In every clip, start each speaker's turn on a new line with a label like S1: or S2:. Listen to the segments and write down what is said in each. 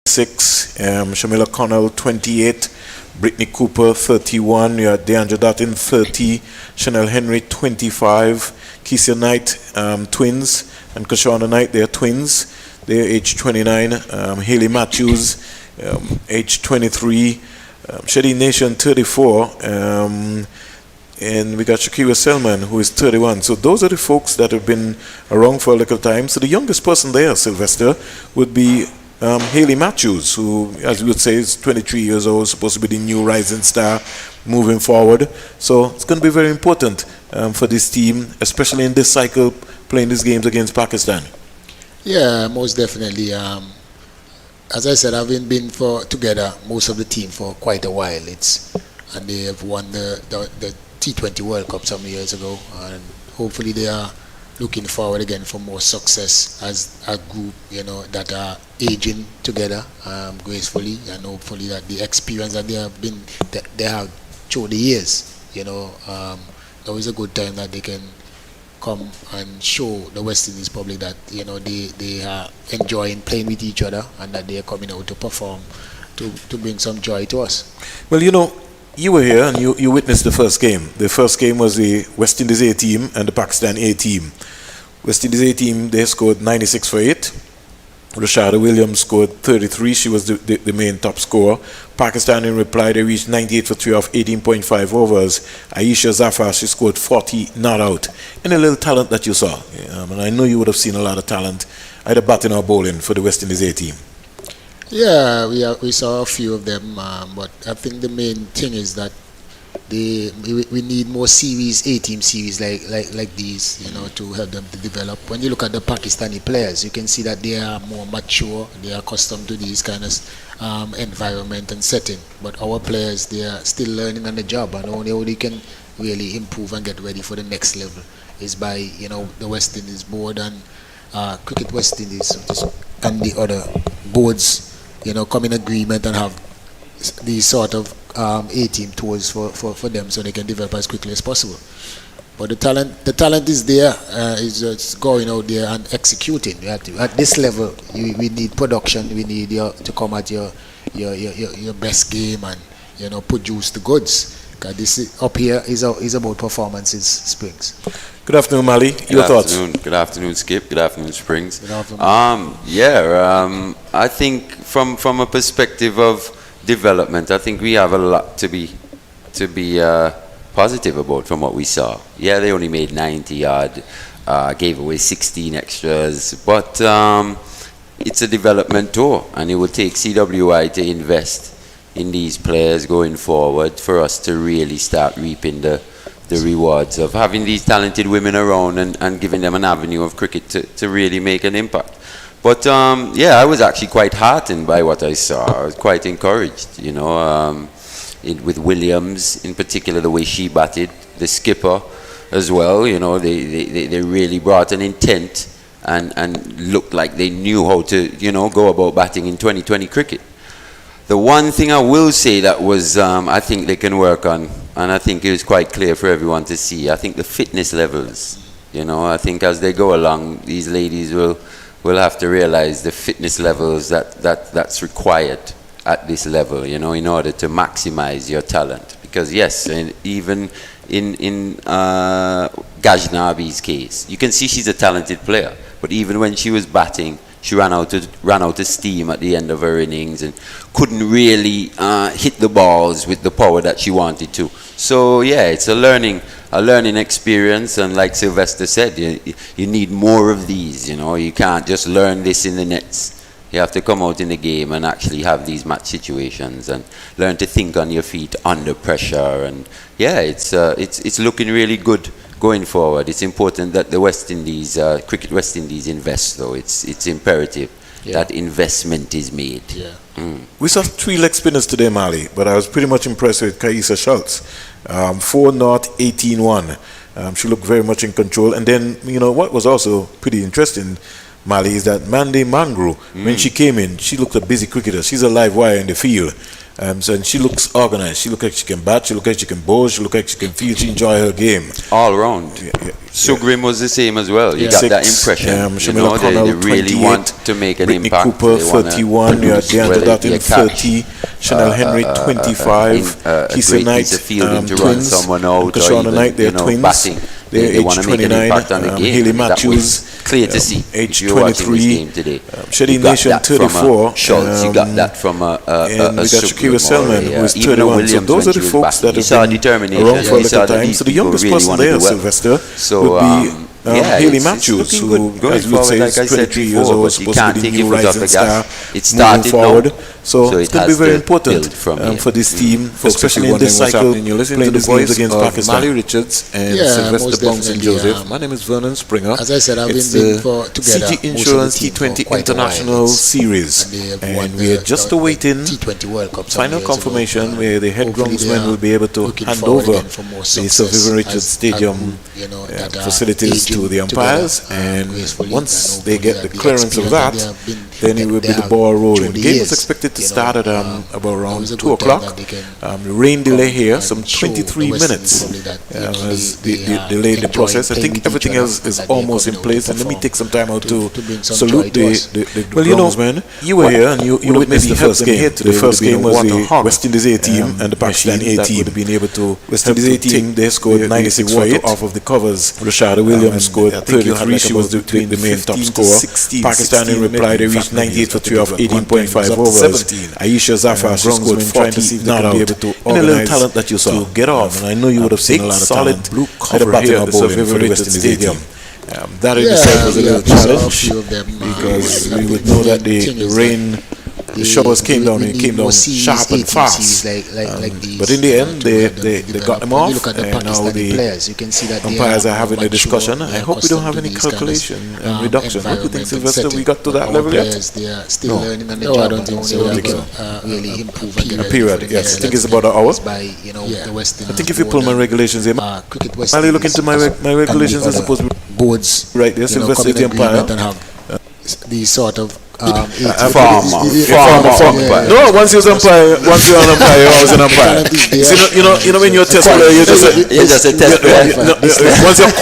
S1: 6, Shamila Connell 28, Brittany Cooper 31, you had DeAndre Dutton 30, Chanel Henry 25, Keisha Knight twins, and Kashana Knight, they're twins. They're age 29, Haley Matthews age 23, Shady Nation 34, and we got Shakira Selman, who is 31. So those are the folks that have been around for a little time. So the youngest person there, Sylvester, would be Haley Matthews, who, as we would say, is 23 years old, supposed to be the new rising star moving forward. So it's going to be very important for this team, especially in this cycle, playing these games against Pakistan.
S2: Yeah, most definitely. As I said, I've been together, most of the team, for quite a while. And they have won the T20 World Cup some years ago, and hopefully they are looking forward again for more success as a group, that are aging together gracefully, and hopefully that the experience that they have through the years, always a good time that they can come and show the West Indies public that they are enjoying playing with each other, and that they are coming out to perform to bring some joy to us.
S1: Well, you were here and you witnessed the first game. The first game was the West Indies A team and the Pakistan A team. West Indies A team, they scored 96 for 8. Rashada Williams scored 33. She was the main top scorer. Pakistan, in reply, they reached 98 for 3 off 18.5 overs. Aisha Zafar, she scored 40 not out. Any little talent that you saw? And I know you would have seen a lot of talent, either batting or bowling, for the West Indies A team.
S2: Yeah, we saw a few of them, but I think the main thing is that we need more series, A-team series like these, to help them to develop. When you look at the Pakistani players, you can see that they are more mature, they are accustomed to these kind of environment and setting. But our players, they are still learning on the job, and only how they can really improve and get ready for the next level is by, the West Indies board and Cricket West Indies and the other boards, come in agreement and have these sort of A-team tours for them, so they can develop as quickly as possible. But the talent is there. It's just going out there and executing. You have to, at this level, we need production. We need to come at your best game and produce the goods. Because this up here is about performances, Springs.
S1: Good afternoon, Mali. Your thoughts?
S3: Good afternoon, Skip. Good afternoon, Springs.
S2: Good afternoon.
S3: I think from a perspective of development, I think we have a lot to be positive about from what we saw. Yeah, they only made 90 odd, gave away 16 extras, but it's a development tour, and it will take CWI to invest in these players going forward for us to really start reaping the rewards of having these talented women around and giving them an avenue of cricket to really make an impact. But I was actually quite heartened by what I saw. I was quite encouraged, with Williams in particular, the way she batted, the skipper as well. They really brought an intent and looked like they knew how to go about batting in 2020 cricket. The one thing I will say that was I think they can work on, and I think it was quite clear for everyone to see, I think the fitness levels. I think as they go along, these ladies will have to realize the fitness levels that's required at this level, in order to maximize your talent. Because yes, and even in Gajnabi's case, you can see she's a talented player, but even when she was batting, she ran out of steam at the end of her innings and couldn't really hit the balls with the power that she wanted to. So yeah, it's a learning experience, and like Sylvester said, you need more of these. You can't just learn this in the nets. You have to come out in the game and actually have these match situations and learn to think on your feet under pressure. And yeah, it's looking really good going forward. It's important that the West Indies, Cricket West Indies, invest, though. It's imperative that investment is made.
S2: Yeah.
S1: We saw 3 leg spinners today, Mali, but I was pretty much impressed with Kaisa Schultz. 4 not, 18-1. She looked very much in control. And then, what was also pretty interesting, Mali, is that Mandy Mangru, when she came in, she looked a busy cricketer. She's a live wire in the field. So and she looks organized. She looks like she can bat. She looks like she can bowl. She looks like she can feel. She enjoy her game.
S3: All round. Sugrim was the same as well. You got that impression. They really want to make an
S1: Brittany
S3: impact.
S1: Cooper, 31. You had DeAndre Dutton, 30. Chanel Henry, 25. Keisha Knight, twins. Kashana Knight, they're twins.
S3: Batting.
S1: They're age 29. Haley Matthews,
S3: clear to see.
S1: age 23. Shady Nation, 34.
S3: Schultz, you got that from a
S1: and we got Shakira Selman, who is
S3: even
S1: 31.
S3: Williams,
S1: So those are the folks that have been around for a little time. So the youngest person there, Sylvester, would be Haley Matthews, who, as we would say, is 23 years old, supposed to be the new rising star moving forward. So it's going to be very important for this team, especially in this cycle, playing the boys against Pakistan. Mali Richards and Sylvester Bouncing Joseph. My name is Vernon Springer.
S2: As I said, I've
S1: it's
S2: been
S1: the
S2: together.
S1: CG Insurance T20 International Series, and we are just awaiting
S2: T20 World Cup
S1: final confirmation where the head groundsman will be able to hand over the Sir Vivian Richards Stadium facilities to the umpires, and once they get the clearance of that, then it will be the ball rolling. The game was expected to start at about around 2 o'clock. Rain delay here, some 23 minutes as they delayed the process. I think everything else is almost in place, and let me take some time out to salute the groundsmen. You were here and you witnessed the first game. The first game was the West Indies A team and the Pakistan A team. Would have been able to West Indies A team. They scored 96 off of the covers. Rashada Williams scored 33. She was the main top scorer. Pakistan in reply they reached 98 for 3 off 18.5 overs. Aisha Zafar, she scored 40, not out. And a little talent that you saw to get off. And I know you would have seen a lot of solid blue cover here at the Sir Vivian Richards Stadium. That in itself was a little challenge because we would know that the rain, the showers came down and it came down sharp and fast. But in the end, they got them off, and now the umpires are having a discussion. I hope we don't have any calculation and reduction. What do you think, Sylvester? We got to that level yet?
S2: No, I don't think so. Really improve
S1: a period, yes. I think it's about an hour. I think if you pull my regulations here, while you look into my regulations, I suppose
S2: boards
S1: right there, Sylvester the umpire.
S2: These sort of
S3: farmer.
S1: No, once you're an umpire, you're always an umpire. You know when you're a test player, you're just a test player. Once you're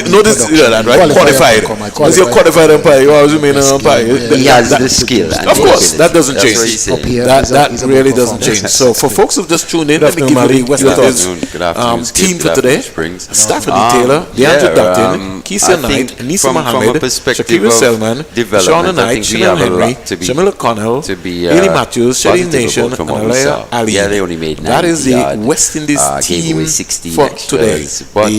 S1: notice that, right? Qualified. Once you're qualified umpire, you always remain an umpire.
S3: He has the skill.
S1: Of course, that doesn't change. That really doesn't change. So for folks who've just tuned in, let me give you the West Indies team for today: Stephanie Taylor, DeAndre Dutton, Keisha Knight, Nisa Mohammed, Shakira Selman, Shauna Knight, Chanel Henry, Shamil O'Connell, Haley Matthews, Shady Nation, and Alaya Ali.
S3: Yeah, they only made 90
S1: that is the West Indies team for today. But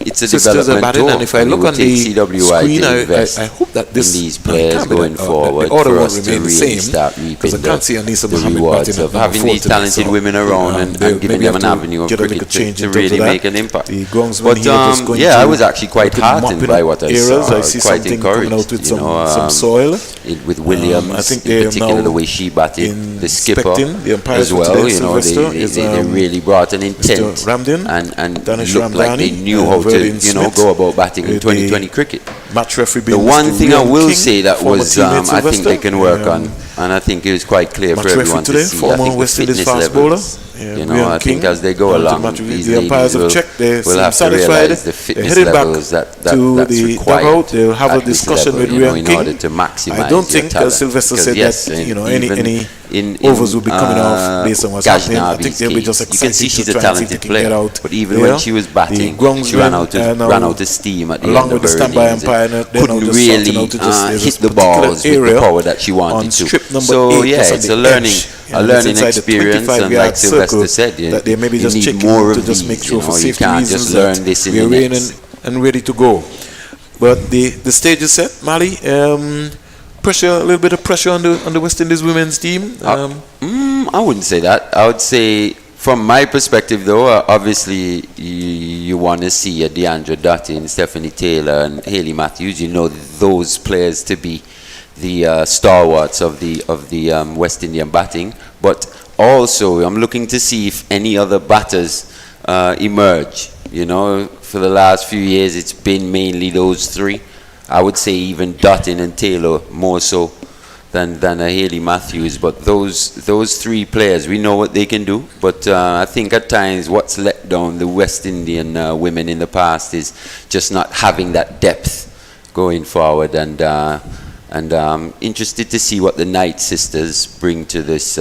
S1: it's a development tour,
S3: and if I look on the screen,
S1: I hope that
S3: these players going forward for us to really start reaping the rewards of having these talented women around and giving them an avenue of cricket to really make an impact. But I was actually quite heartened by what I saw. Quite encouraged,
S1: some soil
S3: with Williams,
S1: I think
S3: in particular the way she batted, the skipper as well. They really brought an intent and looked like they knew how to go about batting in 2020 cricket. The one thing I will say that was I think they can work on, and I think it is quite clear for everyone to see, I think the fitness levels. I think as they go along, these ladies will have to realize the fitness levels that's required
S1: they'll have a discussion with Ryan
S3: in order to maximize
S1: I don't think, as Sylvester said, that any overs will be coming off based on what's happening. I think they'll be just excited.
S3: You can see she's a talented player, but even when she was batting, she ran out of steam at the end of her innings. Couldn't really hit the balls with the power that she wanted to. So it's a learning experience, and like Sylvester said, you need more of these. You can't just learn this in the nets.
S1: And ready to go. But the stage is set, Mali. Pressure, a little bit of pressure on the West Indies women's team.
S3: I wouldn't say that. I would say, from my perspective, though, obviously you want to see a DeAndre Dutton, Stephanie Taylor, and Haley Matthews. You know those players to be the stalwarts of the West Indian batting. But also, I'm looking to see if any other batters emerge. For the last few years, it's been mainly those three. I would say even Dutton and Taylor more so than a Haley Matthews. But those three players, we know what they can do. But I think at times what's let down the West Indian women in the past is just not having that depth going forward. And interested to see what the Knight sisters bring to this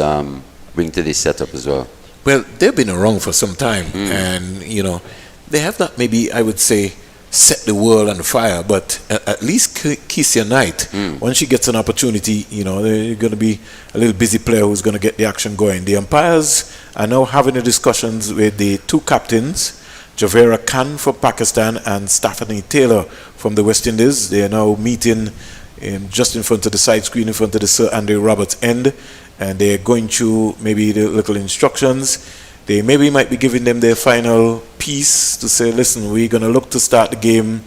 S3: setup as well.
S1: Well, they've been around for some time, and you know, they have not maybe, I would say, set the world on fire, but at least Keisha Knight, when she gets an opportunity, you know, they're going to be a little busy player who's going to get the action going. The umpires are now having the discussions with the two captains, Javera Khan from Pakistan and Stephanie Taylor from the West Indies. They are now meeting just in front of the side screen, in front of the Sir Andy Roberts end, and they're going through maybe the little instructions. They maybe might be giving them their final piece to say, listen, we're going to look to start the game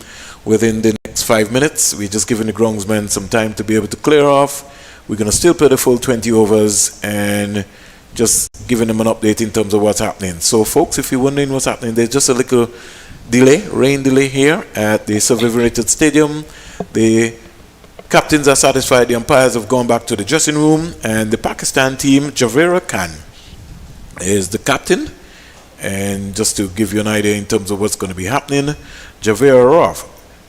S1: within the next 5 minutes. We're just giving the groundsmen some time to be able to clear off. We're going to still play the full 20 overs and just giving them an update in terms of what's happening. So, folks, if you're wondering what's happening, there's just a little delay, rain delay here at the Survivor-rated stadium. The captains are satisfied. The umpires have gone back to the dressing room, and the Pakistan team, Javera Khan is the captain. And just to give you an idea in terms of what's going to be happening, Javera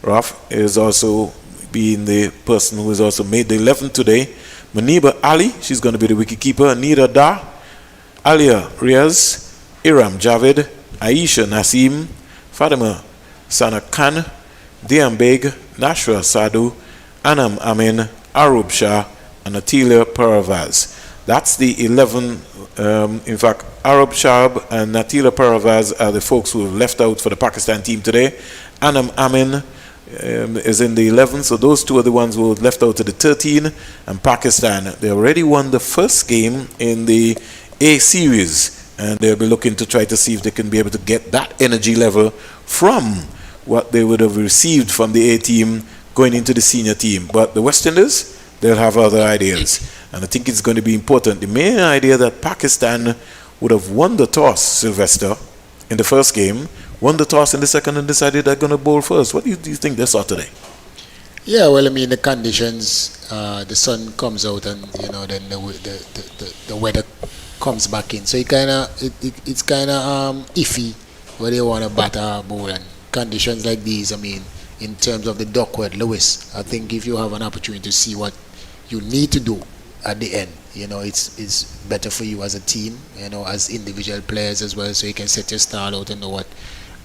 S1: Raf is also being the person who has also made the 11 today. Maniba Ali, she's going to be the wicketkeeper. Nida Da, Alia Riaz, Iram Javed, Aisha Nasim, Fatima Sana Khan, Diam Beg, Nashra Sadhu, Anam Amin, Arub Shah, and Atila Paravaz. That's the 11. In fact, Arab Shahab and Natila Paravaz are the folks who have left out for the Pakistan team today. Anam Amin is in the 11, so those two are the ones who left out of the 13. And Pakistan, they already won the first game in the A series, and they'll be looking to try to see if they can be able to get that energy level from what they would have received from the A team going into the senior team. But the West Indies, they'll have other ideas. And I think it's going to be important. The main idea that Pakistan would have won the toss, Sylvester, in the first game, won the toss in the second, and decided they're going to bowl first. What do you think they saw today?
S2: Yeah, well, I mean, the conditions, the sun comes out, and you know, then the weather comes back in. So it's kind of iffy where they want to bat or bowl. And conditions like these, I mean, in terms of the Duckworth Lewis, I think if you have an opportunity to see what you need to do at the end, you know, it's better for you as a team, you know, as individual players as well, so you can set your style out and know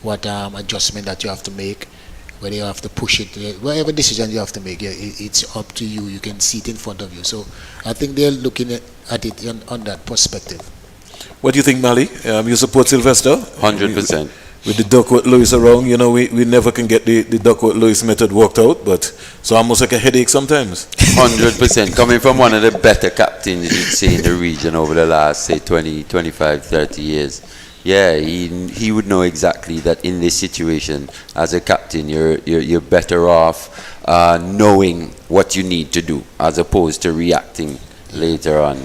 S2: what adjustment that you have to make, whether you have to push it, whatever decision you have to make. It's up to you. You can see it in front of you. So I think they're looking at it on that perspective.
S1: What do you think, Mali? You support Sylvester?
S3: 100%.
S1: With the Duckworth Lewis around, you know, we never can get the Duckworth Lewis method worked out, but it's almost like a headache sometimes.
S3: 100%. Coming from one of the better captains, you'd say, in the region over the last, say, 20, 25, 30 years. Yeah, he would know exactly that in this situation, as a captain, you're better off knowing what you need to do, as opposed to reacting later on,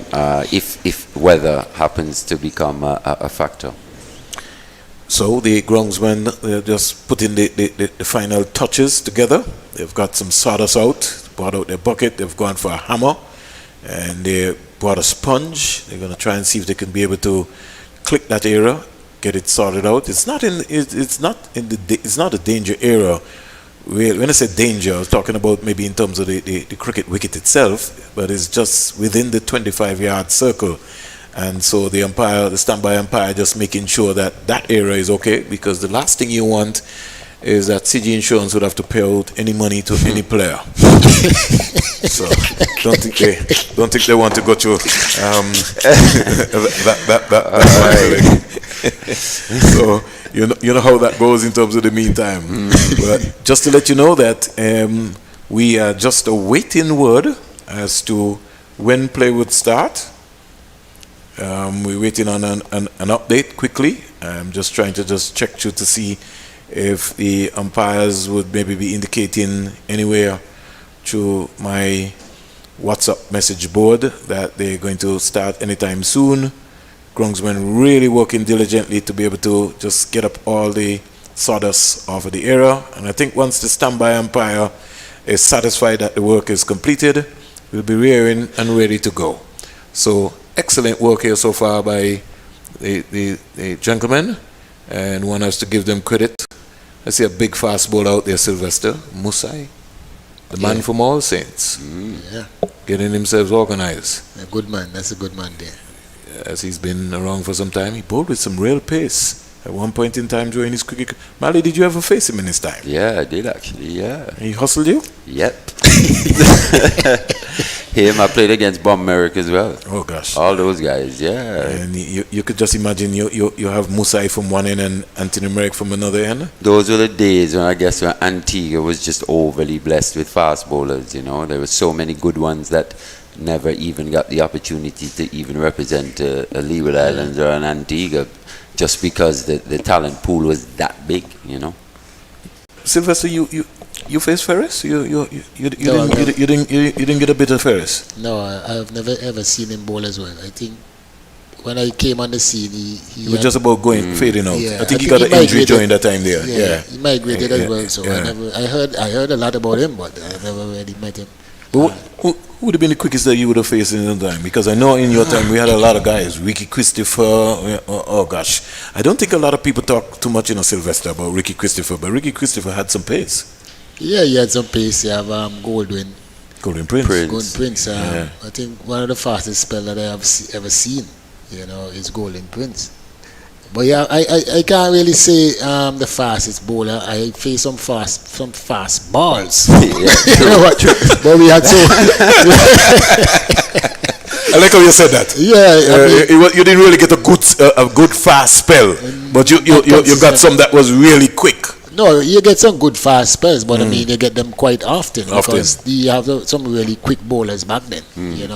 S3: if weather happens to become a factor.
S1: So the groundsmen, they're just putting the final touches together. They've got some sawdust out, brought out their bucket, they've gone for a hammer, and they brought a sponge. They're going to try and see if they can be able to click that area, get it sorted out. It's not a danger area. When I say danger, I was talking about maybe in terms of the cricket wicket itself, but it's just within the 25-yard circle. And so the standby umpire, just making sure that that area is okay, because the last thing you want is that CG Insurance would have to pay out any money to any player. So don't think they want to go through So you know how that goes in terms of the meantime. But just to let you know that we are just awaiting word as to when play would start. We're waiting on an update quickly. I'm just trying to check through to see if the umpires would maybe be indicating anywhere through my WhatsApp message board that they're going to start anytime soon. Groundsmen really working diligently to be able to just get up all the sawdust off of the area. And I think once the standby umpire is satisfied that the work is completed, will be rearing and ready to go. So excellent work here so far by the gentlemen, and one has to give them credit. I see a big fast ball out there, Sylvester Musai, the man from All Saints, getting himself organized.
S2: A good man. That's a good man there.
S1: As he's been around for some time, he bowled with some real pace. At one point in time during his cricket, Mali, did you ever face him in his time?
S3: Yeah, I did actually. Yeah.
S1: He hustled you?
S3: Yep. Him, I played against Bob Merrick as well.
S1: Oh gosh.
S3: All those guys, yeah.
S1: And you could just imagine you have Musai from one end and Anthony Merrick from another end.
S3: Those were the days when I guess when Antigua was just overly blessed with fast bowlers, you know. There were so many good ones that never even got the opportunity to even represent a Leeward Islands or an Antigua, just because the talent pool was that big, you know.
S1: Sylvester, you faced Ferris? You didn't get a bit of Ferris?
S2: No, I've never ever seen him bowl as well. I think when I came on the scene, he
S1: was just about fading out.
S2: Yeah,
S1: I think he got an injury during that time there. Yeah,
S2: he migrated as well. So I heard a lot about him, but I never really met him.
S1: But who would have been the quickest that you would have faced in the time? Because I know in your time we had a lot of guys. Ricky Christopher. Oh gosh, I don't think a lot of people talk too much, Sylvester, about Ricky Christopher. But Ricky Christopher had some pace.
S2: Yeah, he had some pace. You have Goldwyn
S1: Prince.
S2: Golden Prince. I think one of the fastest spell that I have ever seen, is Golden Prince. But yeah, I can't really say the fastest bowler. I faced some fast balls. But we had so.
S1: I like how you said that.
S2: Yeah,
S1: you didn't really get a good fast spell, but you got some that was really quick.
S2: No, you get some good fast spells, but I mean, you get them quite often. Because you have some really quick bowlers back then,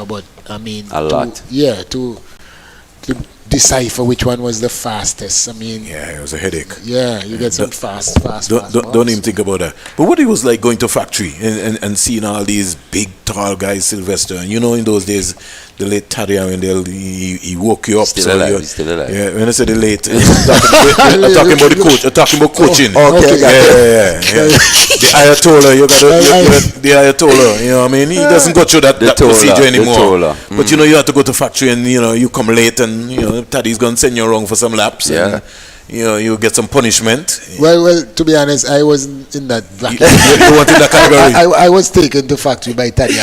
S2: but I mean,
S3: a lot.
S2: To decipher which one was the fastest. I mean,
S1: it was a headache.
S2: Yeah, you get some fast.
S1: Don't even think about that. But what it was like going to factory and seeing all these big, tall guys, Sylvester, and in those days, the late Taddy, when he woke you up.
S3: He's still alive.
S1: Yeah, when I say the late, I'm talking about the coach. I'm talking about coaching.
S2: Okay.
S1: Yeah. The Ayatollah, you got the Ayatollah. You know what I mean? He doesn't go through that procedure anymore. But you have to go to factory and you come late and Taddy's gonna send you around for some laps.
S3: Yeah.
S1: And, you get some punishment.
S2: Well, to be honest, I wasn't in that bracket.
S1: You weren't in that category.
S2: I was taken to factory by Taddy.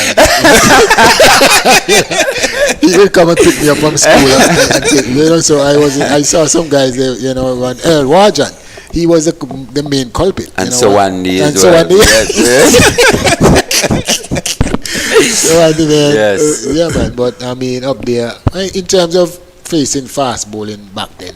S2: He would come and pick me up from school and take, so I saw some guys there, one Earl Warjan. He was the main culprit.
S3: And so Wandy as
S2: well.
S3: Yes.
S2: Yeah, man. But I mean, up there, in terms of facing fast bowling back then,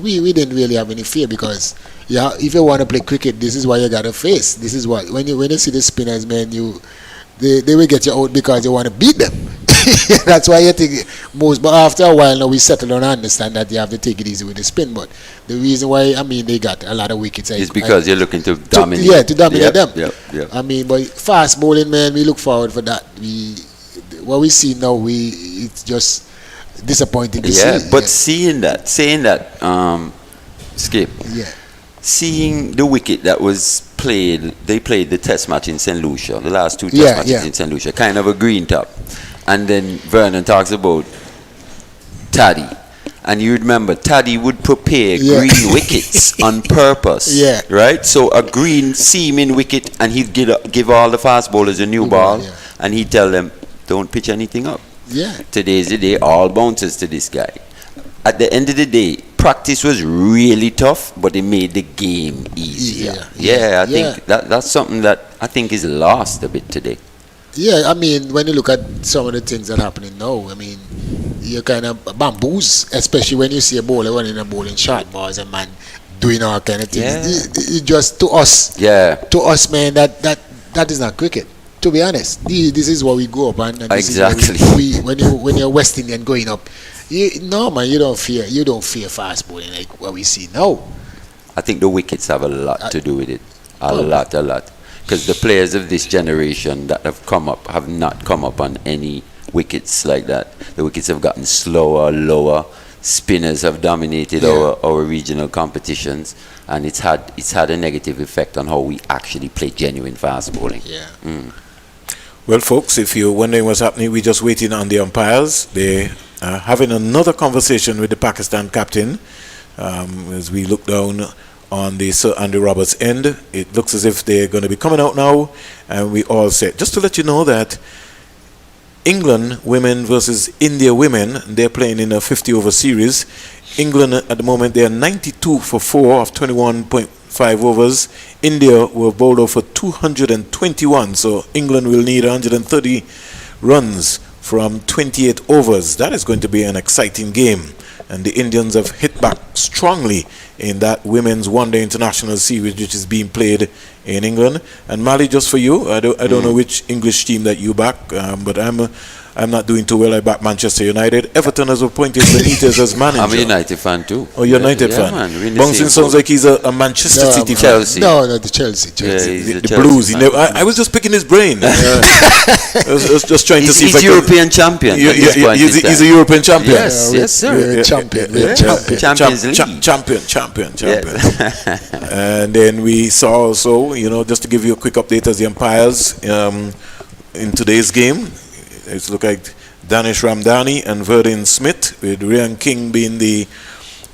S2: we didn't really have any fear, because if you want to play cricket, this is what you gotta face. This is what when you see the spinners, man, they will get you out because you want to beat them. That's why you think most. But after a while, now we settle and understand that you have to take it easy with the spin. But the reason why they got a lot of wickets is
S3: because you're looking to dominate.
S2: To dominate them.
S3: Yep.
S2: I mean, but fast bowling, man, we look forward for that. What we see now, it's just disappointing to see.
S3: Yeah, but saying that, Skip.
S2: Yeah.
S3: Seeing the wicket that was played, they played the test match in St. Lucia, the last two test matches in St. Lucia, kind of a green top. And then Vernon talks about Taddy. And you remember, Taddy would prepare green wickets on purpose.
S2: Yeah.
S3: Right? So a green seaming wicket, and he'd give all the fast bowlers a new ball, and he'd tell them, don't pitch anything up.
S2: Yeah.
S3: Today's the day, all bounces to this guy. At the end of the day, practice was really tough, but it made the game easier. I think that's something that I think is lost a bit today.
S2: Yeah, I mean, when you look at some of the things that are happening now, I mean, you kind of bamboos, especially when you see a bowler running and bowling short balls and man doing all kind of things. It just to us, man, that is not cricket. To be honest, this is what we go up and
S3: exactly.
S2: When you're West Indian going up, you don't fear fast bowling like what we see now.
S3: I think the wickets have a lot to do with it. A lot. Because the players of this generation that have come up have not come up on any wickets like that. The wickets have gotten slower, lower. Spinners have dominated our regional competitions, and it's had a negative effect on how we actually play genuine fast bowling.
S1: Well, folks, if you're wondering what's happening, we're just waiting on the umpires. They are having another conversation with the Pakistan captain. As we look down on the Sir Andy Roberts end, it looks as if they're going to be coming out now, and we all set. Just to let you know that England women versus India women, they're playing in a 50-over series. England at the moment, they are 92 for 4 of 21.5 overs. India were bowled out for 221, so England will need 130 runs from 28 overs. That is going to be an exciting game. And the Indians have hit back strongly in that women's one-day international series which is being played in England. And Mali, just for you, I don't know which English team that you back, but I'm not doing too well. I back Manchester United. Everton has appointed Benitez as manager.
S3: I'm a United fan too.
S1: Oh, you're a United fan.
S3: Man,
S1: Bouncing sounds like he's a Manchester City fan.
S3: Chelsea.
S2: No, the Chelsea.
S3: Yeah, he's a
S1: The
S3: Chelsea
S1: Blues.
S3: fan.
S1: I was just picking his brain. I was just trying to see if I
S3: He's
S1: could.
S3: European champion. at this point in
S1: He's
S3: time.
S1: a European champion.
S3: Yes, yes, sir.
S2: We're champion. We're champion.
S3: Champions League.
S1: Champion. And then we saw also, just to give you a quick update as the umpires in today's game, it's look like Danish Ramdani and Verdin Smith, with Ryan King being the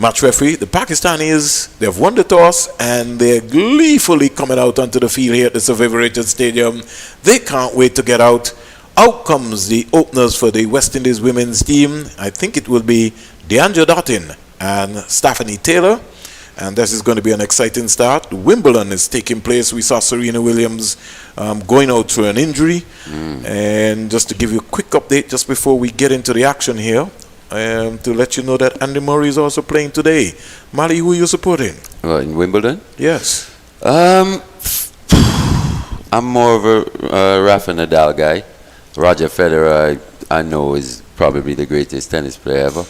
S1: match referee. The Pakistanis, they've won the toss and they're gleefully coming out onto the field here at the Sir Vivian Richards Stadium. They can't wait to get out. Out comes the openers for the West Indies women's team. I think it will be Deandra Dottin and Stephanie Taylor. And this is going to be an exciting start. Wimbledon is taking place. We saw Serena Williams going out through an injury. And just to give you a quick update just before we get into the action here, to let you know that Andy Murray is also playing today. Mali, who are you supporting?
S3: Well, in Wimbledon?
S1: Yes.
S3: I'm more of a Rafa Nadal guy. Roger Federer, I know, is probably the greatest tennis player ever.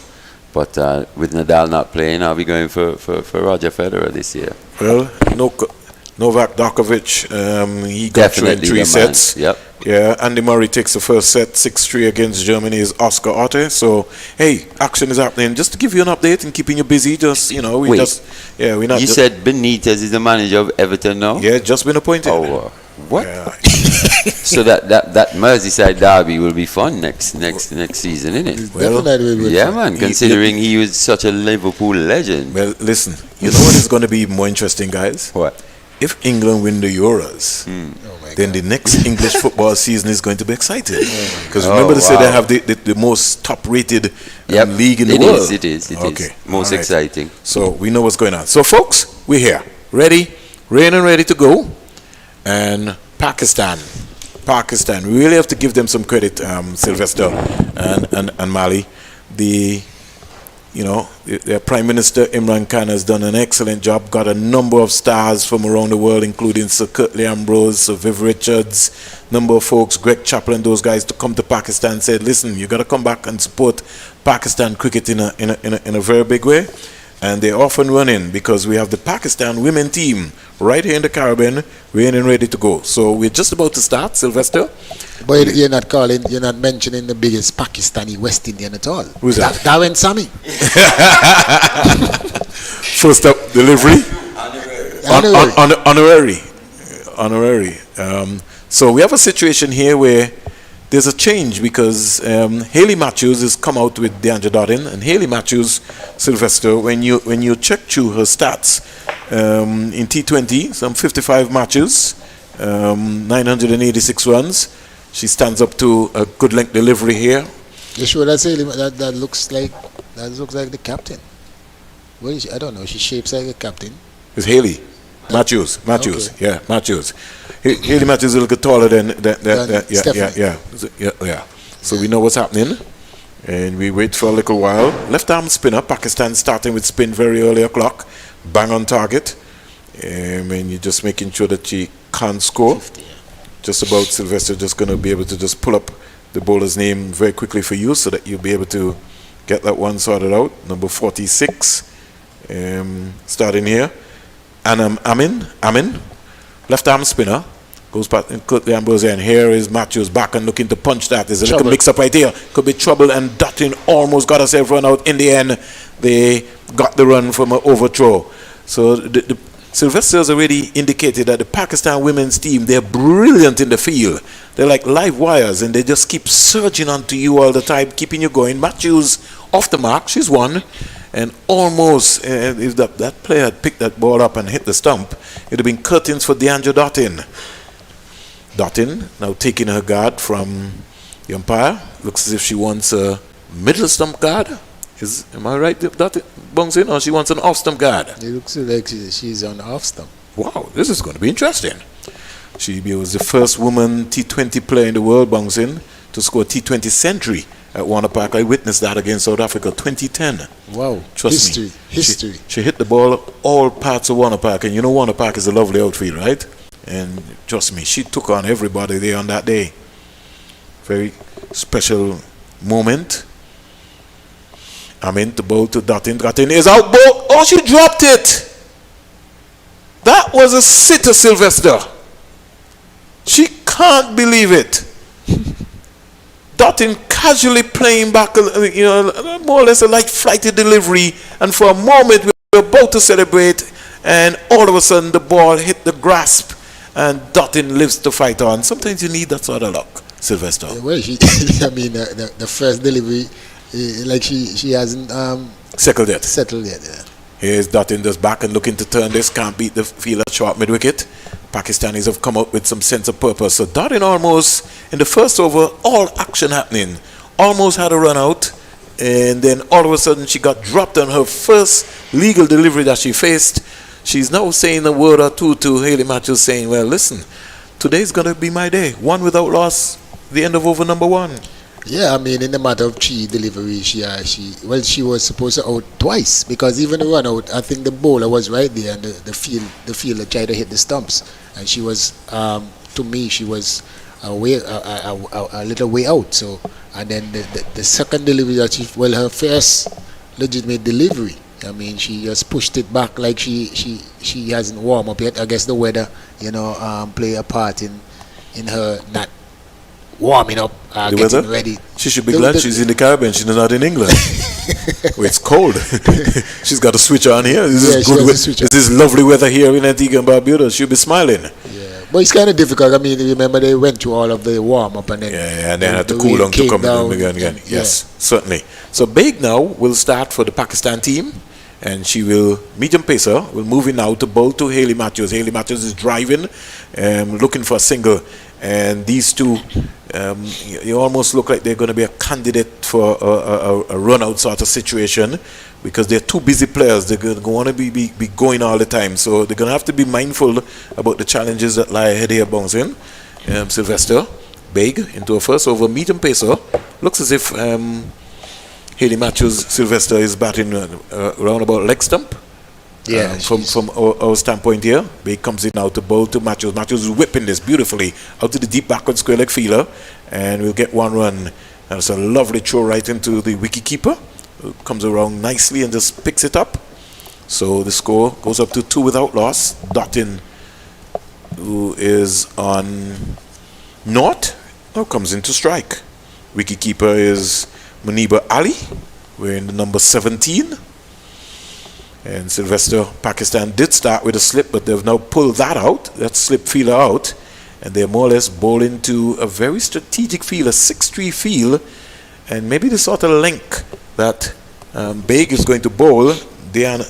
S3: But with Nadal not playing, I'll be going for Roger Federer this year.
S1: Well, Novak Djokovic, he got through in 3 sets.
S3: Yep.
S1: Yeah, Andy Murray takes the first set, 6-3 against Germany's Oscar Otte. So, hey, action is happening. Just to give you an update and keeping you busy, we're not.
S3: You said Benitez is the manager of Everton now?
S1: Yeah, just been appointed.
S3: Oh, what?
S1: Yeah.
S3: So that Merseyside derby will be fun next season, isn't it?
S2: Definitely will be
S3: Yeah,
S2: fun.
S3: man. Considering he was such a Liverpool legend.
S1: Well, listen, you know what is going to be more interesting, guys?
S3: What?
S1: If England win the Euros, then the next English football season is going to be exciting. Because remember they say they have the most top-rated league in the world.
S3: It is.
S1: Okay.
S3: Most
S1: All right.
S3: exciting.
S1: So we know what's going on. So, folks, we're here. Ready, rain and ready to go. And Pakistan, we really have to give them some credit, Sylvester and Mali. Their Prime Minister Imran Khan has done an excellent job, got a number of stars from around the world, including Sir Curtly Ambrose, Sir Viv Richards, number of folks, Greg Chappell and those guys, to come to Pakistan and said, listen, you got to come back and support Pakistan cricket in a very big way. And they're off and running because we have the Pakistan women team right here in the Caribbean, ready and ready to go. So we're just about to start, Sylvester.
S2: But you're not mentioning the biggest Pakistani West Indian at all.
S1: Who's that?
S2: Darren Sammy.
S1: First up, delivery. Honorary. So we have a situation here where there's a change because Hayley Matthews has come out with Deandra Dottin, and Hayley Matthews, Sylvester, when you check through her stats in T20, some 55 matches, 986 runs, she stands up to a good length delivery here.
S2: You sure that looks like the captain? What is she? I don't know. She shapes like a captain.
S1: It's Hayley Matthews.
S2: Okay.
S1: Yeah, Matthews. Hayley Matthews is a little taller than
S2: Stephanie.
S1: Yeah. So we know what's happening, and we wait for a little while. Left arm spinner, Pakistan starting with spin very early o'clock, bang on target, and you're just making sure that she can't score. Just about, Sylvester, just going to be able to just pull up the bowler's name very quickly for you so that you'll be able to get that one sorted out. Number 46, starting here. And Amin, left arm spinner, goes back and cut the Ambrose, and here is Matthews back and looking to punch that. There's a little mix up right here. Could be trouble, and Dottin almost got herself run out. In the end, they got the run from an overthrow. So Sylvester has already indicated that the Pakistan women's team, they're brilliant in the field. They're like live wires, and they just keep surging onto you all the time, keeping you going. Matthews off the mark, she's won, and almost, if that player had picked that ball up and hit the stump, it would have been curtains for DeAndre Dottin. Dottin now taking her guard from the umpire. Looks as if she wants a middle stump guard. Am I right, Dottin? Bungs in, or she wants an off stump guard?
S2: It looks like she's on off stump.
S1: Wow, this is going to be interesting. She was the first woman T20 player in the world, Bongsin, to score a T20 century at Warner Park. I witnessed that against South Africa, 2010.
S2: Wow,
S1: Trust me.
S2: History.
S1: She hit the ball all parts of Warner Park, and you know Warner Park is a lovely outfield, right? And trust me, she took on everybody there on that day. Very special moment. I'm in to bowl to Dottin. Dottin is out. Ball. Oh, she dropped it. That was a sitter, Sylvester. She can't believe it. Dottin casually playing back, more or less a light flighty delivery, and for a moment we were about to celebrate, and all of a sudden the ball hit the grasp, and Dottin lives to fight on. Sometimes you need that sort of luck, Sylvester.
S2: Well, the first delivery, like she hasn't
S1: settled yet.
S2: Yeah.
S1: Here's Dottin just back and looking to turn this. Can't beat the fielder short mid wicket. Pakistanis have come up with some sense of purpose. So Dottin almost, in the first over, all action happening. Almost had a run out. And then all of a sudden she got dropped on her first legal delivery that she faced. She's now saying a word or two to Hayley Matthews, saying, well, listen, today's going to be my day. One without loss, the end of over number one.
S2: Yeah, I mean, in the matter of three deliveries, she was supposed to out twice, because even the run out, I think the bowler was right there, and the fielder tried to hit the stumps, and she was, to me, she was a little way out. So, and then the second delivery that her first legitimate delivery, I mean, she just pushed it back like she hasn't warmed up yet. I guess the weather, play a part in her not warming up, getting ready.
S1: She should be glad she's in the Caribbean. She's not in England, where it's cold. She's got a switch on here. This is lovely weather here in Antigua and Barbuda. She'll be smiling.
S2: Yeah, but it's kind of difficult. I mean, remember they went through all of the warm up and then
S1: and then had to cool down to come down again. Yes, certainly. So Baig now will start for the Pakistan team, and she will, medium pacer, will move in now to bowl to Hayley Matthews. Hayley Matthews is driving, looking for a single. And these two, you almost look like they're going to be a candidate for a run-out sort of situation, because they're two busy players. They're going to want to be going all the time. So they're going to have to be mindful about the challenges that lie ahead here, bouncing. Sylvester, Baig into a first over, medium pacer. Looks as if Hayley Matthews, Sylvester is batting around about leg stump.
S2: Yeah,
S1: from our standpoint here, Baig comes in now to bowl to Matthews. Matthews is whipping this beautifully out to the deep backward square leg fielder, and we'll get one run. And it's a lovely throw right into the wicketkeeper, who comes around nicely and just picks it up. So the score goes up to 2 without loss. Dottin, who is on naught, now comes into strike. Wicketkeeper is Muniba Ali, wearing the number 17. And Sylvester, Pakistan did start with a slip, but they've now pulled that out, that slip fielder out, and they're more or less bowling to a very strategic field, a 6-3 field, and maybe the sort of length that Baig is going to bowl. Diana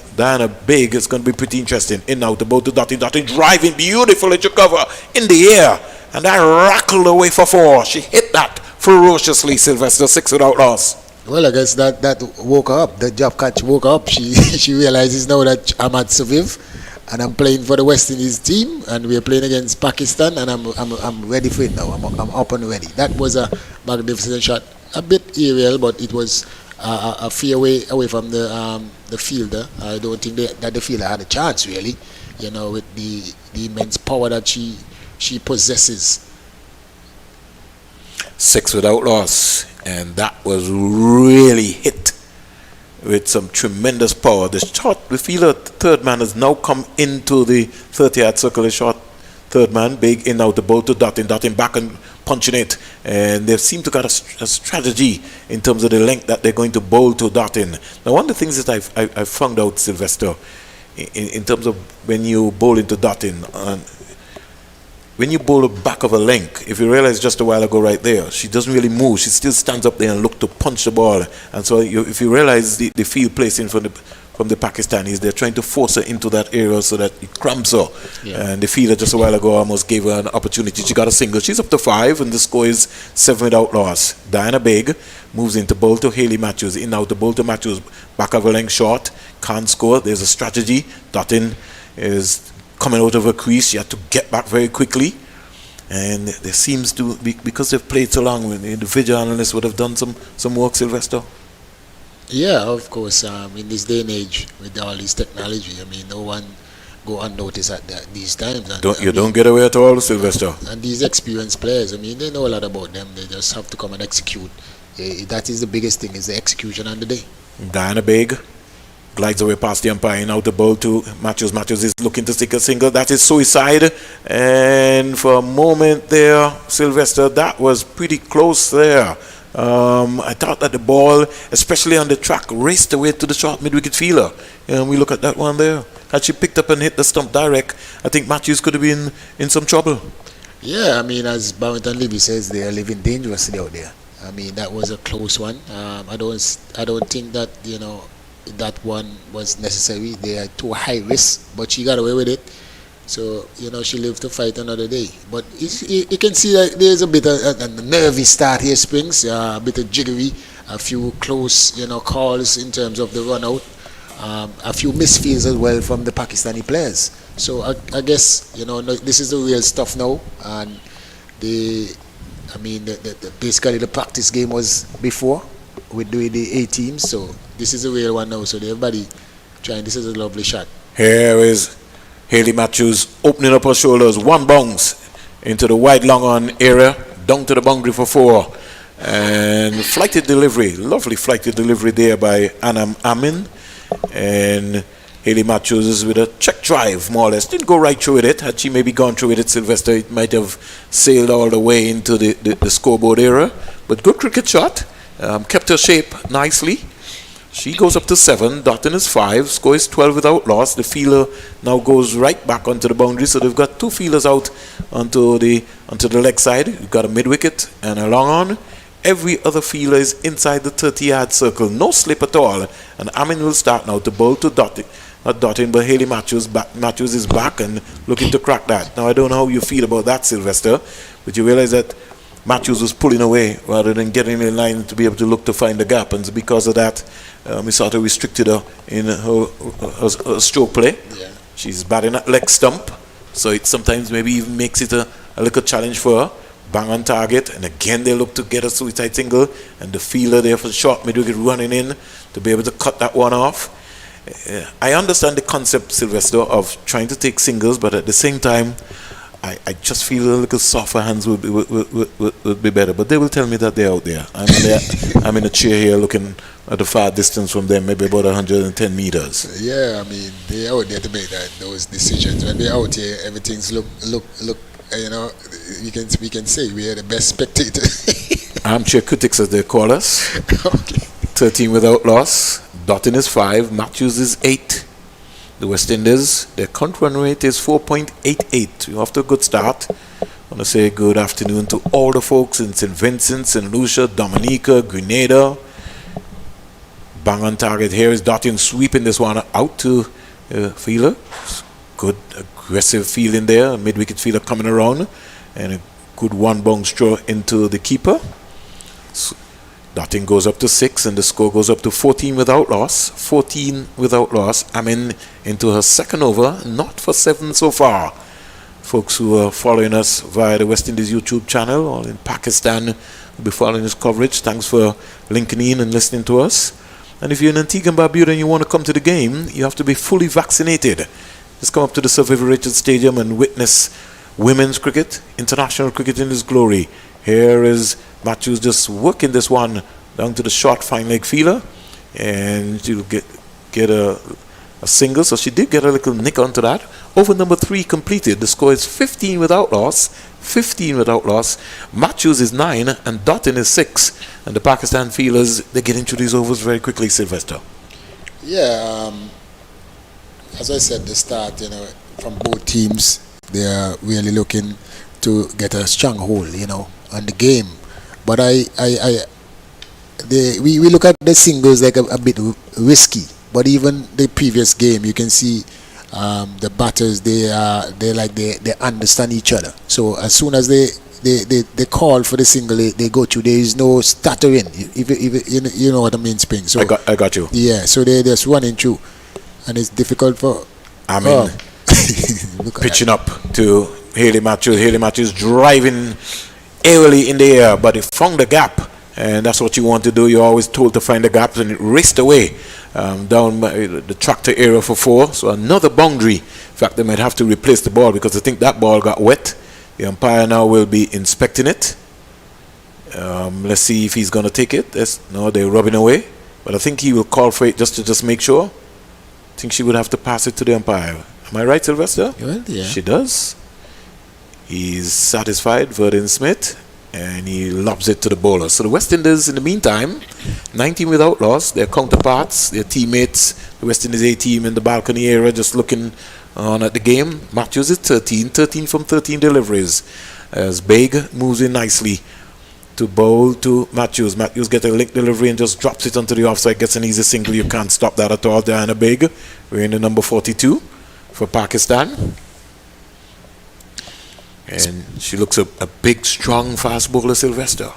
S1: Baig is going to be pretty interesting. In now to bowl to Dottin. Dottin driving beautifully to cover in the air, and that rackled away for 4. She hit that ferociously, Sylvester, 6 without loss.
S2: Well, I guess that woke her up. The job catch woke her up. She realizes now that I'm at Saviv, and I'm playing for the West Indies team, and we're playing against Pakistan, and I'm ready for it now. I'm up and ready. That was a magnificent shot, a bit aerial, but it was a fair way away from the fielder. I don't think that the fielder had a chance really, with the immense power that she possesses.
S1: 6 without loss, and that was really hit with some tremendous power. The fielder, third man, has now come into the 30-yard circle. The short third man, Baig in now to bowl to Dottin. Dottin back and punching it, and they seem to got a strategy in terms of the length that they're going to bowl to Dottin. Now, one of the things that I've found out, Sylvester, in terms of when you bowl into Dottin, when you bowl a back of a length, if you realize just a while ago right there, she doesn't really move. She still stands up there and look to punch the ball. And so if you realize the field placing from the Pakistanis, they're trying to force her into that area so that it cramps her.
S2: Yeah.
S1: And the fielder just a while ago almost gave her an opportunity. She got a single. She's up to 5, and the score is 7 without loss. Diana Begg moves into bowl to Hayley Matthews. In now to bowl to Matthews. Back of a length short. Can't score. There's a strategy. Dottin is coming out of her crease. She had to get back very quickly. And there seems to be, because they've played so long, the video analysts would have done some work, Sylvester.
S2: Yeah, of course. In this day and age, with all this technology, I mean, no one go unnoticed at these times. And,
S1: Don't get away at all, Sylvester.
S2: And these experienced players, I mean, they know a lot about them. They just have to come and execute. That is the biggest thing, is the execution on the day.
S1: Diana Begg glides away past the umpire, now the ball to Matthews. Matthews is looking to stick a single. That is suicide. And for a moment there, Sylvester, that was pretty close there. I thought that the ball, especially on the track, raced away to the short mid-wicket fielder. And we look at that one there. Had she picked up and hit the stump direct, I think Matthews could have been in some trouble.
S2: Yeah, I mean, as Barrington Levy says, they are living dangerously out there. I mean, that was a close one. I don't think that, that one was necessary. They are too high risk, but she got away with it. So, she lived to fight another day. But you can see that there's a bit of a nervy start here, Springs, a bit of jiggery, a few close, calls in terms of the run out, a few misfields as well from the Pakistani players. So I guess, this is the real stuff now. And basically the practice game was before with doing the 8 teams. So this is the real one now. So everybody trying. This is a lovely shot.
S1: Here is Hayley Matthews opening up her shoulders, one bounce into the wide long on area, down to the boundary for 4. And flighted delivery, lovely flighted delivery there by Anam Amin. And Hayley Matthews is with a check drive, more or less. Didn't go right through with it. Had she maybe gone through with it, Sylvester, it might have sailed all the way into the scoreboard area. But good cricket shot. Kept her shape nicely. She goes up to 7, Dottin is 5, score is 12 without loss. The fielder now goes right back onto the boundary, so they've got 2 fielders out onto the leg side. You've got a mid-wicket and a long on. Every other fielder is inside the 30-yard circle, no slip at all. And Amin will start now to bowl to Dottin. Not Dottin, but Hayley Matthews. Matthews is back and looking to crack that. Now, I don't know how you feel about that, Sylvester, but you realize that Matthews was pulling away rather than getting in line to be able to look to find the gap, and because of that, we sort of restricted her in her stroke play.
S2: Yeah.
S1: She's batting at leg stump, so it sometimes maybe even makes it a little challenge for her. Bang on target, and again they look to get a suicide single, and the fielder there for the short mid-wicket running in to be able to cut that one off. I understand the concept, Sylvester, of trying to take singles, but at the same time, I just feel a little softer hands would be better. But they will tell me that they're out there. I'm in a chair here looking at a far distance from them, maybe about 110 meters.
S2: Yeah, I mean, they're out there to make those decisions. When they're out here, everything's look. We can say we are the best spectators.
S1: Armchair critics, as they call us.
S2: Okay.
S1: 13 without loss. Dottin is 5. Matthews is 8. The West Indies, their current run rate is 4.88. You're off to a good start. I want to say good afternoon to all the folks in St. Vincent, St. Lucia, Dominica, Grenada. Bang on target here is Dottin sweeping this one out to fielder. Good aggressive fielding there. A mid-wicket fielder coming around. And a good one bounce throw into the keeper. Dottin goes up to 6 and the score goes up to 14 without loss. 14 without loss. Amin into her second over, not for 7 so far. Folks who are following us via the West Indies YouTube channel or in Pakistan will be following this coverage. Thanks for linking in and listening to us. And if you're in Antigua and Barbuda and you want to come to the game, you have to be fully vaccinated. Just come up to the Sir Vivian Richards Stadium and witness women's cricket, international cricket in its glory. Here is Matthews just working this one down to the short fine leg fielder, and she'll get a single. So she did get a little nick onto that. Over number 3 completed. The score is 15 without loss. 15 without loss. Matthews is 9 and Dottin is 6. And the Pakistan fielders, they get into these overs very quickly, Sylvester.
S2: Yeah, as I said, the start, from both teams, they are really looking to get a stronghold, on the game. But we look at the singles like a bit risky. But even the previous game, you can see the batters they understand each other. So as soon as they call for the single, they go through. There is no stuttering. If you know what I mean, Spring. So
S1: I got you.
S2: Yeah. So they just running through, and it's difficult for.
S1: Pitching up to Haley Matthews. Haley Matthews driving early in the air, but he found the gap, and that's what you want to do. You're always told to find the gaps, and it raced away down the tractor area for 4. So another boundary. In fact, they might have to replace the ball because I think that ball got wet. The umpire now will be inspecting it. Let's see if he's going to take it. No, they're rubbing away, but I think he will call for it just to make sure. I think she would have to pass it to the umpire. Am I right, Sylvester?
S2: Well, yeah.
S1: She does. He's satisfied, Verdin Smith, and he lobs it to the bowler. So the West Indies, in the meantime, 19 without loss. Their counterparts, their teammates, the West Indies A team in the balcony area, just looking on at the game. Matthews is 13 from 13 deliveries. As Baig moves in nicely to bowl to Matthews. Matthews gets a link delivery and just drops it onto the offside, gets an easy single. You can't stop that at all. Diana Baig, wearing the number 42 for Pakistan. And she looks a big, strong, fast bowler, Sylvester.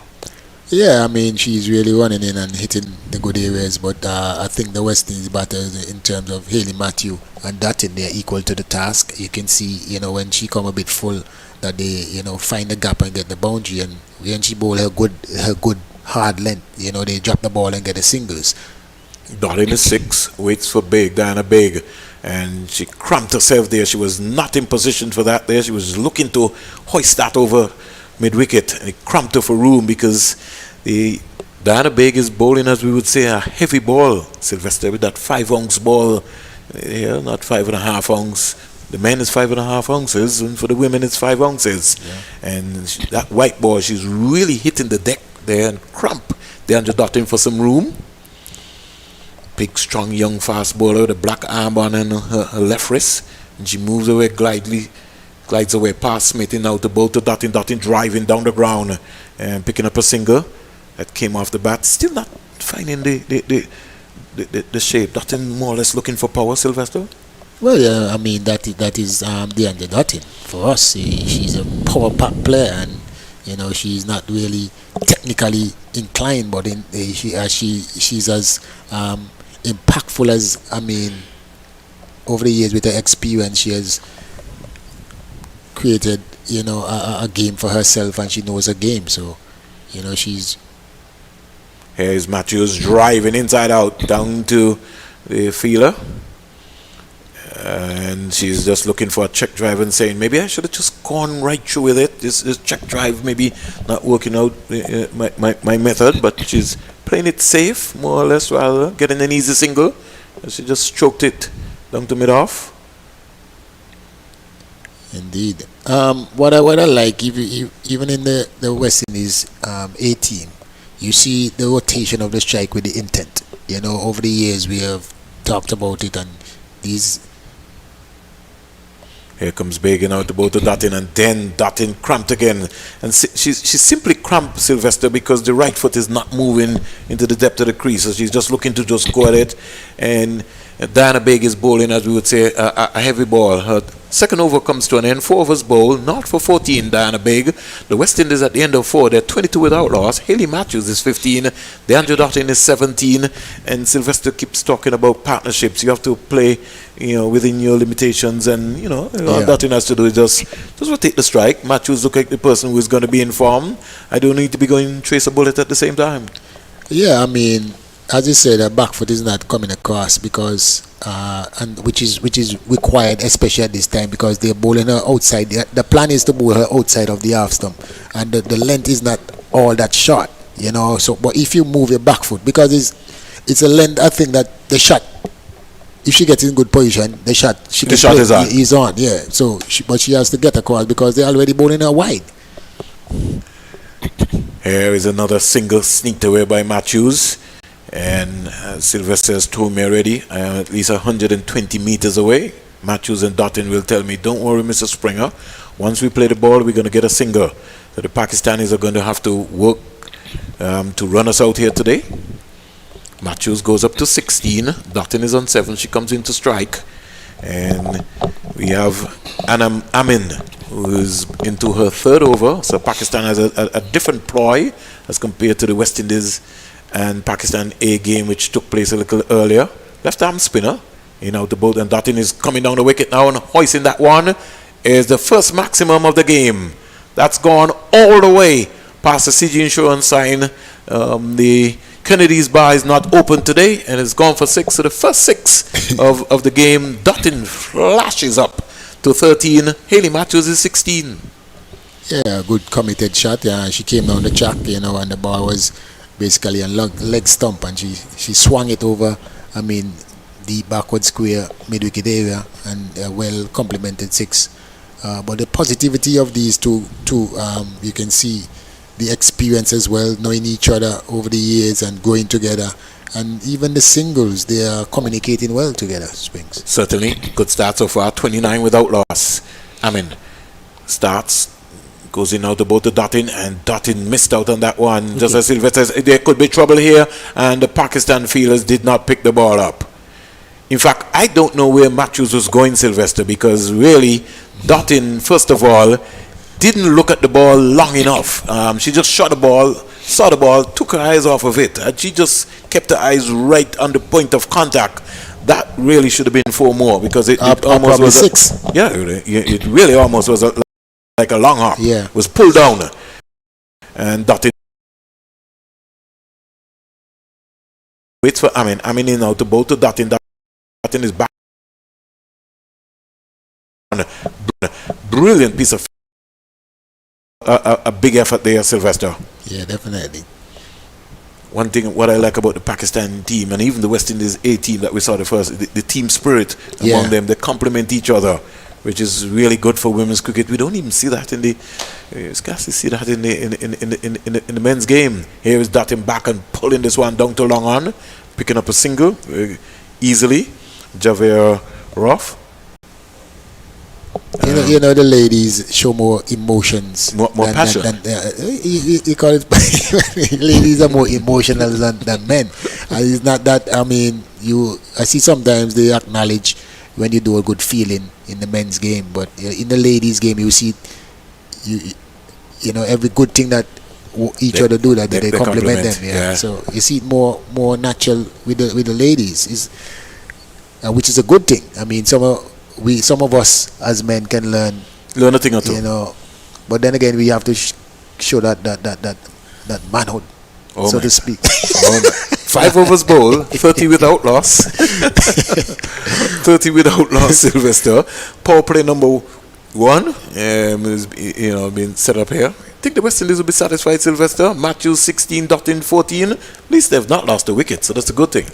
S2: Yeah, I mean, she's really running in and hitting the good areas, but I think the West Indies batters, in terms of Haley Matthew and Dutton, they're equal to the task. You can see, when she come a bit full, that they, find the gap and get the boundary, and when she bowl her good hard length, they drop the ball and get the singles.
S1: Dot in the 6, waits for Baig, Diana Baig, and she cramped herself there. She was not in position for that there. She was looking to hoist that over mid-wicket, and it cramped her for room because Diana Baig is bowling, as we would say, a heavy ball, Sylvester, with that 5-ounce ball, not 5.5 ounce. The men is 5.5 ounces, and for the women it's 5 ounces. Yeah. And that white ball, she's really hitting the deck there and cramp. They're dotting for some room. Big, strong, young, fast bowler with a black armband on her left wrist, and she moves away, glides away past Smith and out the ball to Dottin, driving down the ground and picking up a single that came off the bat. Still not finding the shape. Dottin more or less looking for power, Sylvester.
S2: Well, yeah, I mean that is DeAndre Dottin for us. She's a power pack player, and she's not really technically inclined, but she's as impactful as, over the years with her experience, she has created a game for herself, and she knows her game. So she's.
S1: Here's Matthews driving inside out down to the fielder. And she's just looking for a check drive and saying, maybe I should have just gone right through with it. This check drive maybe not working out my method, but she's playing it safe, more or less, rather getting an easy single. She just stroked it down to mid-off.
S2: Indeed. What I like, even in the West Indies A team, you see the rotation of the strike with the intent. Over the years we have talked about it, and these.
S1: Here comes Bagan out the ball to Dottin, and then Dottin cramped again. And she's simply cramped, Sylvester, because the right foot is not moving into the depth of the crease. So she's just looking to just go at it. And Diana Baig is bowling, as we would say, a heavy ball. Her second over comes to an end. 4 overs bowl, not for 14, Diana Baig. The West Indies at the end of 4, they're 22 without loss. Haley Matthews is 15. DeAndre Dottin is 17. And Sylvester keeps talking about partnerships. You have to play, within your limitations. And, all Dottin has to do is just take the strike. Matthews look like the person who is going to be informed. I don't need to be going trace a bullet at the same time.
S2: Yeah, as you said, her back foot is not coming across because, and which is required, especially at this time, because they're bowling her outside. The plan is to bowl her outside of the half stump, and the length is not all that short, So, but if you move your back foot, because it's a length, I think that the shot, if she gets in good position, the shot is on. Yeah. So, but she has to get across because they're already bowling her wide.
S1: Here is another single sneaked away by Matthews. And Sylvester has told me already, I am at least 120 meters away. Matthews and Dottin will tell me, don't worry, Mr. Springer. Once we play the ball, we're going to get a single. So the Pakistanis are going to have to work to run us out here today. Matthews goes up to 16. Dottin is on 7. She comes in to strike. And we have Anam Amin, who is into her third over. So Pakistan has a different ploy as compared to the West Indies and Pakistan A game, which took place a little earlier. Left arm spinner, out the boat, and Dottin is coming down the wicket now and hoisting that one. Is the first maximum of the game. That's gone all the way past the CG insurance sign. The Kennedy's bar is not open today, and it's gone for 6. So the first 6 of the game, Dottin flashes up to 13. Hayley Matthews is 16.
S2: Yeah, good committed shot. Yeah, she came down the track, and the ball was basically a leg stump, and she swung it over. The backward square mid-wicket area, and a well complemented 6. But the positivity of these two, you can see the experience as well, knowing each other over the years and growing together. And even the singles, they are communicating well together, Springs.
S1: Certainly. Good start so far. 29 without loss. Starts, goes in out about the Dottin, and Dottin missed out on that one. Just as Sylvester says, there could be trouble here, and the Pakistan fielders did not pick the ball up. In fact, I don't know where Matthews was going, Sylvester, because really, Dottin, first of all, didn't look at the ball long enough. She just shot the ball, saw the ball, took her eyes off of it, and she just kept her eyes right on the point of contact. That really should have been 4 more, because it almost was
S2: 6.
S1: It really almost was like a long hop.
S2: Yeah,
S1: it was pulled down, and Dottin waits for Amin in out to both to Dottin. Dottin is back. Brilliant piece of a big effort there, Sylvester.
S2: Yeah, definitely.
S1: One thing, what I like about the Pakistan team and even the West Indies A team that we saw the first, the team spirit among them, they complement each other, which is really good for women's cricket. We don't even see that in the, scarcely see that in the men's game. Here is Dottin back and pulling this one down to long on, picking up a single easily. Javier Roth.
S2: The ladies show more emotions,
S1: more passion.
S2: You call it. Ladies are more emotional than men. It's not that. I see sometimes they acknowledge when you do a good feeling in the men's game, but in the ladies' game, you see, every good thing that each other do, that they compliment them. Yeah. So you see it more natural with the ladies, which is a good thing. Some of us as men can learn
S1: a thing or two.
S2: But then again, we have to show that manhood, so to speak.
S1: 5 overs bowl, 30 without loss. 30 without loss, Sylvester. Power play number 1 is being set up here. I think the West Indies will be satisfied, Sylvester. Matthews 16, Dottin 14. At least they've not lost a wicket, so that's a good thing.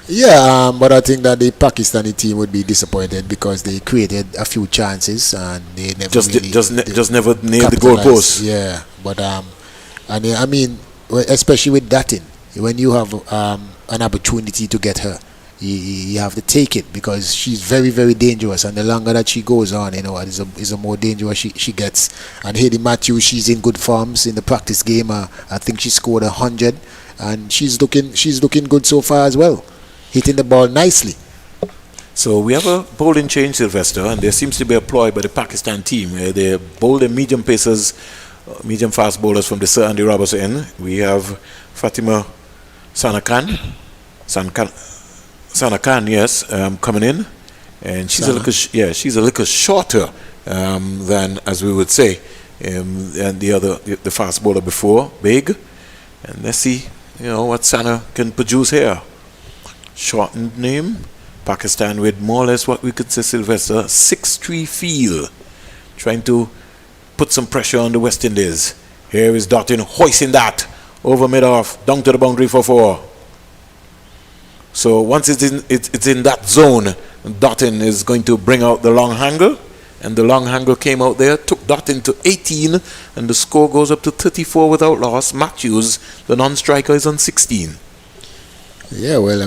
S2: Yeah, but I think that the Pakistani team would be disappointed because they created a few chances and they never
S1: just never nailed the goalpost.
S2: Yeah, but especially with Dottin, when you have an opportunity to get her, you have to take it because she's very, very dangerous, and the longer that she goes on, is a more dangerous she gets. And Hayley Matthews, she's in good forms in the practice game. I think she scored 100, and she's looking good so far as well, hitting the ball nicely.
S1: So we have a bowling change, Sylvester, and there seems to be a ploy by the Pakistan team. They bowl the medium pacers, medium fast bowlers from the Sir Andy Roberts end. We have Fatima Sanakan, yes, coming in, and she's a little shorter than, as we would say, and the fast bowler before, big. And let's see, what Sana can produce here. Shortened name, Pakistan with more or less what we could say, Sylvester, 6-3 feel, trying to put some pressure on the West Indies. Here is Dottin hoisting that over mid-off, down to the boundary for 4. So once it's in that zone, Dottin is going to bring out the long hanger, and the long hanger came out there, took Dottin to 18, and the score goes up to 34 without loss. Matthews, the non-striker, is on 16.
S2: Yeah, well,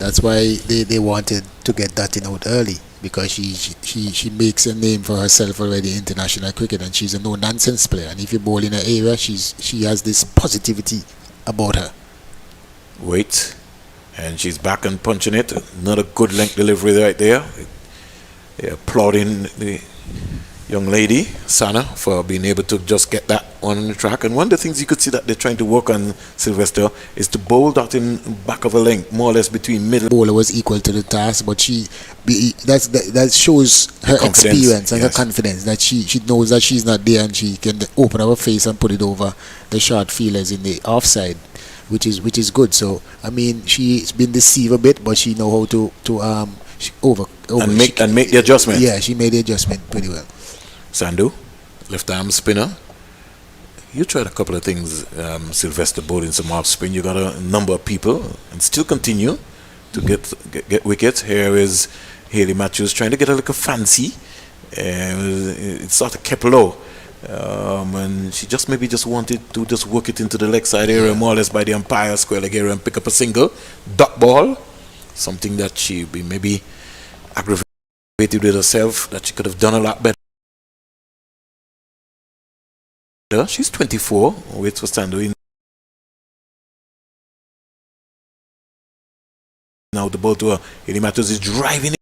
S2: That's why they wanted to get that in out early, because she makes a name for herself already in international cricket, and she's a no nonsense player. And if you bowl in her area, she has this positivity about her.
S1: Wait, and she's back and punching it. Another good length delivery right there. They're applauding the young lady, Sana, for being able to just get that on the track. And one of the things you could see that they're trying to work on, Sylvester, is to bowl that in back of a length, more or less between middle.
S2: Bowler was equal to the task, but that shows her experience and her confidence, that she knows that she's not there, and she can open up her face and put it over the short fielders in the offside, which is good. So I mean, she's been deceived a bit, but she know how to make
S1: the adjustment.
S2: Yeah, she made the adjustment pretty well.
S1: Sandu, left arm spinner. You tried a couple of things, Sylvester, bowling some off spin. You got a number of people and still continue to get wickets. Here is Hayley Matthews trying to get a little fancy. It sort of kept low. And she maybe wanted to just work it into the leg side area, more or less by the umpire square leg area, and pick up a single. Dot ball. Something that she be maybe aggravated with herself, that she could have done a lot better. She's 24. Waits for Sandu. Now the ball to her. Hayley Matthews is driving it.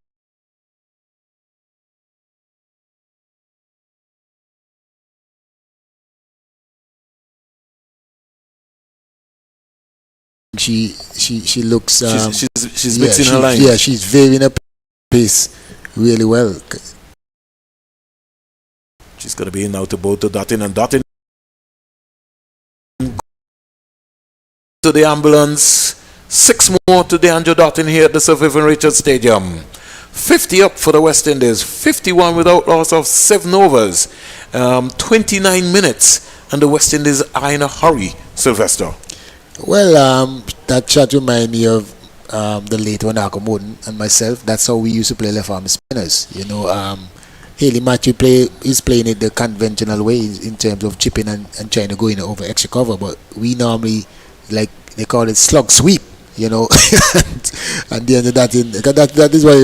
S2: She looks.
S1: She's mixing her lines.
S2: Yeah, she's varying her pace really well.
S1: She's gonna be in now to bowl to Dottin, and Dottin to the ambulance. 6 more to the Andrew Dottin here at the Sir Vivian Richards Stadium. 50 up for the West Indies. 51 without loss of 7 overs. 29 minutes, and the West Indies are in a hurry. Sylvester.
S2: Well, that chat remind me of the late Wanaka Moden and myself. That's how we used to play left arm spinners. You know, Hayley Matthews is playing it the conventional way in terms of chipping and trying to go in over extra cover. But we normally, like they call it, slug sweep. You know, and the end of that is why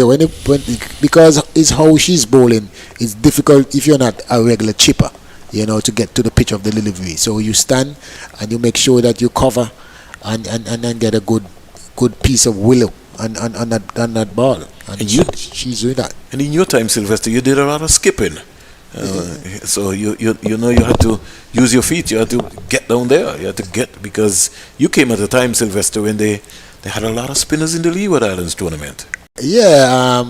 S2: because it's how she's bowling. It's difficult if you're not a regular chipper, you know, to get to the pitch of the delivery. So you stand and you make sure that you cover and then get a good piece of willow on that ball. And she's doing that.
S1: And in your time, Sylvester, you did a lot of skipping. So you know you had to use your feet. You had to get down there. You had to get, because you came at a time, Sylvester, when they had a lot of spinners in the Leeward Islands tournament.
S2: Yeah,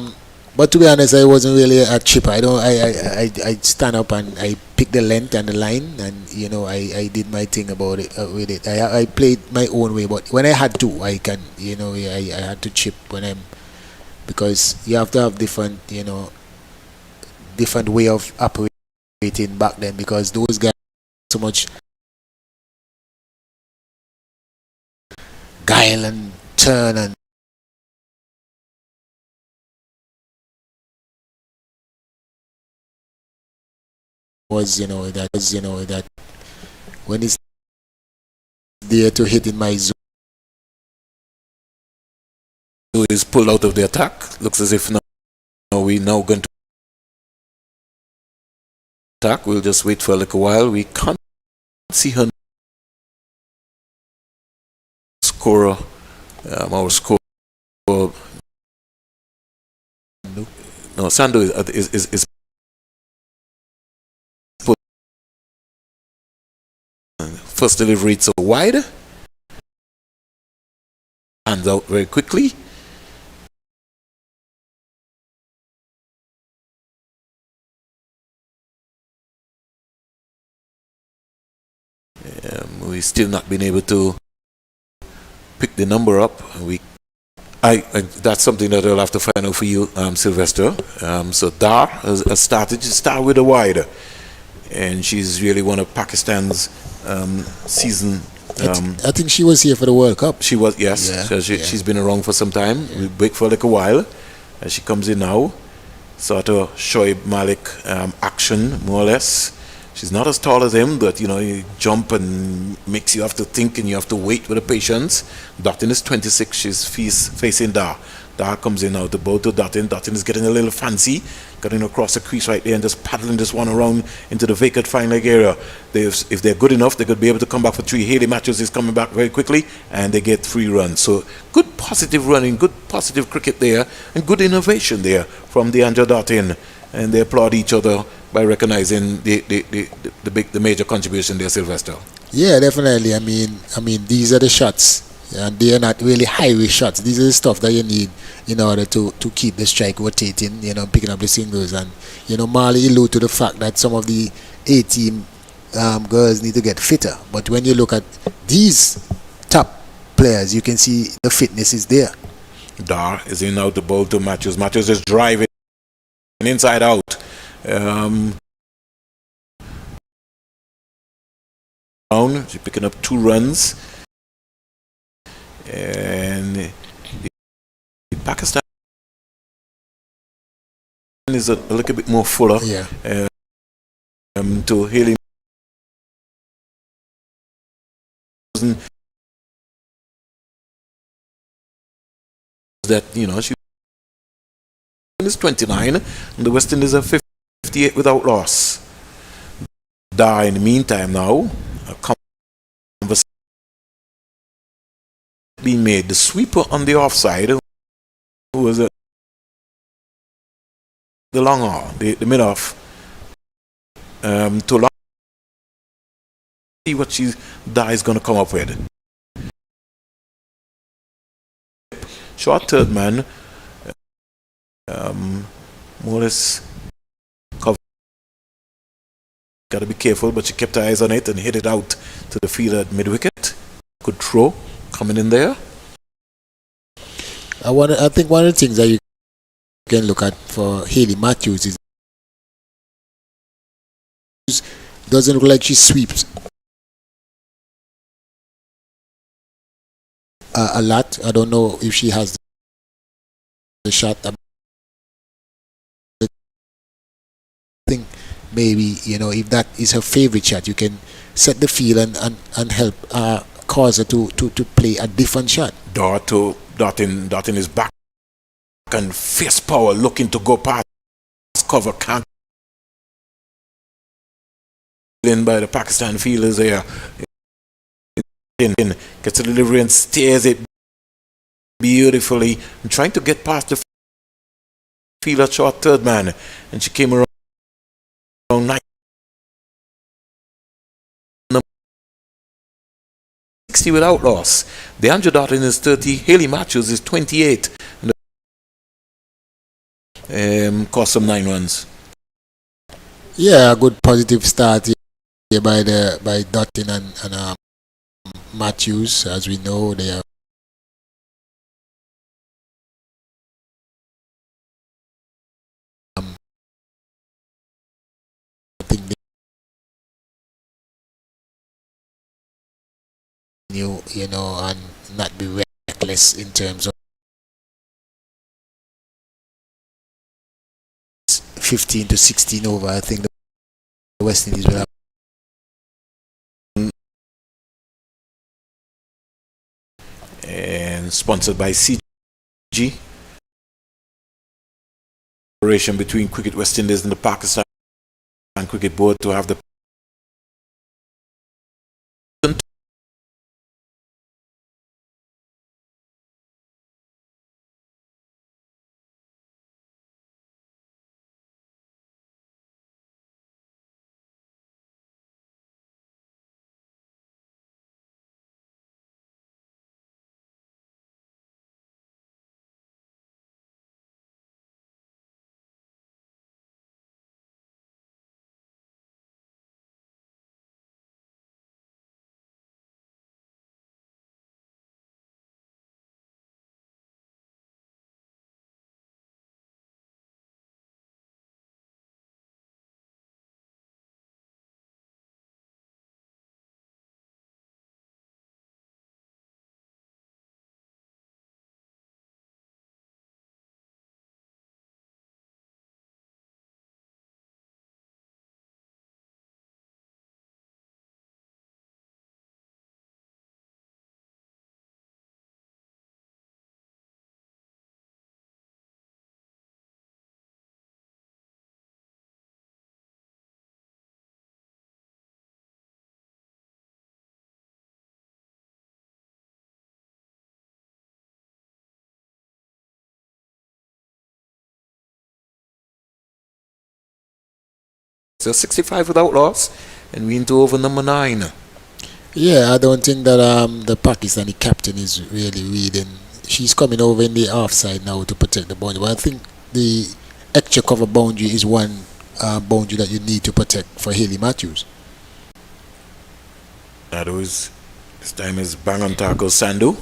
S2: but to be honest, I wasn't really a chipper. I stand up and I pick the length and the line, and you know I did my thing about it with it. I played my own way, but when I had to, I had to chip because you have to have different way of operating back then, because those guys so much guile and turn and that when it's there to hit in my zone
S1: is pulled out of the attack. Looks as if we're now going to attack. We'll just wait for a little while. We can't see her scorer. Our score. No, Sandu is put first delivery. It's so wide. Hands out very quickly. We've still not been able to pick the number up. That's something that I'll have to find out for you, Sylvester. So Dar has started. She started with a wide, and she's really one of Pakistan's season.
S2: I think she was here for the World Cup.
S1: She was, yes.
S2: Yeah,
S1: So she's been around for some time. We wait for like a while. As she comes in now, sort of Shoaib Malik action, more or less. She's not as tall as him, but you jump and makes you have to think and you have to wait with the patience. Dottin is 26. She's facing Dar. Dar comes in now. The ball to Dottin. Dottin is getting a little fancy, getting across the crease right there and just paddling this one around into the vacant fine leg area. If they're good enough, they could be able to come back for 3. Haley Matthews is coming back very quickly, and they get 3 runs. So good positive running, good positive cricket there, and good innovation there from DeAndre Dottin. And they applaud each other by recognizing the major contribution there, Sylvester.
S2: Yeah, definitely. I mean, these are the shots, and they are not really highway shots. These are the stuff that you need in order to keep the strike rotating. Picking up the singles, and Marley alluded to the fact that some of the A-team girls need to get fitter. But when you look at these top players, you can see the fitness is there.
S1: Dar is in out the ball to Matthews. Matthews is driving inside out. She's picking up 2 runs, and the Pakistan is a little bit more fuller.
S2: Yeah.
S1: To Haley that she is 29 and the West Indies are 58 without loss. Dar in the meantime now a conversation being made. The sweeper on the offside, who was the long off, the mid off, to long, see what Dar is going to come up with. Short third man, Morris cover. Got to be careful, but she kept her eyes on it and hit it out to the fielder at mid wicket. Good throw coming in there.
S2: I think one of the things that you can look at for Haley Matthews is doesn't look like she sweeps a lot. I don't know if she has the shot. I think maybe if that is her favorite shot, you can set the field and help cause her to play a different shot.
S1: Dottin is back and fierce power looking to go past cover, can't in by the Pakistan fielders there. Gets a delivery and steers it beautifully and trying to get past the fielder short third man, and she came around 60 without loss. DeAndre Dottin is 30, Haley Matthews is 28, and cost them 9 runs.
S2: Yeah, a good positive start here by Dottin and Matthews. As we know, they are I think they knew, and not be reckless in terms of 15 to 16 over. I think the West Indies will have.
S1: And sponsored by CG, collaboration between Cricket West Indies and the Pakistan Cricket Board to have the So 65 without loss, and we into over number 9.
S2: Yeah, I don't think that the Pakistani captain is really reading. She's coming over in the offside now to protect the boundary. But I think the extra cover boundary is one boundary that you need to protect for Hayley Matthews.
S1: That was, this time is bang on tackle Sandu.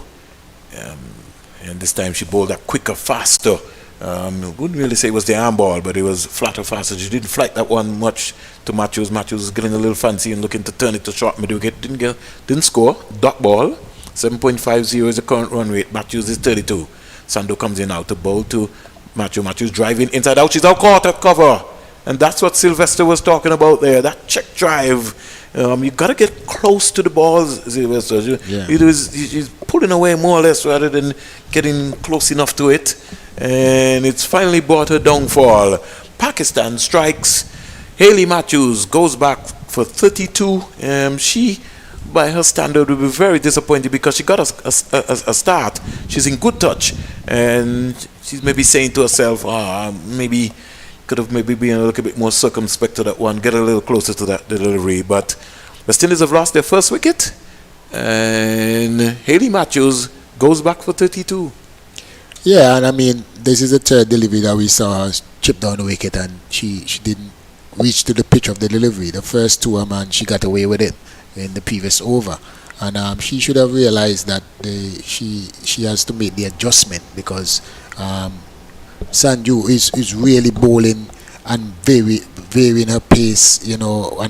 S1: And this time she bowled that quicker, faster. Wouldn't really say it was the arm ball, but it was flatter, faster. She didn't flight that one much to Matthews. Matthews was getting a little fancy and looking to turn it to short mid wicket. Didn't score. Dot ball. 7.50 is the current run rate. Matthews is 32. Sandu comes in out to bowl to Matthews. Matthews driving inside out. She's out caught at cover. And that's what Sylvester was talking about there. That check drive. You got to get close to the balls, Sylvester.
S2: Yeah.
S1: He's pulling away more or less rather than getting close enough to it. And it's finally brought her downfall. Pakistan strikes. Hayley Matthews goes back for 32. She, by her standard, will be very disappointed because she got a start. She's in good touch. And she's maybe saying to herself, maybe could have maybe been a little bit more circumspect to that one, get a little closer to that delivery. But West Indies have lost their first wicket. And Hayley Matthews goes back for 32.
S2: Yeah, and I mean, this is the third delivery that we saw her chip down the wicket, and she didn't reach to the pitch of the delivery. The first two, she got away with it in the previous over. And she should have realized that she has to make the adjustment because Sanju is really bowling and varying her pace, and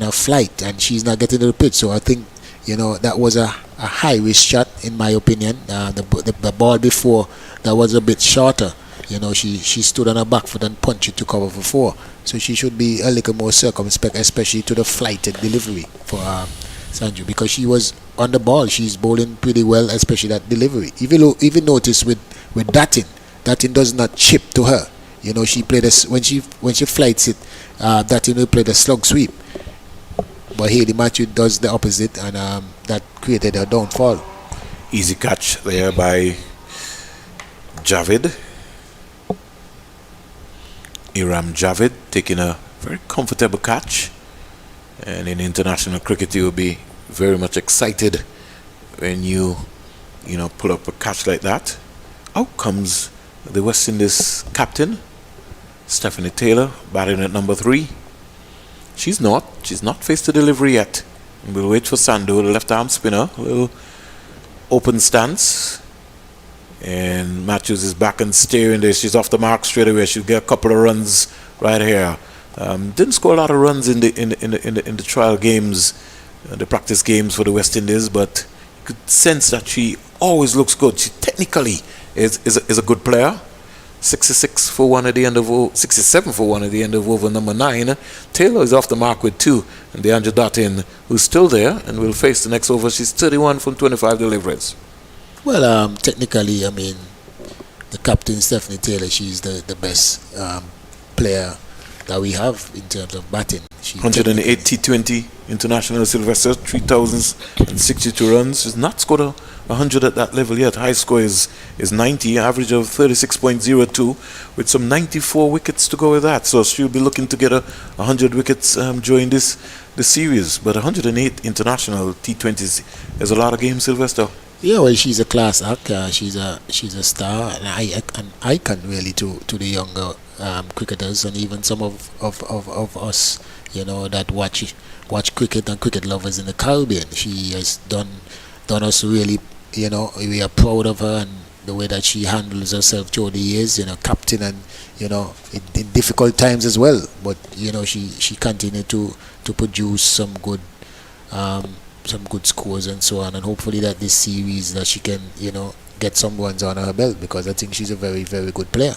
S2: her flight, and she's not getting to the pitch. So I think, that was a high risk shot in my opinion. The ball before that was a bit shorter. She stood on her back foot and punched it to cover for 4. So she should be a little more circumspect, especially to the flighted delivery for Sanju, because she was on the ball. She's bowling pretty well, especially that delivery. Even notice with Datin does not chip to her. She played when she flights it, Datin will play the slug sweep. But Hayley Matthews does the opposite, and that created her downfall.
S1: Easy catch there by Javid. Iram Javid taking a very comfortable catch. And in international cricket, you'll be very much excited when you pull up a catch like that. Out comes the West Indies captain, Stephanie Taylor, batting at number 3. She's not faced the delivery yet. We'll wait for Sandu, the left arm spinner, a little open stance. And Matthews is back and steering there. She's off the mark straight away. She'll get a couple of runs right here. Didn't score a lot of runs in the trial games, the practice games for the West Indies, but you could sense that she always looks good. She technically is a good player. 66 for 1 at the end of 67 for 1 at the end of over number 9. Taylor is off the mark with 2, and the Andrew Datin, who's still there and will face the next over. She's 31 from 25 deliveries. Well,
S2: technically, I mean, the captain Stephanie Taylor, she's the best player that we have in terms of batting.
S1: 108 T20 international Sylvester, 3,062 runs. She's not scored 100 at that level yet. High score is 90, average of 36.02 with some 94 wickets to go with that. So she'll be looking to get 100 wickets during this series. But 108 international T20s is a lot of games, Sylvester.
S2: Yeah, well, she's a class act. She's a star, an icon really to the younger cricketers, and even some of us, that watch cricket and cricket lovers in the Caribbean. She has done us really, we are proud of her and the way that she handles herself through the years, captain, and in difficult times as well. But she continued to produce some good scores and so on, and hopefully that this series that she can get some runs on her belt, because I think she's a very, very good player.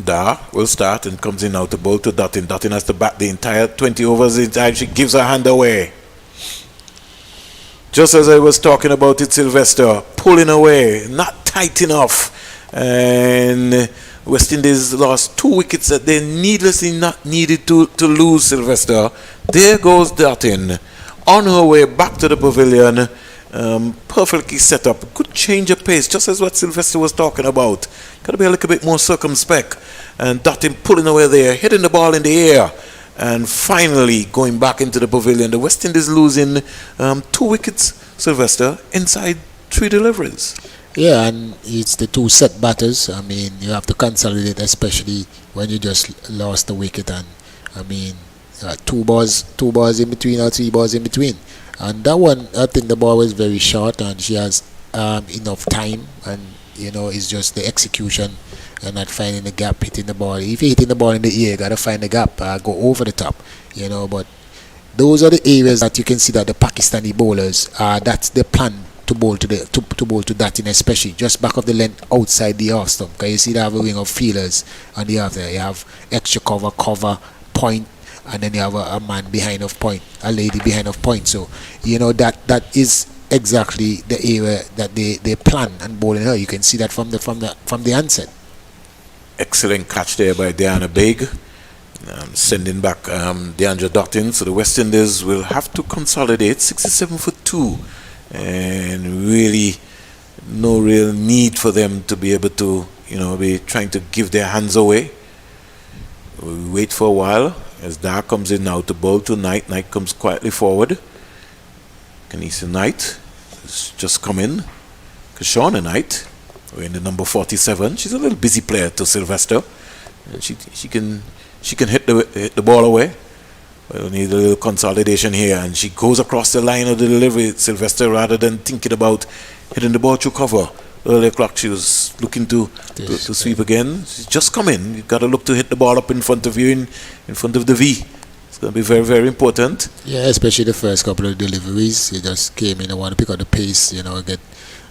S1: Da will start and comes in now to bowl to Datin. Datin has to bat the entire 20 overs in time. She gives her hand away. Just as I was talking about it, Sylvester, pulling away, not tight enough. And West Indies lost 2 wickets that they needlessly not needed to lose, Sylvester. There goes Datin on her way back to the pavilion. Perfectly set up, good change of pace, just as what Sylvester was talking about. Got to be a little bit more circumspect. And Datin pulling away there, hitting the ball in the air. And finally, going back into the pavilion, the West Indies losing 2 wickets, Sylvester, inside 3 deliveries.
S2: Yeah, and it's the two set batters. I mean, you have to consolidate, especially when you just lost the wicket. And I mean, 2 balls in between or 3 balls in between. And that one, I think the ball was very short, and she has enough time. And it's just the execution and not finding the gap, hitting the ball. If you're hitting the ball in the air, you gotta find the gap, go over the top. But those are the areas that you can see that the Pakistani bowlers, that's their plan to bowl to to that in, especially just back of the length outside the off stump. Because you see they have a wing of fielders on the other. You have extra cover, point, and then you have a man behind of point, a lady behind of point. So that is exactly the area that they plan and bowling her. You can see that from the onset.
S1: Excellent catch there by Diana Baig, sending back Deandra Dottin. So the West Indies will have to consolidate 67 for 2, and really no real need for them to be able to be trying to give their hands away. We wait for a while as Dar comes in now to bowl to Knight. Knight comes quietly forward. Kanisa Knight has just come in. Kashona Knight, wearing the number 47. She's a little busy player to Sylvester, and she can hit the ball away. We'll need a little consolidation here, and she goes across the line of the delivery, Sylvester, rather than thinking about hitting the ball through cover. Earlier clock she was looking to sweep again. She's just come in. You've got to look to hit the ball up in front of you, in front of the V. It's going to be very, very important.
S2: Yeah, especially the first couple of deliveries. You just came in and want to pick up the pace, get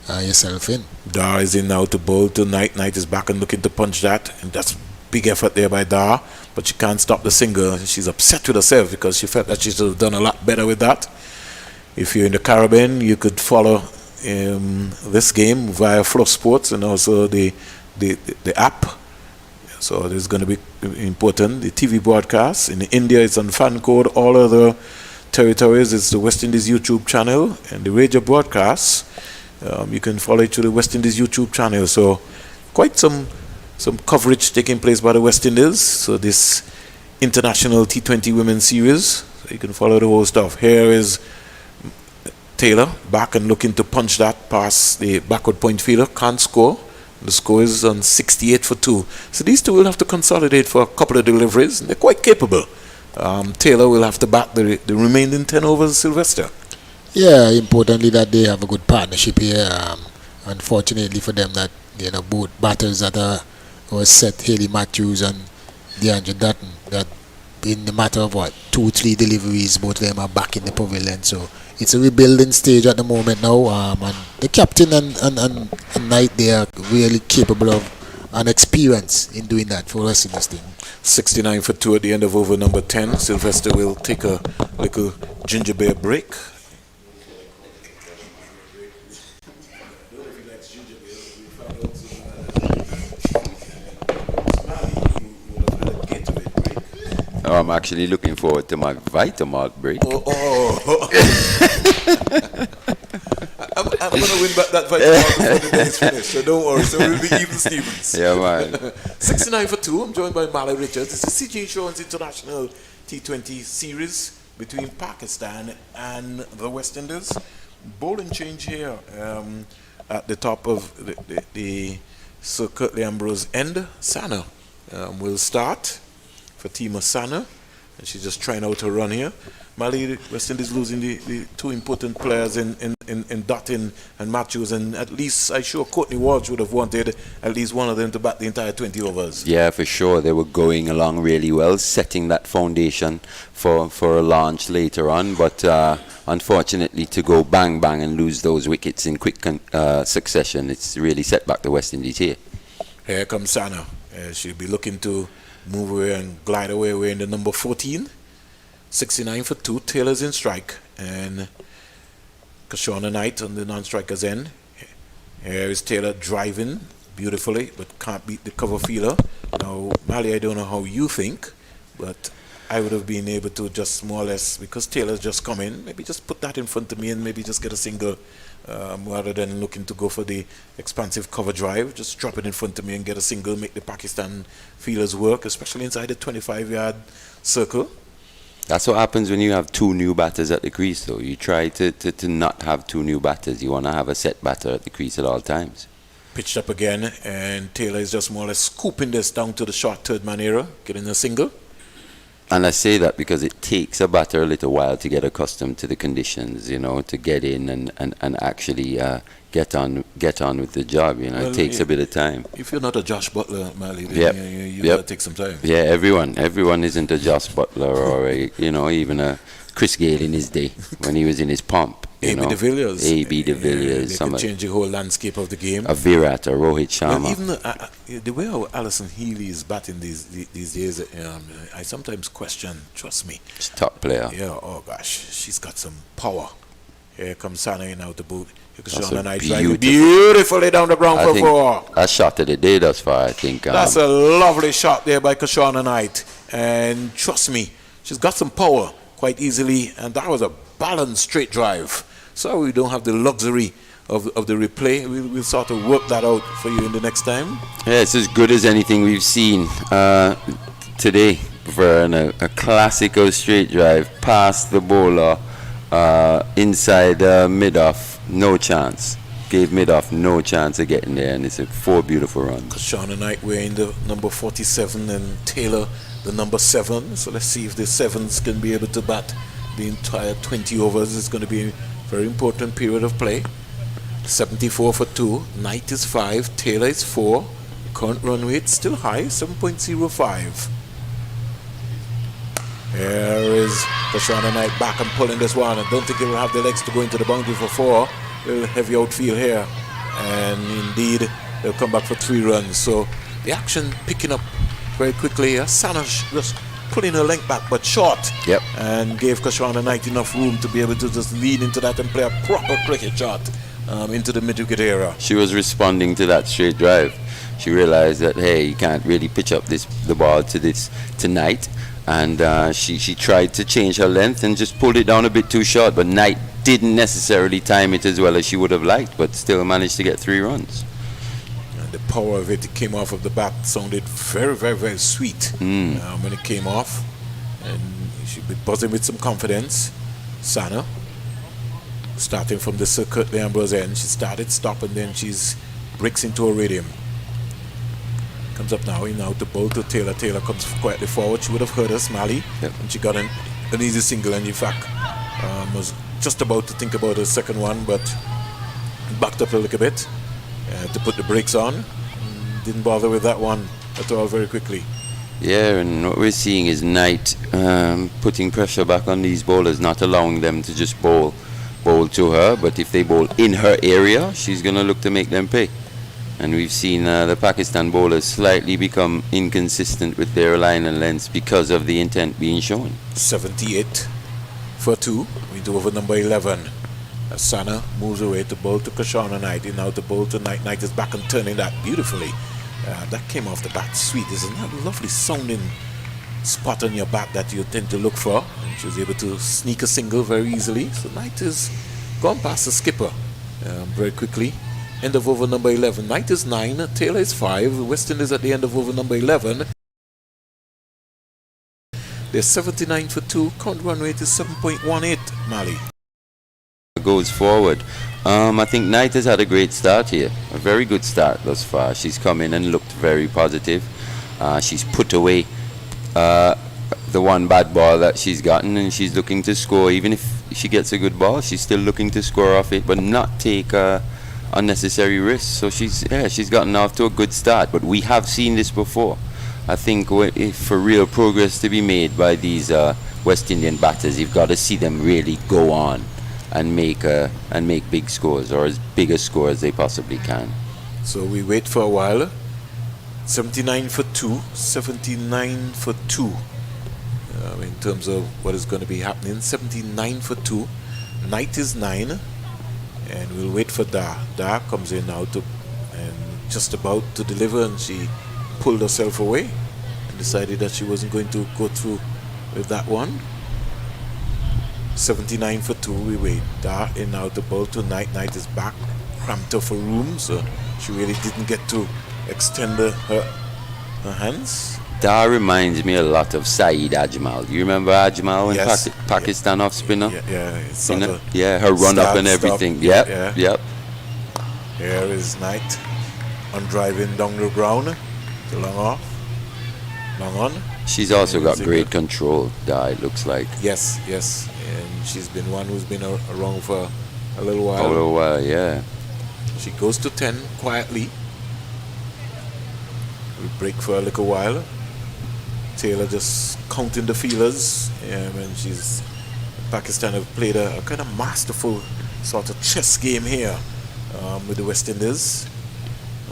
S2: yourself in.
S1: Dar is in now to bowl to Knight. Knight is back and looking to punch that, and that's big effort there by Dar, but she can't stop the single. She's upset with herself because she felt that she should have done a lot better with that. If you're in the Caribbean, you could follow this game via Flow Sports and also the app. So there's going to be important. The TV broadcast in India, it's on Fan Code. All other territories, it's the West Indies YouTube channel, and the radio broadcast, you can follow it through the West Indies YouTube channel. So quite some coverage taking place by the West Indies. So this international T20 Women's Series, so you can follow the whole stuff. Here is Taylor back and looking to punch that past the backward point fielder. Can't score. The score is on 68 for 2. So these two will have to consolidate for a couple of deliveries. They're quite capable. Taylor will have to bat the remaining 10 overs, Sylvester.
S2: Yeah, importantly that they have a good partnership here. Unfortunately for them that both batters that was set, Haley Matthews and DeAndre Dutton, that in the matter of 2-3 deliveries, both of them are back in the pavilion. So it's a rebuilding stage at the moment now. And the captain and Knight, they are really capable of and experienced in doing that for us in this team.
S1: 69 for 2 at the end of over number 10. Sylvester will take a little ginger beer break.
S3: Oh, I'm actually looking forward to my Vitamalt break.
S1: I'm going to win back that Vitamalt before the day is finished, so don't worry. So we'll be even Stevens.
S3: Yeah, man.
S1: 69 for 2. I'm joined by Mally Richards. It's the CJ Insurance International T20 Series between Pakistan and the West Indies. Bowling change here at the top of the Sir Curtly Ambrose end. Sana will start. Fatima Sana, and she's just trying out her run here. Mali, West Indies losing the two important players in Dottin and Matthews, and at least I'm sure Courtney Walsh would have wanted at least one of them to bat the entire 20 overs.
S3: Yeah, for sure. They were going along really well, setting that foundation for a launch later on, but unfortunately to go bang bang and lose those wickets in quick succession, it's really set back the West Indies here.
S1: Here comes Sana. She'll be looking to move away and glide away. We're in the number 14. 69 for 2. Taylor's in strike. And Kashona Knight on the non-striker's end. Here is Taylor driving beautifully, but can't beat the cover fielder. Now, Mali, I don't know how you think, but I would have been able to just more or less, because Taylor's just come in, maybe just put that in front of me and maybe just get a single, rather than looking to go for the expansive cover drive. Just drop it in front of me and get a single, make the Pakistan fielders work, especially inside the 25-yard circle.
S3: That's what happens when you have two new batters at the crease, though. You try to not have two new batters. You want to have a set batter at the crease at all times.
S1: Pitched up again, and Taylor is just more or less scooping this down to the short third man area, getting a single.
S3: And I say that because it takes a batter a little while to get accustomed to the conditions, you know, to get in and actually get on with the job. You know,
S1: Well,
S3: it takes a bit of time.
S1: If you're not a Josh Butler, Mally, then you gotta take some time.
S3: Yeah, everyone isn't a Josh Butler or even a Chris Gale in his day when he was in his pomp.
S1: A.B. de Villiers.
S3: A.B. de Villiers.
S1: They could change the whole landscape of the game.
S3: A Virat, a Rohit Sharma.
S1: Well, even the way how Alison Healy is batting these days, I sometimes question, trust me.
S3: She's a top player.
S1: Yeah, oh gosh, she's got some power. Here comes Sana in out the boot.
S3: That's
S1: Sean and I
S3: beautiful.
S1: beautifully down the ground
S3: I
S1: for
S3: think
S1: four.
S3: a shot of the day thus far, I think.
S1: That's a lovely shot there by Kashana Knight. And trust me, she's got some power quite easily. And that was a balanced straight drive. So we don't have the luxury of the replay. We'll sort of work that out for you in the next time.
S3: Yeah, it's as good as anything we've seen today for a classical straight drive past the bowler inside mid-off. No chance. Gave mid-off no chance of getting there, and it's a 4 beautiful runs.
S1: Kashana Knight wearing the number 47 and Taylor the number 7. So let's see if the 7s can be able to bat the entire 20 overs. It's going to be a very important period of play. 74 for 2. Knight is 5. Taylor is 4. Current run rate still high, 7.05. Here is Kashana Knight back and pulling this one. I don't think he will have the legs to go into the boundary for 4. A little heavy outfield here. And indeed, they'll come back for 3 runs. So the action picking up very quickly. Sana just pulling her length back, but short.
S3: Yep.
S1: And gave Kashana Knight enough room to be able to just lean into that and play a proper cricket shot into the mid-wicket area.
S3: She was responding to that straight drive. She realized that, hey, you can't really pitch up the ball to Knight. And she tried to change her length and just pulled it down a bit too short. But Knight didn't necessarily time it as well as she would have liked, but still managed to get 3 runs.
S1: And the power of it came off of the bat sounded very, very, very sweet when it came off. And she'd be buzzing with some confidence. Sana, starting from the circuit, the Ambrose end, she started, stopped, and then she's breaks into a rhythm. Comes up now, in out the bowl to Taylor. Taylor comes quietly forward. She would have heard us, Mally, and she got an easy single, and in fact was just about to think about a second one, but backed up a little bit to put the brakes on. Didn't bother with that one at all very quickly.
S3: Yeah, and what we're seeing is Knight putting pressure back on these bowlers, not allowing them to just bowl to her, but if they bowl in her area, she's going to look to make them pay. And we've seen the Pakistan bowlers slightly become inconsistent with their line and lengths because of the intent being shown.
S1: 78 for 2 into over number 11. Sana moves away to bowl to Kashana Knight. In out the bowl to Knight. Knight is back and turning that beautifully. That came off the bat sweet. Isn't that a lovely sounding spot on your bat that you tend to look for? And she was able to sneak a single very easily. So Knight has gone past the skipper very quickly. End of over number 11. Knight is 9. Taylor is 5. West Indies at the end of over number 11. They're 79 for 2. Count run rate is 7.18. Mali.
S3: Goes forward. I think Knight has had a great start here. A very good start thus far. She's come in and looked very positive. She's put away the one bad ball that she's gotten, and she's looking to score. Even if she gets a good ball, she's still looking to score off it, but not take unnecessary risks. So she's gotten off to a good start. But we have seen this before. I think if for real progress to be made by these West Indian batters, you've got to see them really go on and make big scores, or as big a score as they possibly can.
S1: So we wait for a while. 79 for 2. 79 for 2. In terms of what is going to be happening. 79 for 2. Knight is 9. And we'll wait for Da. Da comes in now and just about to deliver, and she pulled herself away and decided that she wasn't going to go through with that one. 79 for 2, we wait. Da in now the ball to Knight. Knight is back, cramped her for room, so she really didn't get to extend her hands.
S3: That reminds me a lot of Saeed Ajmal. You remember Ajmal when
S1: Yes.
S3: Pakistan off spinner?
S1: Yeah, it's
S3: You
S1: sort
S3: know?
S1: of
S3: Yeah, her run up
S1: start,
S3: and everything.
S1: stop.
S3: Yep,
S1: Yeah.
S3: yep.
S1: Here is Knight on driving down the ground. To long off. Long on.
S3: She's also
S1: Yeah,
S3: got
S1: it's a
S3: great
S1: good-
S3: control, it looks like.
S1: Yes, yes. And she's been one who's been around for a little
S3: For
S1: while.
S3: a little while, yeah.
S1: She goes to 10 quietly. We break for a little while. Taylor just counting the feelers. And she's Pakistan have played a kind of masterful sort of chess game here with the West Indies.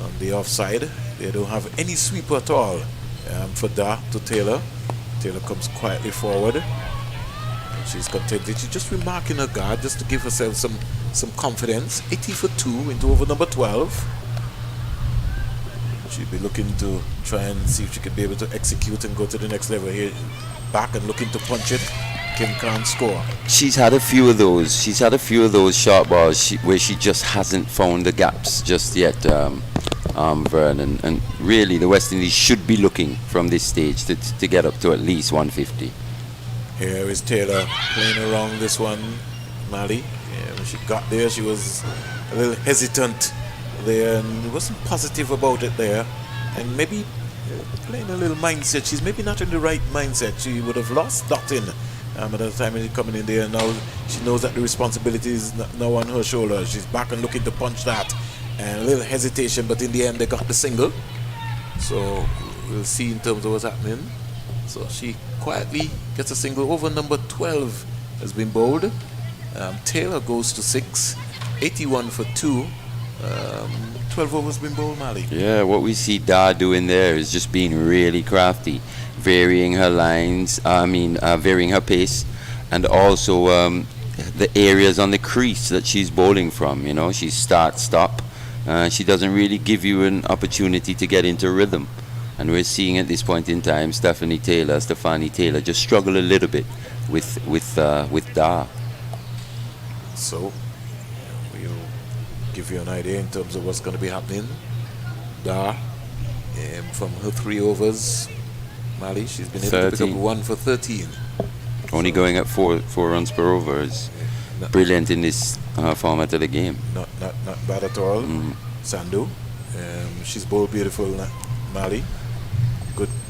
S1: On the offside, they don't have any sweeper at all for Da to Taylor. Taylor comes quietly forward. And she's contented. She's just remarking her guard just to give herself some confidence. 80 for 2 into over number 12. She'd be looking to try and see if she could be able to execute and go to the next level here. Back and looking to punch it. Kim can't score.
S3: She's had a few of those. She's had a few of those short balls where she just hasn't found the gaps just yet, Vernon. And really, the West Indies should be looking from this stage to get up to at least 150.
S1: Here is Taylor playing around this one. Mali. When she got there, she was a little hesitant there and wasn't positive about it there. And maybe playing a little mindset. She's maybe not in the right mindset. She would have lost Dottin at the time when she's coming in there. Now she knows that the responsibility is now on her shoulders. She's back and looking to punch that. And a little hesitation, but in the end they got the single. So we'll see in terms of what's happening. So she quietly gets a single over number 12 has been bowled. Taylor goes to 6, 81 for 2. 12 overs been bowled, Mali.
S3: Yeah, what we see Da doing there is just being really crafty, varying her lines, varying her pace, and also the areas on the crease that she's bowling from. You know, she start, stop. She doesn't really give you an opportunity to get into rhythm. And we're seeing at this point in time Stefanie Taylor just struggle a little bit with Da.
S1: So we'll give you an idea in terms of what's going to be happening. Da, from her 3 overs, Mali, she's been able to pick up
S3: 13.
S1: 1 for 13.
S3: Only going at four runs per over is brilliant in this format of the game.
S1: Not bad at all.
S3: Mm.
S1: Sandhu, she's bowled beautiful, Mali.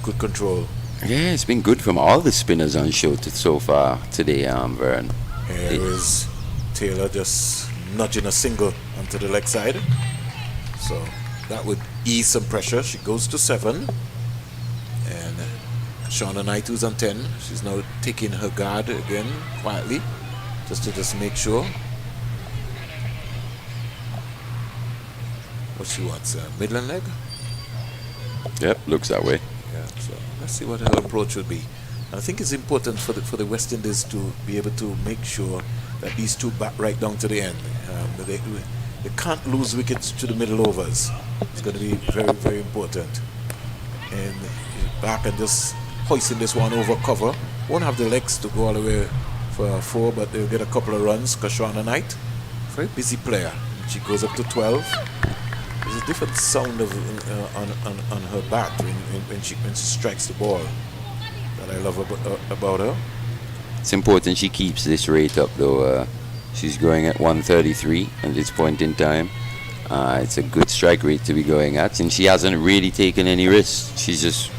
S1: Good control.
S3: Yeah, it's been good from all the spinners on show so far today, Vern.
S1: Here is Taylor just nudging a single onto the leg side. So that would ease some pressure. She goes to 7. And Shauna Knight, who's on 10, she's now taking her guard again quietly, just to make sure. What she wants, midland leg?
S3: Yep, looks that way.
S1: Yeah, so let's see what her approach would be. I think it's important for the West Indies to be able to make sure that these two back right down to the end. They can't lose wickets to the middle overs. It's going to be very, very important. And back and just hoisting this one over cover. Won't have the legs to go all the way for 4, but they'll get a couple of runs. Kashwana Knight, very busy player. She goes up to 12. There's a different sound of on her bat when she strikes the ball that I love about her.
S3: It's important she keeps this rate up, though. She's going at 133 at this point in time. It's a good strike rate to be going at, and she hasn't really taken any risks. She's just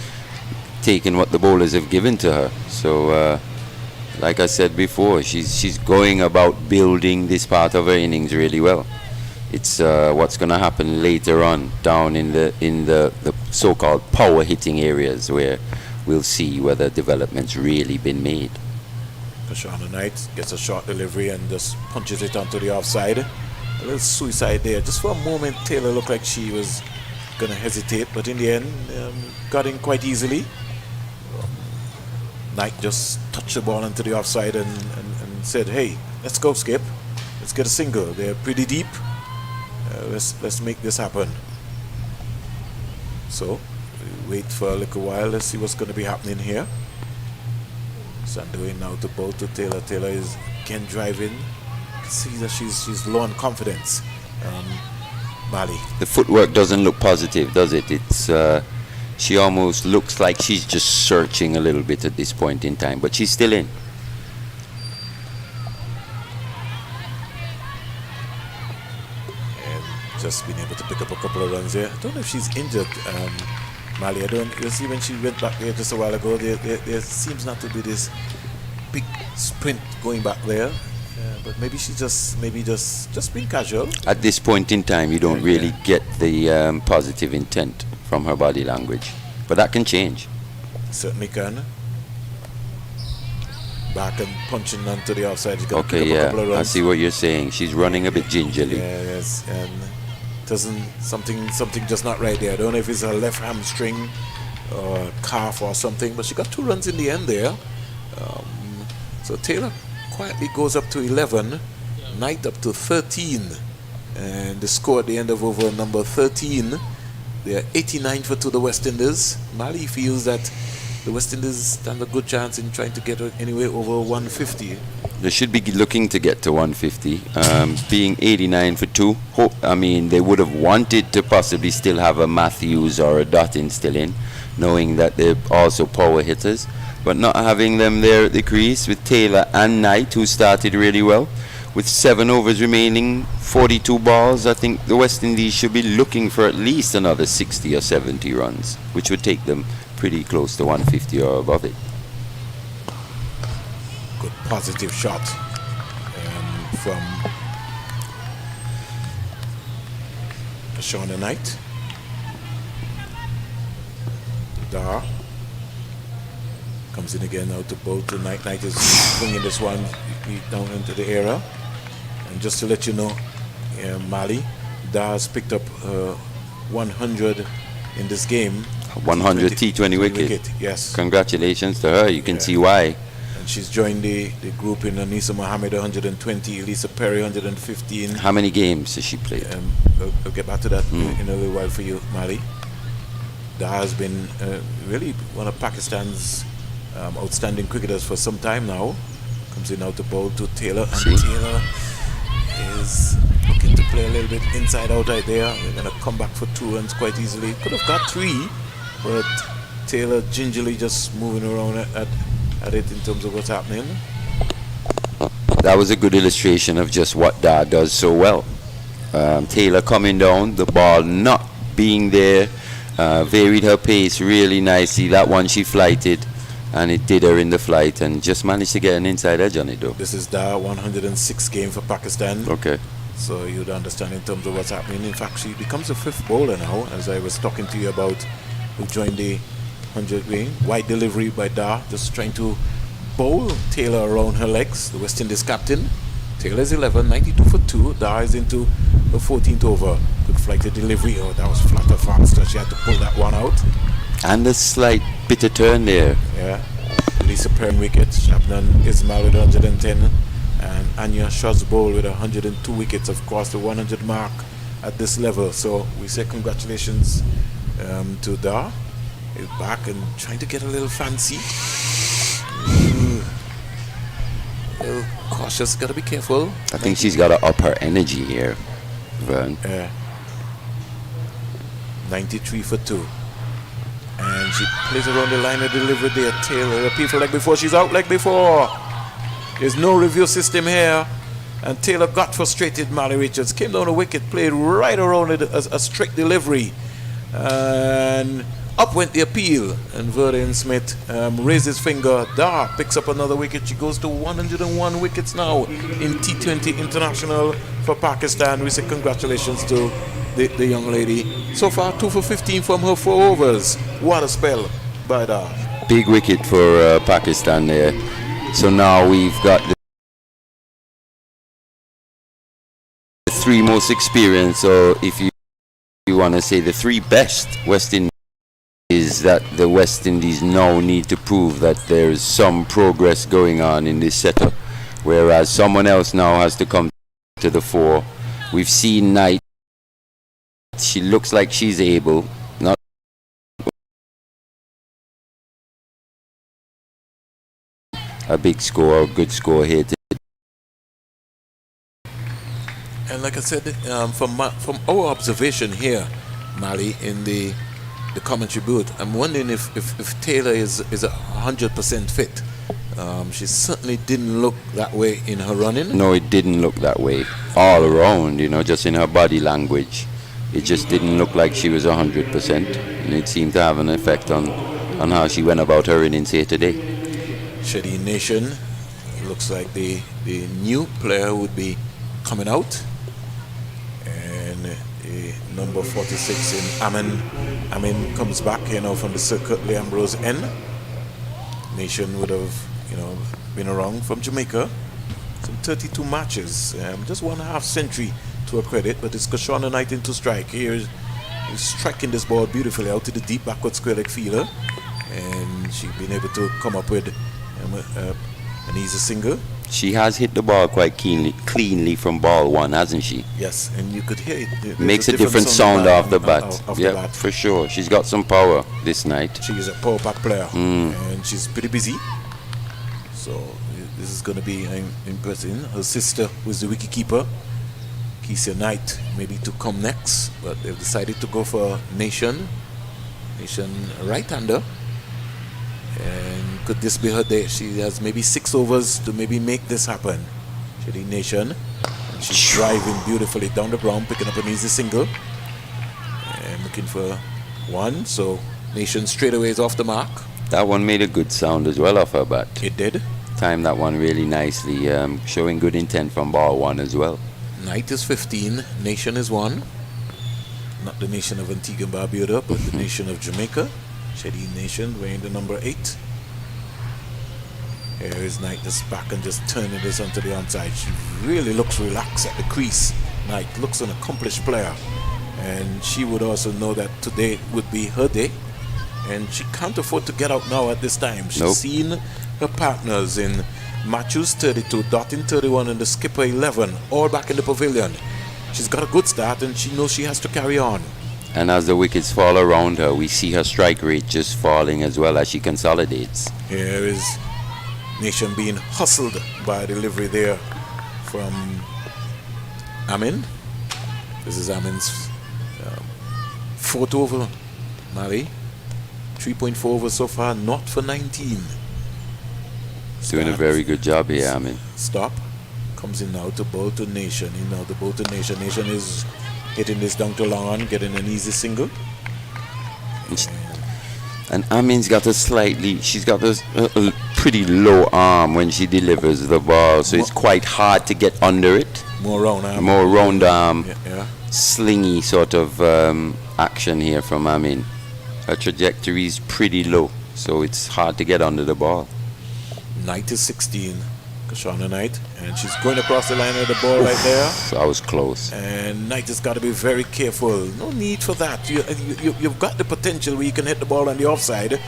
S3: taken what the bowlers have given to her. So, like I said before, she's going about building this part of her innings really well. It's what's going to happen later on down in the so-called power hitting areas where we'll see whether development's really been made.
S1: Kashwana Knight gets a short delivery and just punches it onto the offside. A little suicide there. Just for a moment, Taylor looked like she was going to hesitate, but in the end, got in quite easily. Knight just touched the ball into the offside and said, "Hey, let's go, Skip. Let's get a single. They're pretty deep. Let's make this happen." So we wait for a little while. Let's see what's going to be happening here. Sandhu now to bowl to Taylor. Taylor is again driving. See that she's low on confidence. Mali.
S3: The footwork doesn't look positive, does it? It's She almost looks like she's just searching a little bit at this point in time, but she's still in.
S1: And just being able to pick up a couple of runs there. I don't know if she's injured, Mali. I don't. You see, when she went back there just a while ago, there seems not to be this big sprint going back there. But maybe she's just being casual.
S3: At this point in time, you don't really get the positive intent from her body language, but that can change.
S1: Certainly can. Back and punching onto the outside.
S3: Okay, yeah, I see what you're saying. She's running a bit gingerly.
S1: Yeah, yes, and something just not right there. I don't know if it's her left hamstring or calf or something, but she got 2 runs in the end there. So Taylor quietly goes up to 11, Knight up to 13, and the score at the end of over number 13, they are 89 for 2 the West Indies. Mali feels that the West Indies stand a good chance in trying to get anywhere over 150.
S3: They should be looking to get to 150. Being 89 for 2, they would have wanted to possibly still have a Matthews or a Dottin still in, knowing that they're also power hitters. But not having them there at the crease with Taylor and Knight, who started really well. With 7 overs remaining, 42 balls, I think the West Indies should be looking for at least another 60 or 70 runs, which would take them pretty close to 150 or above it.
S1: Good positive shot from Shauna Knight. Dar comes in again out to both. The Knight is bringing this one down into the area. And just to let you know, Mali, Dar has picked up 100 in this game.
S3: 100 T20 wicket.
S1: Yes.
S3: Congratulations to her. You can see why.
S1: And she's joined the group in Anisa Mohammed 120, Elisa Perry 115.
S3: How many games has she played?
S1: I'll get back to that in a little while for you, Mali. Dar has been really one of Pakistan's outstanding cricketers for some time now. Comes in out to bowl to Taylor, and Taylor is looking to play a little bit inside out right there. They're going to come back for 2 runs quite easily. Could have got 3, but Taylor gingerly just moving around at it in terms of what's happening.
S3: That was a good illustration of just what Dar does so well. Taylor coming down, the ball not being there, varied her pace really nicely. That one she flighted, and it did her in the flight, and just managed to get an inside edge on it though.
S1: This is Dar 106 game for Pakistan.
S3: Okay.
S1: So you'd understand in terms of what's happening. In fact, she becomes a 5th bowler now, as I was talking to you about, who joined the 100 wing. Wide delivery by Dar, just trying to bowl Taylor around her legs, the West Indies captain. Taylor's 11, 92 for 2. Dar is into the 14th over. Good flighted delivery. Oh, that was flatter faster. She had to pull that one out.
S3: And a slight bit of turn there.
S1: Yeah. Lisa Perrin wicket. Shabnan Ismail with 110. And Anya Shazbol with 102 wickets. Of course, the 100 mark at this level. So we say congratulations to Dar. He's back and trying to get a little fancy. A little cautious. Got to be careful.
S3: I think she's got to up her energy here, Vern.
S1: 93 for 2. And she plays around the line of delivery there. Taylor, people like before. She's out like before. There's no review system here. And Taylor got frustrated. Mali Richards came down the wicket, played right around it, a strict delivery. And up went the appeal. And Vernon Smith raised his finger. Dar picks up another wicket. She goes to 101 wickets now in T20 International for Pakistan. We say congratulations to the young lady. So far, 2 for 15 from her 4 overs. What a spell by Dar.
S3: Big wicket for Pakistan there. So now we've got the 3 most experienced, or if you want to say the 3 best West Indies, is that the West Indies now need to prove that there's some progress going on in this setup, whereas someone else now has to come to the fore. We've seen Knight. She looks like she's able. Not a big score, a good score here.
S1: And like I said, from our observation here, Mali, in the the commentary booth. I'm wondering if Taylor is 100% fit. She certainly didn't look that way in her running.
S3: No, it didn't look that way all around, just in her body language. It just didn't look like she was 100%. And it seemed to have an effect on how she went about her innings here today.
S1: Shady Nation, looks like the new player would be coming out. And number 46 in Amin comes back, from the circuit, Leambro's end. Nation would have, been around from Jamaica. Some 32 matches, just 1.5 century to her credit, but it's Kashana Knight into strike. He's striking this ball beautifully out to the deep backward square leg fielder, and she's been able to come up with an easy single.
S3: She has hit the ball quite cleanly from ball one, hasn't she?
S1: Yes, and you could hear it.
S3: Makes a different sound off the bat. Yeah, for sure. She's got some power this night.
S1: She is a power pack player, and she's pretty busy. So this is going to be impressive. Her sister, who is the wicketkeeper, Keisha Knight, maybe to come next, but they've decided to go for Nation right-hander. And could this be her day? She has maybe 6 overs to maybe make this happen. Shady Nation. And she's driving beautifully down the ground, picking up an easy single. And looking for one. So Nation straight away is off the mark.
S3: That one made a good sound as well off her bat.
S1: It did.
S3: Timed that one really nicely, showing good intent from ball one as well.
S1: Knight is 15, Nation is 1. Not the nation of Antigua and Barbuda, but the nation of Jamaica. Shady Nation wearing the number 8. Here is Knight just back and just turning this onto the onside. She really looks relaxed at the crease. Knight looks an accomplished player. And she would also know that today would be her day. And she can't afford to get out now at this time. She's seen her partners in Matthews 32, Dottin 31, and the skipper 11, all back in the pavilion. She's got a good start, and she knows she has to carry on.
S3: And as the wickets fall around her, we see her strike rate just falling as well as she consolidates.
S1: Here is Nation being hustled by delivery there from Amin. This is Amin's 4th over, Mali. 3.4 over so far, not for 19.
S3: Doing a very good job here, Amin.
S1: Stop. Comes in now to bowl to Nation. In now to bowl to Nation. Nation is hitting this down to long on, getting an easy single.
S3: And Amin's got she's got a pretty low arm when she delivers the ball, so it's quite hard to get under it.
S1: More round
S3: arm. Slingy sort of action here from Amin. Her trajectory is pretty low, so it's hard to get under the ball.
S1: Knight is 16, Kashana Knight, and she's going across the line of the ball right there.
S3: That was close.
S1: And Knight has got to be very careful. No need for that. You've got the potential where you can hit the ball on the offside.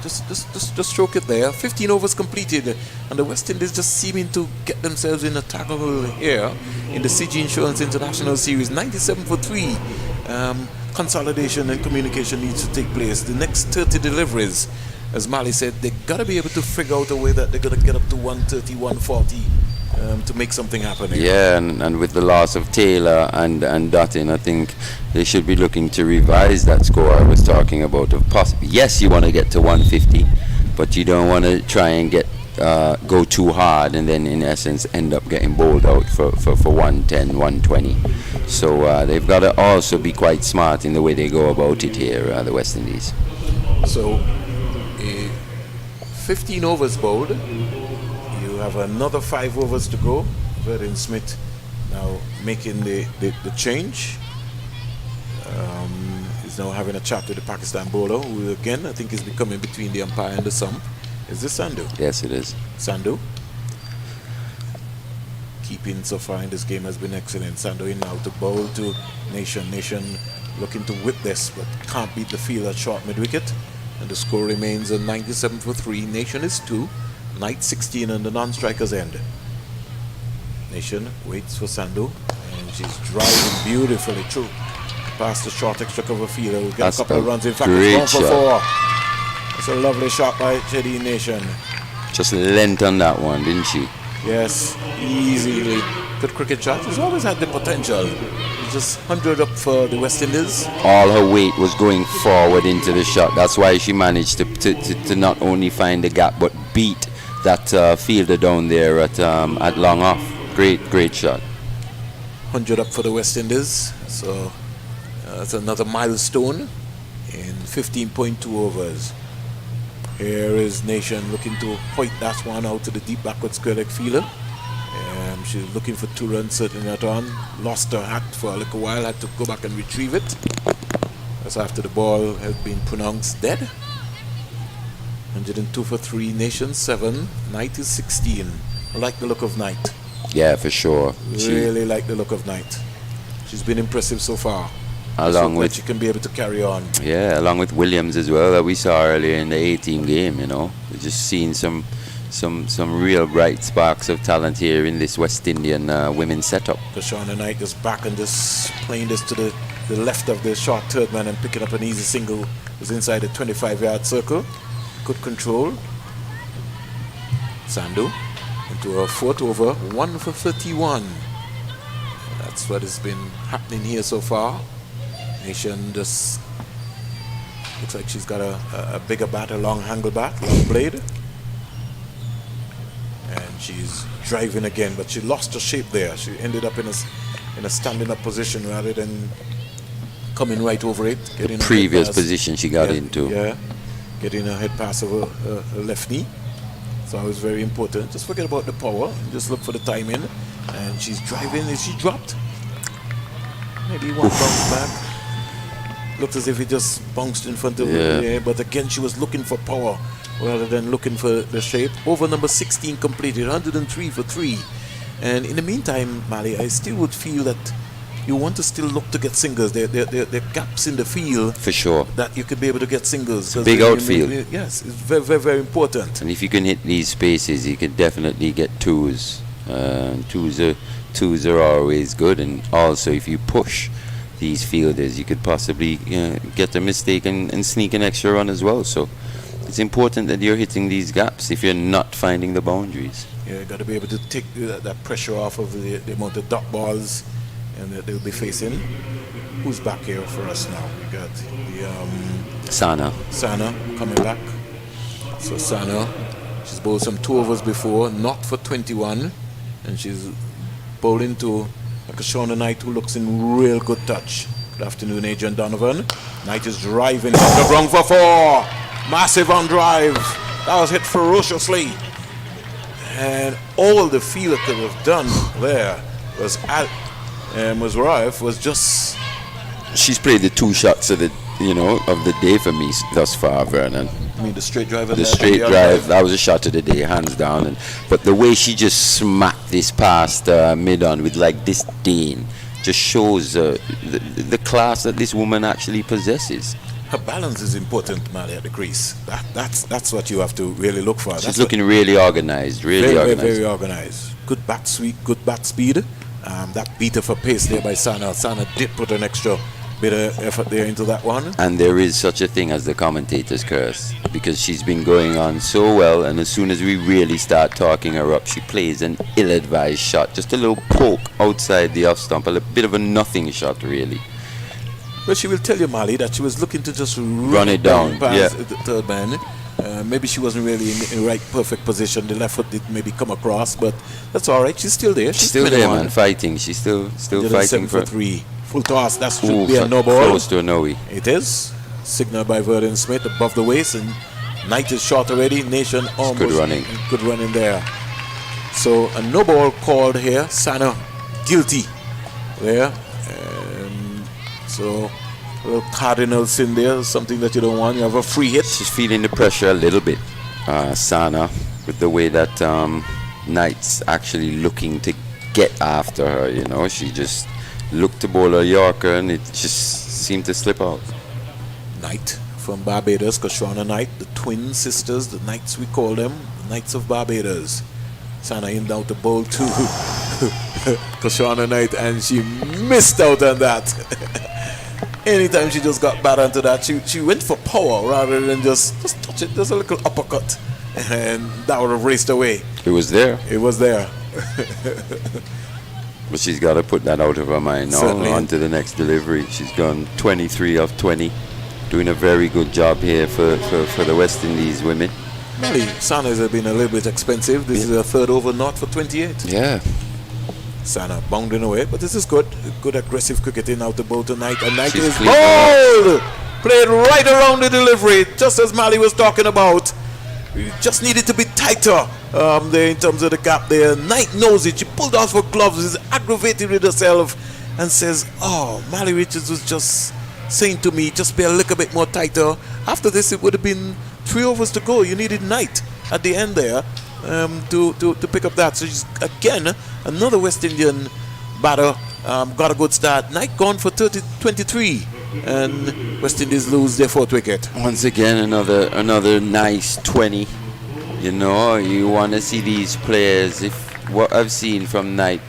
S1: Just stroke it there. 15 overs completed, and the West Indies just seeming to get themselves in a tackle here in the CG Insurance International Series. 97 for 3. Consolidation and communication needs to take place. The next 30 deliveries, as Mali said, they got to be able to figure out a way that they're going to get up to 130, 140 to make something happen here.
S3: Yeah, and with the loss of Taylor and Dutton, I think they should be looking to revise that score I was talking about. Yes, you want to get to 150, but you don't want to try and go too hard and then in essence end up getting bowled out for 110, 120. So they've got to also be quite smart in the way they go about it here, the West Indies.
S1: So 15 overs bowled. You have another 5 overs to go. Verdin Smith now making the change. He's now having a chat with the Pakistan bowler, who again I think is becoming between the umpire and the stump. Is this Sandhu?
S3: Yes, it is.
S1: Sandhu. Keeping so far in this game has been excellent. Sandhu in now to bowl to Nation. Nation looking to whip this, but can't beat the field at short mid-wicket. And the score remains a 97 for 3. Nation is 2. Knight 16 on the non-striker's end. Nation waits for Sandhu, and she's driving beautifully through past the short extra cover fielder. We'll get a couple of runs. In fact, it's gone for 4. It's a lovely shot by Shady Nation.
S3: Just lent on that one, didn't she?
S1: Yes, easily. Good cricket shot. She's always had the potential. just 100 up for the West Indies.
S3: All her weight was going forward into the shot. That's why she managed to not only find the gap but beat that fielder down there at long off. Great shot.
S1: 100 up for the West Indies. So that's another milestone in 15.2 overs. Here is Nation looking to point that one out to the deep backward square leg fielder. She's looking for 2 runs, certainly not on. Lost her hat for a little while, had to go back and retrieve it. That's after the ball had been pronounced dead. 102 for 3, Nation 7, Knight is 16. I like the look of Knight.
S3: Yeah, for sure.
S1: Really like the look of Knight. She's been impressive so far.
S3: Along with
S1: she can be able to carry on.
S3: Yeah, along with Williams as well that we saw earlier in the 18 game. We're just seeing some real bright sparks of talent here in this West Indian women's setup.
S1: Shauna Knight is back and just playing this to the left of the short third man and picking up an easy single. Was inside the 25-yard circle. Good control. Sandu into a 4th over, 1 for 31. That's what has been happening here so far. Nation just looks like she's got a bigger bat, a long handle bat, long blade. And she's driving again, but she lost her shape there. She ended up in a standing up position rather than coming right over it.
S3: The previous position she got into.
S1: Yeah, getting a head pass over her left knee. So it was very important. Just forget about the power and just look for the timing. And she's driving. Is she dropped? Maybe one bounce back. Looked as if it just bounced in front of her. Yeah, but again, she was looking for power rather than looking for the shape. Over number 16 completed, 103 for 3. And in the meantime, Mali, I still would feel that you want to still look to get singles. There are gaps in the field.
S3: For sure.
S1: That you could be able to get singles.
S3: Big outfield.
S1: Yes, it's very, very, very important.
S3: And if you can hit these spaces, you can definitely get twos. Twos are always good. And also, if you push these fielders, you could possibly get a mistake and sneak an extra run as well. So it's important that you're hitting these gaps if you're not finding the boundaries.
S1: Yeah, got to be able to take that pressure off of the amount of dot balls and that they'll be facing. Who's back here for us now? We got the
S3: Sana
S1: coming back. So Sana, she's bowled some 2 overs before, not for 21, and she's bowling to Shauna Knight, who looks in real good touch. Good afternoon, Adrian Donovan. Knight is driving from the ground for 4. Massive on drive. That was hit ferociously. And all the field could have done there was Rife was just.
S3: She's played the 2 shots of the day for me thus far, Vernon.
S1: I mean the straight drive.
S3: The straight drive, that was a shot of the day, hands down. But the way she just smacked this past mid-on with like disdain just shows the class that this woman actually possesses.
S1: Her balance is important, Mali, at the crease. That's what you have to really look for.
S3: She's looking really organized,
S1: very organized. Good bat sweep, good bat speed. That beat of her pace there by Sana. Sana did put an extra bit of effort there into that one.
S3: And there is such a thing as the commentator's curse, because she's been going on so well, and as soon as we really start talking her up, she plays an ill-advised shot, just a little poke outside the off stump, a bit of a nothing shot really.
S1: But she will tell you, Mali, that she was looking to just
S3: run it down
S1: past the third man. Maybe she wasn't really in the right perfect position. The left foot did maybe come across, but that's all right. She's still there.
S3: She's still there, man, fighting. She's still fighting
S1: for 3. Full toss. That should be a no ball.
S3: Close to a no-y.
S1: It is. Signal by Vernon Smith above the waist, and Knight is short already. Nation almost
S3: good running.
S1: Good running there. So a no ball called here. Sana guilty there. So a little Cardinals in there, something that you don't want. You have a free hit.
S3: She's feeling the pressure a little bit, Sana, with the way that Knight's actually looking to get after her. She just looked to bowl a Yorker and it just seemed to slip out.
S1: Knight from Barbados, Shauna Knight, the twin sisters, the Knights we call them, the Knights of Barbados. Sana in down to bowl to Shauna Knight, and she missed out on that. Anytime she just got bad onto that, she went for power rather than just touch it. Just a little uppercut, and that would have raced away.
S3: It was there.
S1: It was there.
S3: But she's got to put that out of her mind now.
S1: Certainly.
S3: On to the next delivery. She's gone 23 of 20. Doing a very good job here for the West Indies women.
S1: Mali, Sana's have been a little bit expensive. This is a third over not for 28.
S3: Yeah.
S1: Sana bounding away, but this is good. Good aggressive cricketing out the ball tonight. And Knight
S3: She's
S1: is
S3: clean.
S1: bowled! Played right around the delivery, just as Mali was talking about. You just needed to be tighter there in terms of the gap there. Knight knows it. She pulled off her gloves, is aggravated with herself, and says, "Oh, Mali Richards was just saying to me, just be a little bit more tighter." After this, it would have been 3 overs to go. You needed Knight at the end there to pick up that. So she's, again, another West Indian batter got a good start. Knight gone for 23, and West Indies lose their 4th wicket.
S3: Once again, another nice 20. You know, you want to see these players. If what I've seen from Knight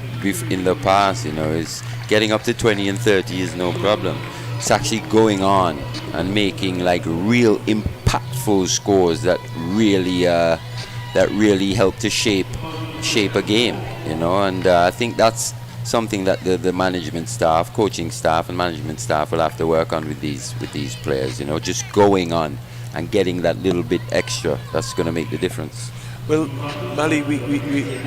S3: in the past, you know, is getting up to 20 and 30 is no problem. It's actually going on and making like real impactful scores that really help to shape a game. You know, and I think that's something that the management staff, coaching staff, and management staff will have to work on with these players. You know, just going on and getting that little bit extra. That's going to make the difference.
S1: Well, Mali, we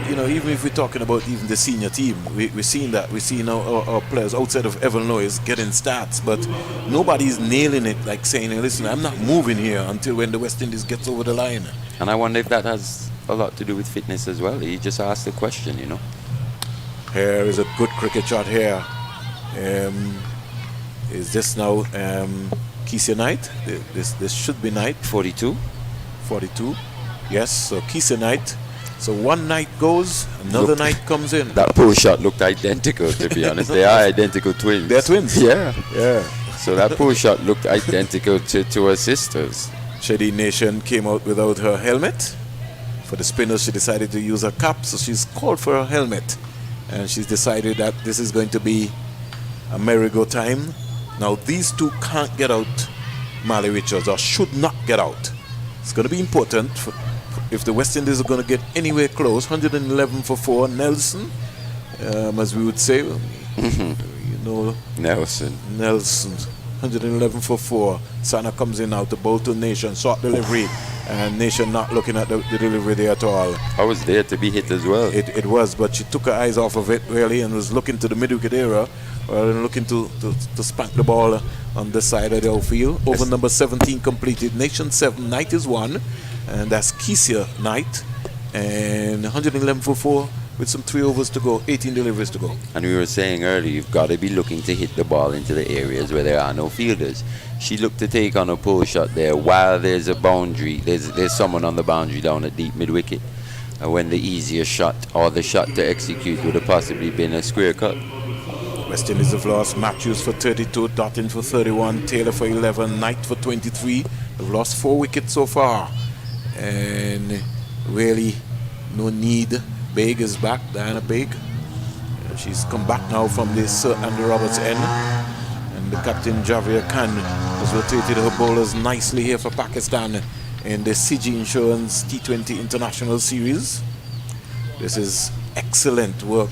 S1: you know, even if we're talking about even the senior team, we're seeing that. We're seeing our players outside of Evan Lois getting starts, but nobody's nailing it, like saying, listen, I'm not moving here until when the West Indies gets over the line.
S3: And I wonder if that has a lot to do with fitness as well. You just asked the question, you know.
S1: Here is a good cricket shot here. Is this now Keisha Knight? This should be Knight.
S3: 42.
S1: 42. Yes, so Keisha Knight. So one Knight goes, another Knight comes in.
S3: That pull shot looked identical, to be honest. They are identical twins.
S1: They're twins?
S3: Yeah.
S1: Yeah.
S3: So that pull shot looked identical to her sisters.
S1: Shady Nation came out without her helmet. For the spinners, she decided to use her cap, so she's called for her helmet. And she's decided that this is going to be a merry-go time. Now, these two can't get out Mali Richards, or should not get out. It's going to be important if the West Indies are going to get anywhere close. 111 for 4. Nelson, as we would say, you know,
S3: Nelson.
S1: 111 for 4. Sana comes in now to bowl to Nation. Short delivery. And Nation not looking at the delivery there at all.
S3: I was there to be hit as well.
S1: It was, but she took her eyes off of it really and was looking to the mid-wicket area rather than looking to spank the ball on this side of the outfield. Over number 17 completed. Nation 7, Knight is 1. And that's Keisha Knight. And 111 for 4 with some 3 overs to go, 18 deliveries to go.
S3: And we were saying earlier, you've got to be looking to hit the ball into the areas where there are no fielders. She looked to take on a pull shot there while there's a boundary. There's someone on the boundary down at deep mid-wicket. When the easier shot or the shot to execute would have possibly been a square cut.
S1: West Indies have lost Matthews for 32, Dottin for 31, Taylor for 11, Knight for 23. They've lost 4 wickets so far. And really no need. Baig is back, Diana Baig. She's come back now from the Sir Andrew Roberts end. And the captain Javier Khan has rotated her bowlers nicely here for Pakistan in the CG Insurance T20 International Series. This is excellent work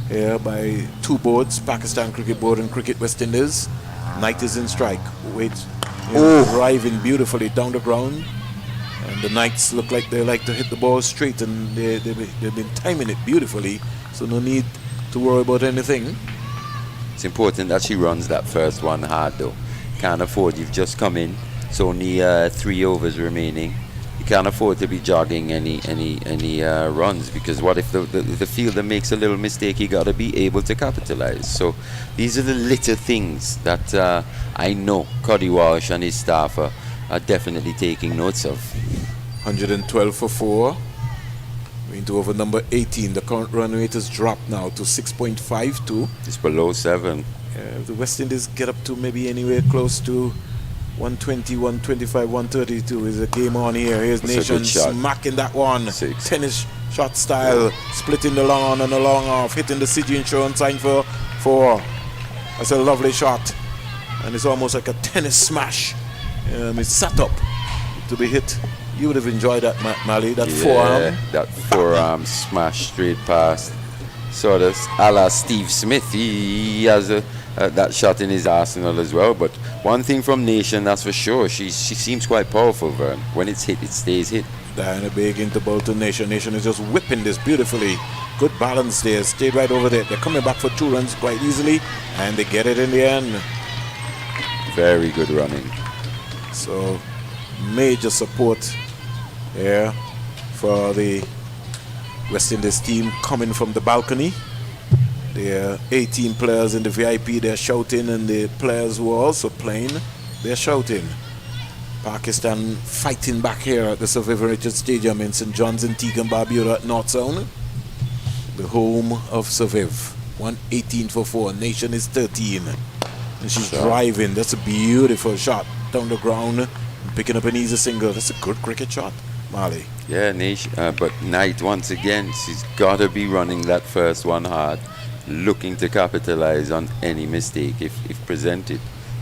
S1: here by 2 boards, Pakistan Cricket Board and Cricket West Indies. Knight is in strike. Driving beautifully down the ground. And the Knights look like they like to hit the ball straight, and they've been timing it beautifully, so no need to worry about anything.
S3: It's important that she runs that first one hard though. Can't afford, you've just come in, it's only 3 overs remaining. You can't afford to be jogging any runs, because what if the fielder makes a little mistake? You got to be able to capitalize. So these are the little things that I know Cuddy Walsh and his staff are definitely taking notes of.
S1: 112 for 4. We're into over number 18. The current run rate has dropped now to 6.52.
S3: It's below 7.
S1: If the West Indies get up to maybe anywhere close to 120, 125, 132, is a game on here. Here's
S3: That's
S1: Nation
S3: a good shot.
S1: smacking that one.
S3: 6.
S1: Tennis shot style, splitting the long on and the long off, hitting the CG Insurance sign for 4. That's a lovely shot. And it's almost like a tennis smash. It's set up to be hit. You would have enjoyed that, Mali, that forearm.
S3: That forearm smash straight past. sort of a la Steve Smith. He has that shot in his arsenal as well. But one thing from Nation, that's for sure, she seems quite powerful, Vern. When it's hit, it stays hit.
S1: Diana Big into ball to Nation. Nation is just whipping this beautifully. Good balance there. Stayed right over there. They're coming back for 2 runs quite easily, and they get it in the end.
S3: Very good running.
S1: So, major support here for the West Indies team coming from the balcony. There are 18 players in the VIP. They're shouting, and the players who are also playing, they're shouting. Pakistan fighting back here at the Sir Vivian Richards Stadium in St. John's, Antigua and Barbuda at North Sound, the home of Sir Viv. 118 for 4. Nation is 13. And she's driving. That's a beautiful shot down the ground, picking up an easy single. That's a good cricket shot, Marley.
S3: Yeah, Nation, but Knight once again, she's got to be running that first one hard, looking to capitalize on any mistake if presented.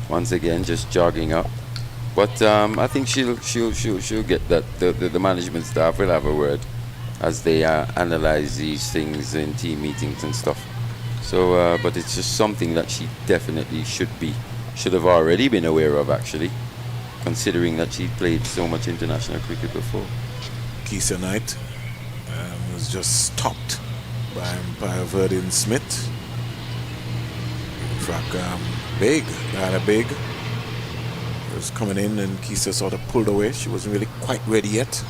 S3: Once again, just jogging up. But I think she'll get that. The management staff will have a word as they analyze these things in team meetings and stuff. So, but it's just something that she definitely should have already been aware of, actually, considering that she played so much international cricket before.
S1: Keisha Knight was just stopped by umpire Verdin Smith. In fact, Diana Big was coming in, and Keisha sort of pulled away. She wasn't really quite ready yet.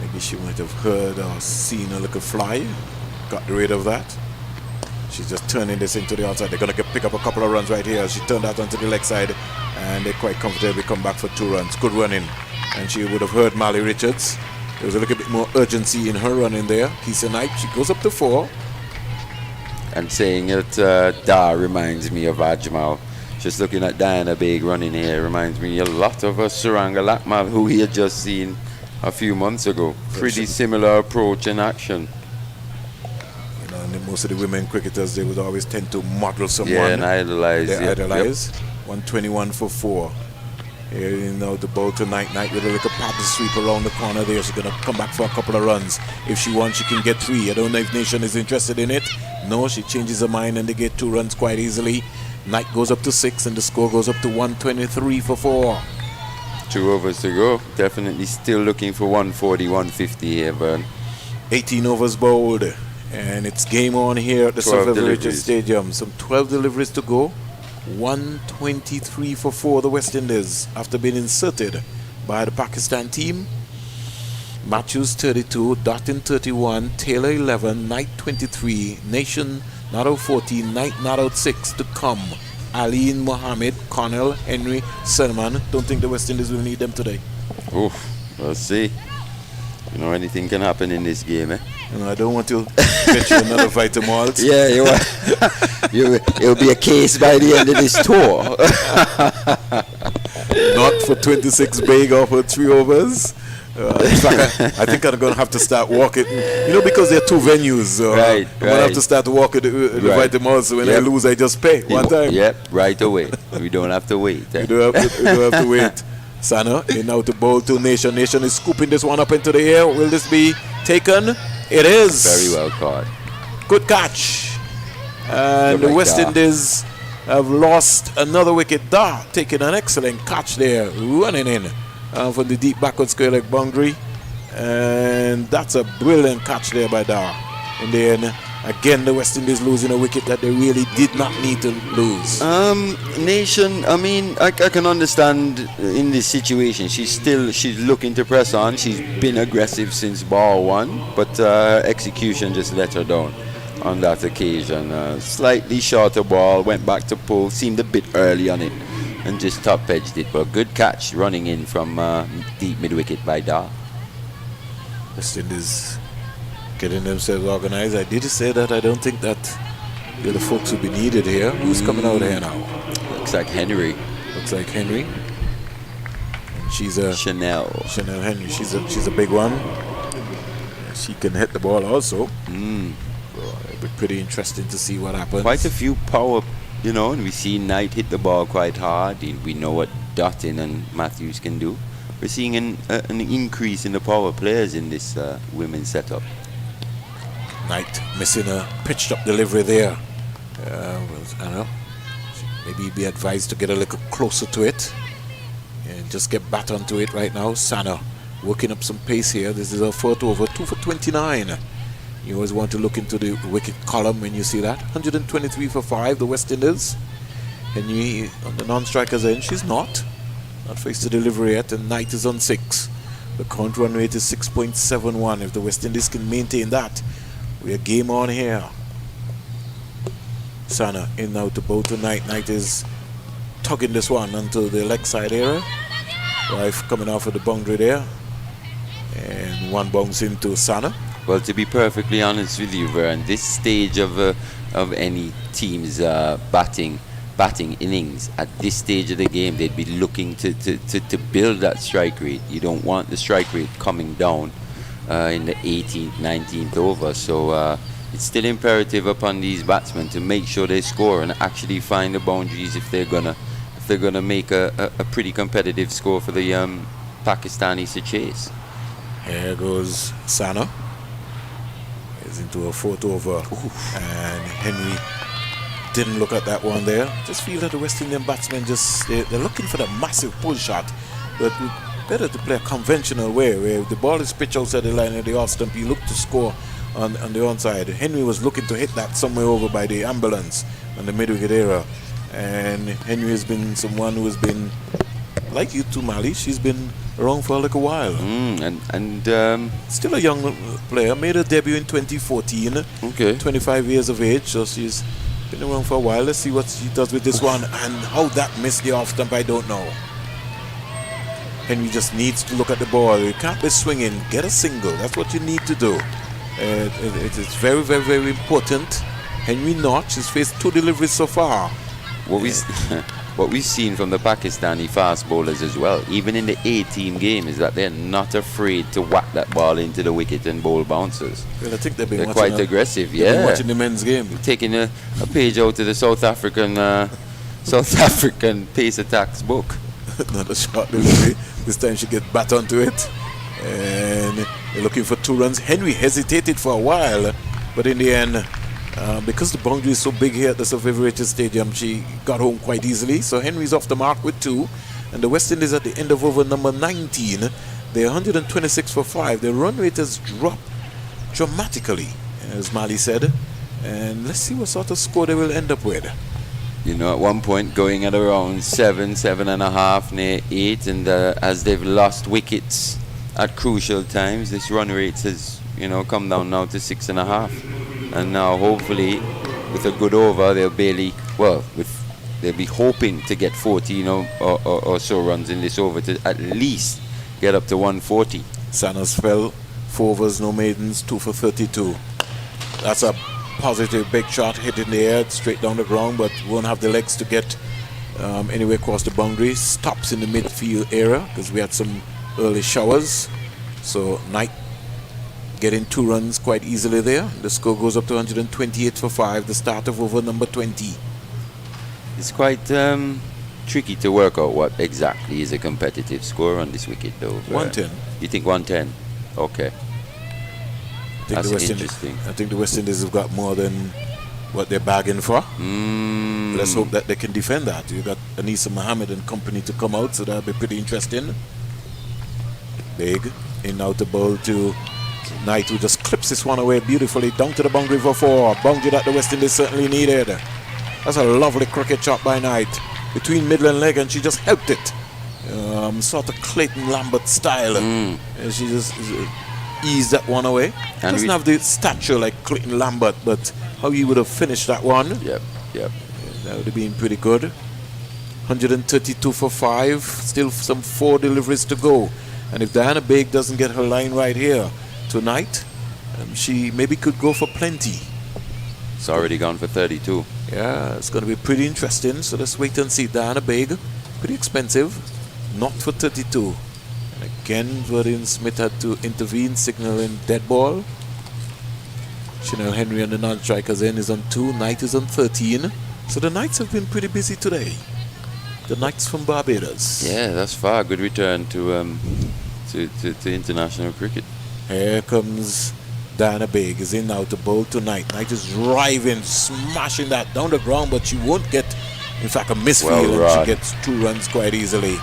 S1: Maybe she might have heard or seen a little fly. Got rid of that. She's just turning this into the outside. They're going to pick up a couple of runs right here. She turned out onto the leg side, and they quite comfortably come back for 2 runs. Good running. And she would have heard Marley Richards. There was a little bit more urgency in her running there. Keisha Knight, she goes up to 4.
S3: And saying that Da reminds me of Ajmal. Just looking at Diana Big running here reminds me a lot of Suranga Lakmal, who we had just seen a few months ago. Pretty similar approach and action.
S1: You know, and most of the women cricketers, they would always tend to model someone.
S3: Yeah, and idolize.
S1: They idolize. 121 for 4. Here, you know, the ball to Knight. Knight with a little paddle sweep around the corner there. She's going to come back for a couple of runs. If she wants, she can get 3. I don't know if Nation is interested in it. No, she changes her mind, and they get 2 runs quite easily. Knight goes up to 6, and the score goes up to 123 for 4.
S3: 2 overs to go. Definitely still looking for 140, 150 here, Vern.
S1: 18 overs bowled, and it's game on here at the Sir Vivian Richards Stadium. Some 12 deliveries to go. 123 for 4, the West Indies, after being inserted by the Pakistan team. Matthews 32, Dottin 31, Taylor 11, Knight 23, Nation not out 14, Knight not out 6 to come. Aline Mohammed, Connell, Henry, Selman. Don't think the West Indies will need them today.
S3: Oof, let's see. You know, anything can happen in this game, eh?
S1: You know, I don't want to get you another Vitamalt.
S3: Yeah, it'll be a case by the end of this tour.
S1: Not for 26 Big off for 3 overs. In fact, I think I'm going to have to start walking. You know, because there are 2 venues.
S3: Right.
S1: I'm going to have to start walking the Vitamalt, so when I lose, I just pay one time.
S3: Yep, right away. We don't have to wait. Eh?
S1: We don't have to wait. Sana in now to bowl to Nation. Nation is scooping this one up into the air. Will this be taken? It is.
S3: Very well caught.
S1: Good catch. And the West Indies have lost another wicket. Da taking an excellent catch there, running in from the deep backward square leg boundary. And that's a brilliant catch there by Da. In the end, again, the West Indies losing a wicket that they really did not need to lose.
S3: Nation, I mean, I can understand in this situation. She's looking to press on. She's been aggressive since ball 1, but execution just let her down on that occasion. Slightly shorter ball, went back to pull, seemed a bit early on it, and just top edged it. But good catch running in from deep mid wicket by Da.
S1: West Indies getting themselves organized. I did say that I don't think that the other folks will be needed here. Who's coming out here now?
S3: Looks like Henry.
S1: And she's a Chanel Henry. She's a big one. She can hit the ball also. It'll be pretty interesting to see what happens.
S3: Quite a few power, you know, and we see Knight hit the ball quite hard. We know what Dottin and Matthews can do. We're seeing an increase in the power players in this women's setup.
S1: Knight missing a pitched up delivery there. I don't know. Maybe he'd be advised to get a little closer to it and just get back onto it right now. Sana working up some pace here. This is a 4-over, 2 for 29. You always want to look into the wicket column when you see that. 123 for 5, the West Indies. Henry on the non-striker's end. She's not faced the delivery yet, and Knight is on 6. The current run rate is 6.71. If the West Indies can maintain that, we're game on here. Sana in now to bowl to Knight. Knight is tugging this one onto the leg side area. Wife coming off of the boundary there. And one bounce into Sana.
S3: Well, to be perfectly honest with you, Vern, this stage of any team's batting innings, at this stage of the game, they'd be looking to build that strike rate. You don't want the strike rate coming down in the 18th, 19th over. So it's still imperative upon these batsmen to make sure they score and actually find the boundaries if they're gonna make a pretty competitive score for the Pakistanis to chase.
S1: Here goes Sana. He's into a 4-over. And Henry didn't look at that one there. Just feel that the West Indian batsmen they're looking for the massive pull shot. But better to play a conventional way where the ball is pitched outside the line of the off stump. You look to score on the onside. Henry was looking to hit that somewhere over by the ambulance on the mid-wicket area. And Henry has been someone who has been, like you too, Mali, she's been around for a little while. Still a young player. Made her debut in 2014.
S3: Okay.
S1: 25 years of age, so she's been around for a while. Let's see what she does with this one. And how that missed the off stump, I don't know. Henry just needs to look at the ball. You can't be swinging. Get a single. That's what you need to do. It is very, very, very important. Henry Notch has faced 2 deliveries so far.
S3: What we've seen from the Pakistani fast bowlers as well, even in the A-team game, is that they're not afraid to whack that ball into the wicket and bowl bouncers.
S1: Well, I think they're
S3: quite aggressive.
S1: They've been watching the men's game.
S3: Taking a page out of the South African pace attacks book.
S1: Not a short delivery. This time she gets back onto it. And they're looking for 2 runs. Henry hesitated for a while, but in the end, because the boundary is so big here at the Sir Favourite Stadium, she got home quite easily. So Henry's off the mark with 2. And the West Indies at the end of over number 19, they're 126 for 5. Their run rate has dropped dramatically, as Mali said. And let's see what sort of score they will end up with.
S3: You know, at one point going at around 7.5, near 8, and as they've lost wickets at crucial times, this run rate has, come down now to 6.5. And now hopefully with a good over they'll be hoping to get 14 or so runs in this over to at least get up to 140.
S1: Sana's fell, 4 overs, no maidens, 2 for 32. That's a positive big shot, hit in the air straight down the ground, but won't have the legs to get anywhere across the boundary. Stops in the midfield area because we had some early showers. So Knight getting 2 runs quite easily there. The score goes up to 128 for 5, the start of over number 20.
S3: It's quite tricky to work out what exactly is a competitive score on this wicket, though.
S1: 110.
S3: You think 110? Okay. That's interesting.
S1: I think the West Indies have got more than what they're bargaining for. Let's hope that they can defend that. You've got Anisa Mohammed and company to come out, so that'll be pretty interesting. Big in out the ball to Knight, who just clips this one away beautifully down to the boundary for 4. Boundary that the West Indies certainly needed. That's a lovely cricket shot by Knight between middle and leg, and she just helped it. Sort of Clayton Lambert style. And she just eased that one away. Doesn't have the stature like Clayton Lambert, but how he would have finished that one.
S3: Yep.
S1: That would have been pretty good. 132 for 5. Still some 4 deliveries to go. And if Diana Baig doesn't get her line right here tonight, she maybe could go for plenty.
S3: It's already gone for 32.
S1: Yeah, it's going to be pretty interesting. So let's wait and see. Diana Baig, pretty expensive. Not for 32. And again, Verdian Smith had to intervene, signaling dead ball. Chanel Henry on the non-strikers end is on 2. Knight is on 13. So the Knights have been pretty busy today. The Knights from Barbados.
S3: Yeah, that's far. Good return to international cricket.
S1: Here comes Diana Big is in now to bowl tonight. Knight is driving, smashing that down the ground, but she won't get, in fact, a misfield, and she gets 2 runs quite easily.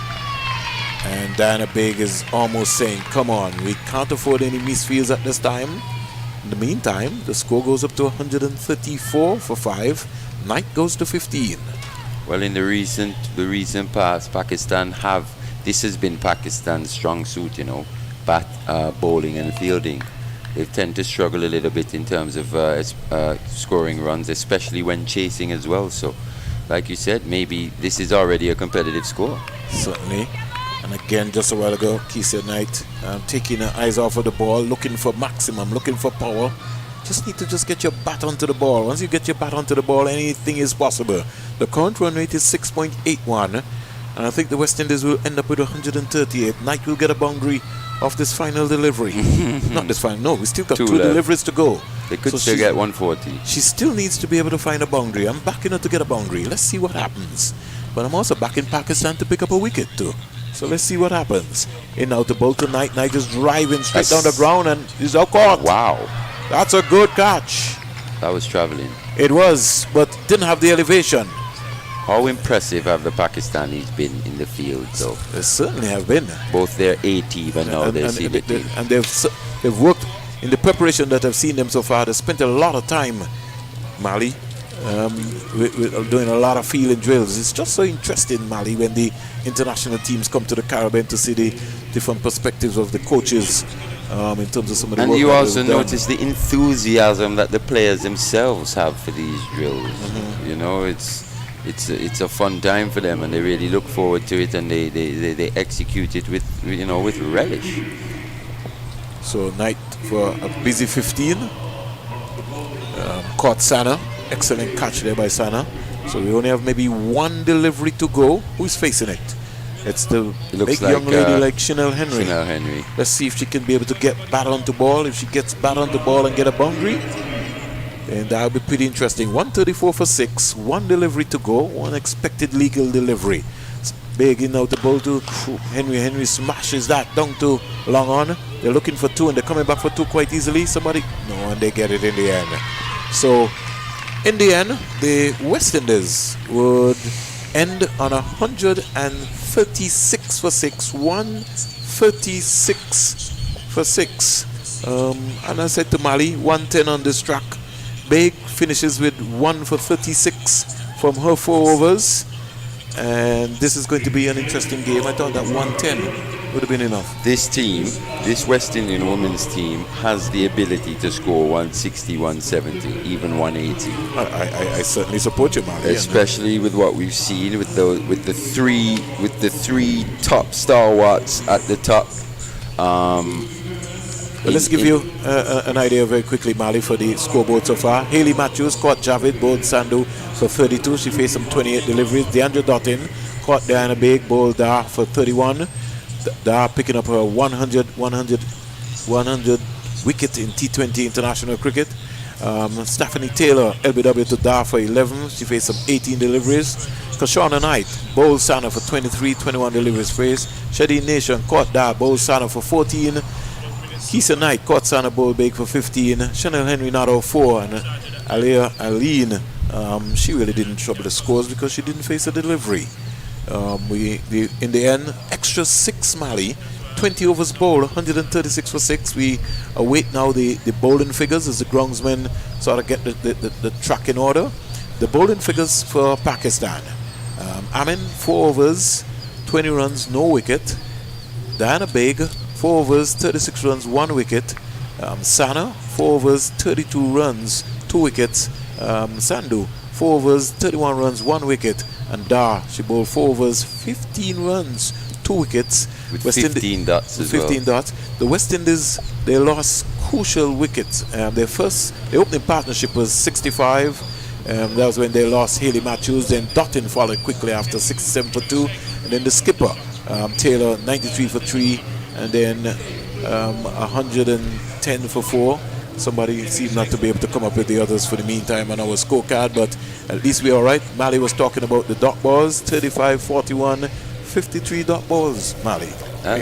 S1: And Diana Big is almost saying, come on, we can't afford any misfields at this time. In the meantime, the score goes up to 134 for 5. Knight goes to 15.
S3: Well, in the recent past, Pakistan this has been Pakistan's strong suit, bowling and fielding. They tend to struggle a little bit in terms of scoring runs, especially when chasing as well. So, like you said, maybe this is already a competitive score.
S1: Certainly. And again, just a while ago, Keisha Knight taking her eyes off of the ball, looking for maximum, looking for power. Just need to get your bat onto the ball. Once you get your bat onto the ball, anything is possible. The current run rate is 6.81, and I think the West Indies will end up with 138. Knight will get a boundary off this final delivery. Not this final, no, we still got 2 deliveries to go.
S3: They could still get 140.
S1: She still needs to be able to find a boundary. I'm backing her to get a boundary. Let's see what happens. But I'm also backing Pakistan to pick up a wicket too. So let's see what happens. In now to bowl tonight. Knight is driving straight down the ground and is out caught.
S3: Wow.
S1: That's a good catch.
S3: That was traveling.
S1: It was, but didn't have the elevation.
S3: How impressive have the Pakistanis been in the field, though?
S1: They certainly have been.
S3: Both their A team and now their senior team.
S1: And they've worked in the preparation that I've seen them so far. They spent a lot of time, Mali, with doing a lot of fielding drills. It's just so interesting, Mali, when the international teams come to the Caribbean to see the different perspectives of the coaches in terms of some of the work.
S3: And you also notice the enthusiasm that the players themselves have for these drills. It's a fun time for them, and they really look forward to it, and they execute it with relish.
S1: So Knight for a busy 15. Caught Sana. Excellent catch there by Sana. So we only have maybe 1 delivery to go. Who's facing it? It's the big young lady like Chanel Henry. Let's see if she can be able to get bat onto ball. If she gets bat onto ball and get a boundary, then that'll be pretty interesting. 134 for 6. 1 delivery to go. 1 expected legal delivery. It's big in out the ball to Henry. Henry smashes that down to long on. They're looking for 2 and they're coming back for 2 quite easily. And they get it in the end. So in the end, the West Indies would end on 136 for 6. 136 for 6. And I said to Mali, 110 on this track. Big finishes with 1 for 36 from her 4 overs. And this is going to be an interesting game. I thought that 110 would have been enough.
S3: This team, this West Indian women's team, has the ability to score 160, 170, even 180.
S1: I certainly support you, Mali.
S3: Especially with what we've seen with the three top stalwarts at the top.
S1: Let's give you an idea very quickly, Mali, for the scoreboard so far. Hayley Matthews caught Javed, bowled Sandhu for 32. She faced some 28 deliveries. Deandra Dottin caught Diana Big, bowled Dar for 31. Dar picking up her 100 wicket in T20 international cricket. Stephanie Taylor, LBW to Dar for 11. She faced some 18 deliveries. Kashana Knight bowled Sana for 23, 21 deliveries faced. Shadeen Nation caught Dar, bowled Sana for 14. Keisha Knight caught Sana, bowled Big for 15. Chanel Henry not out 4. And Aline, she really didn't trouble the scores because she didn't face a delivery. In the end, extra 6 Mali, 20 overs bowled, 136 for 6. We await now the bowling figures as the groundsmen sort of get the track in order. The bowling figures for Pakistan. Amin, 4 overs, 20 runs, no wicket. Diana Beg, 4 overs, 36 runs, 1 wicket. Sana, 4 overs, 32 runs, 2 wickets. Sandhu, 4 overs, 31 runs, 1 wicket. And Dar, she bowled 4 overs, 15 runs, 2 wickets.
S3: With 15 dots as well.
S1: 15 dots. The West Indies, they lost crucial wickets. Their opening partnership was 65. That was when they lost Hayley Matthews. Then Dottin followed quickly after 67 for 2. And then the skipper, Taylor, 93 for 3. And then 110 for 4. Somebody seemed not to be able to come up with the others for the meantime on our scorecard, but at least we're all right. Mali was talking about the dot balls, 35, 41, 53 dot balls, Mali,
S3: Huh?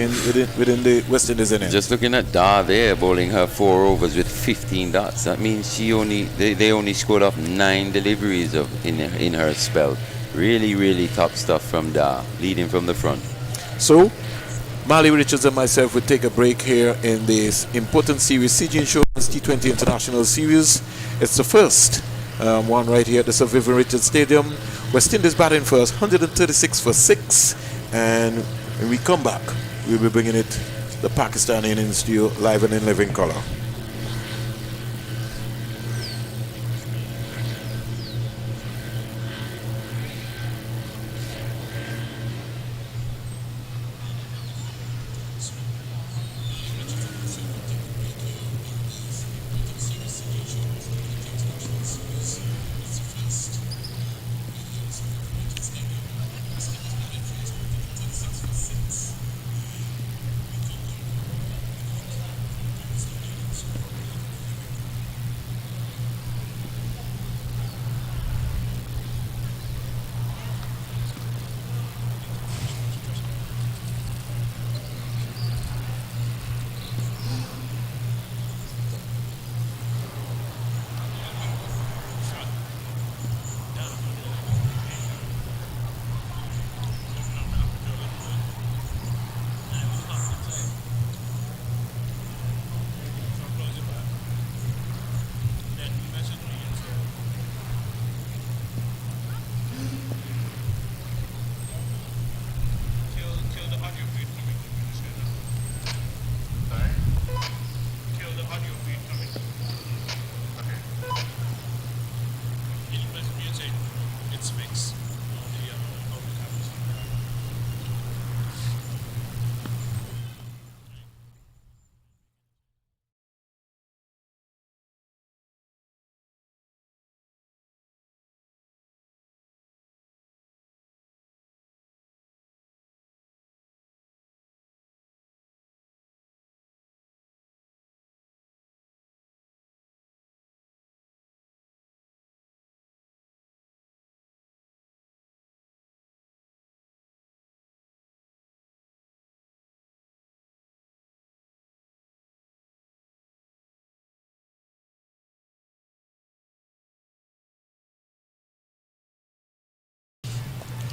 S1: within the West Indies innings.
S3: Just looking at Dar there, bowling her 4 overs with 15 dots. That means they only scored off 9 deliveries in her spell. Really, really top stuff from Dar, leading from the front.
S1: So, Mali Richards and myself will take a break here in this important series, CG Insurance T20 International Series. It's the first one right here at the Sir Vivian Richards Stadium. West Indies batting first, 136 for 6. And when we come back, we'll be bringing it, the Pakistan innings to you live and in living color.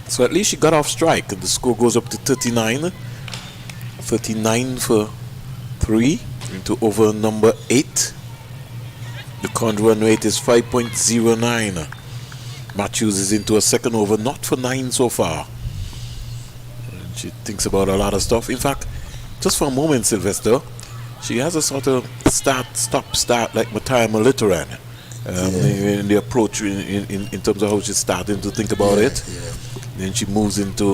S1: So at least she got off strike. The score goes up to 39. 39 for 3 into over number 8. The current run rate is 5.09. Matthews is into a second over, not for 9 so far. And she thinks about a lot of stuff. In fact, just for a moment, Sylvester, she has a sort of stop-start like Matthias Maliteran. In the approach in terms of how she's starting to think about it.
S2: Yeah.
S1: Then she moves into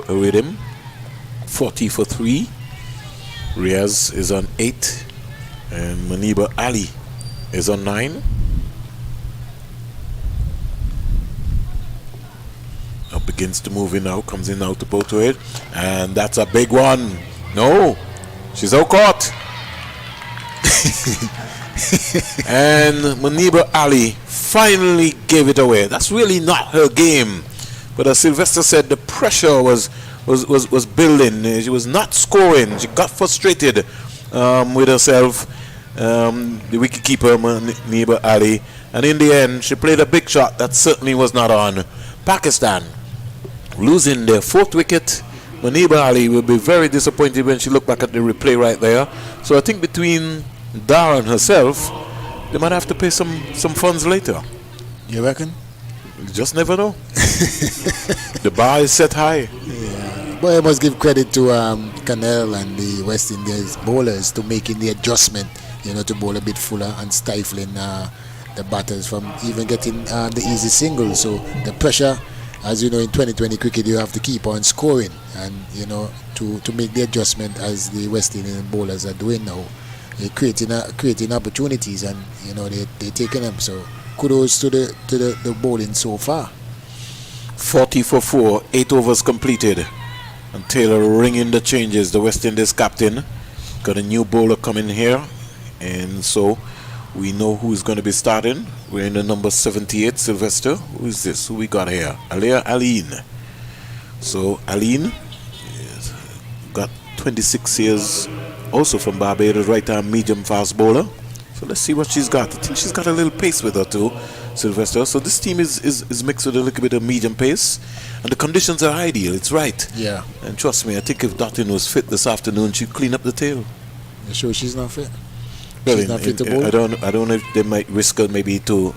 S1: a rhythm. 40 for 3. Riaz is on 8. And Maniba Ali is on 9. Now begins to move in now. Comes in now to both to it. And that's a big one. No. She's out caught. And Maniba Ali finally gave it away. That's really not her game. But as Sylvester said, the pressure was building. She was not scoring. She got frustrated with herself, the wicketkeeper Maniba Ali. And in the end, she played a big shot that certainly was not on. Pakistan losing their 4th wicket. Maniba Ali will be very disappointed when she looked back at the replay right there. So I think between Dar and herself, they might have to pay some funds later.
S2: You reckon?
S1: You just never know. The bar is set high.
S2: Yeah. But I must give credit to Canel and the West Indies bowlers to making the adjustment, to bowl a bit fuller and stifling the batters from even getting the easy singles. So the pressure, as you know, in 2020 cricket, you have to keep on scoring, and to make the adjustment as the West Indian bowlers are doing now, they're creating opportunities, and they're taking them. So kudos to the bowling so far.
S1: 40 for 4, 8 overs completed, and Taylor ringing the changes. The West Indies captain got a new bowler coming here, and so we know who's going to be starting. We're in the number 78, Sylvester. Who is this? Who we got here? Alia Aline. So Aline 26 years, also from Barbados, right-arm medium fast bowler. So let's see what she's got. I think she's got a little pace with her too, Sylvester. So this team is mixed with a little bit of medium pace, and the conditions are ideal. It's right.
S2: Yeah.
S1: And trust me, I think if Dottin was fit this afternoon, she'd clean up the tail.
S2: You sure she's not fit?
S1: Well,
S2: She's not fit to bowl?
S1: I don't know if they might risk her maybe to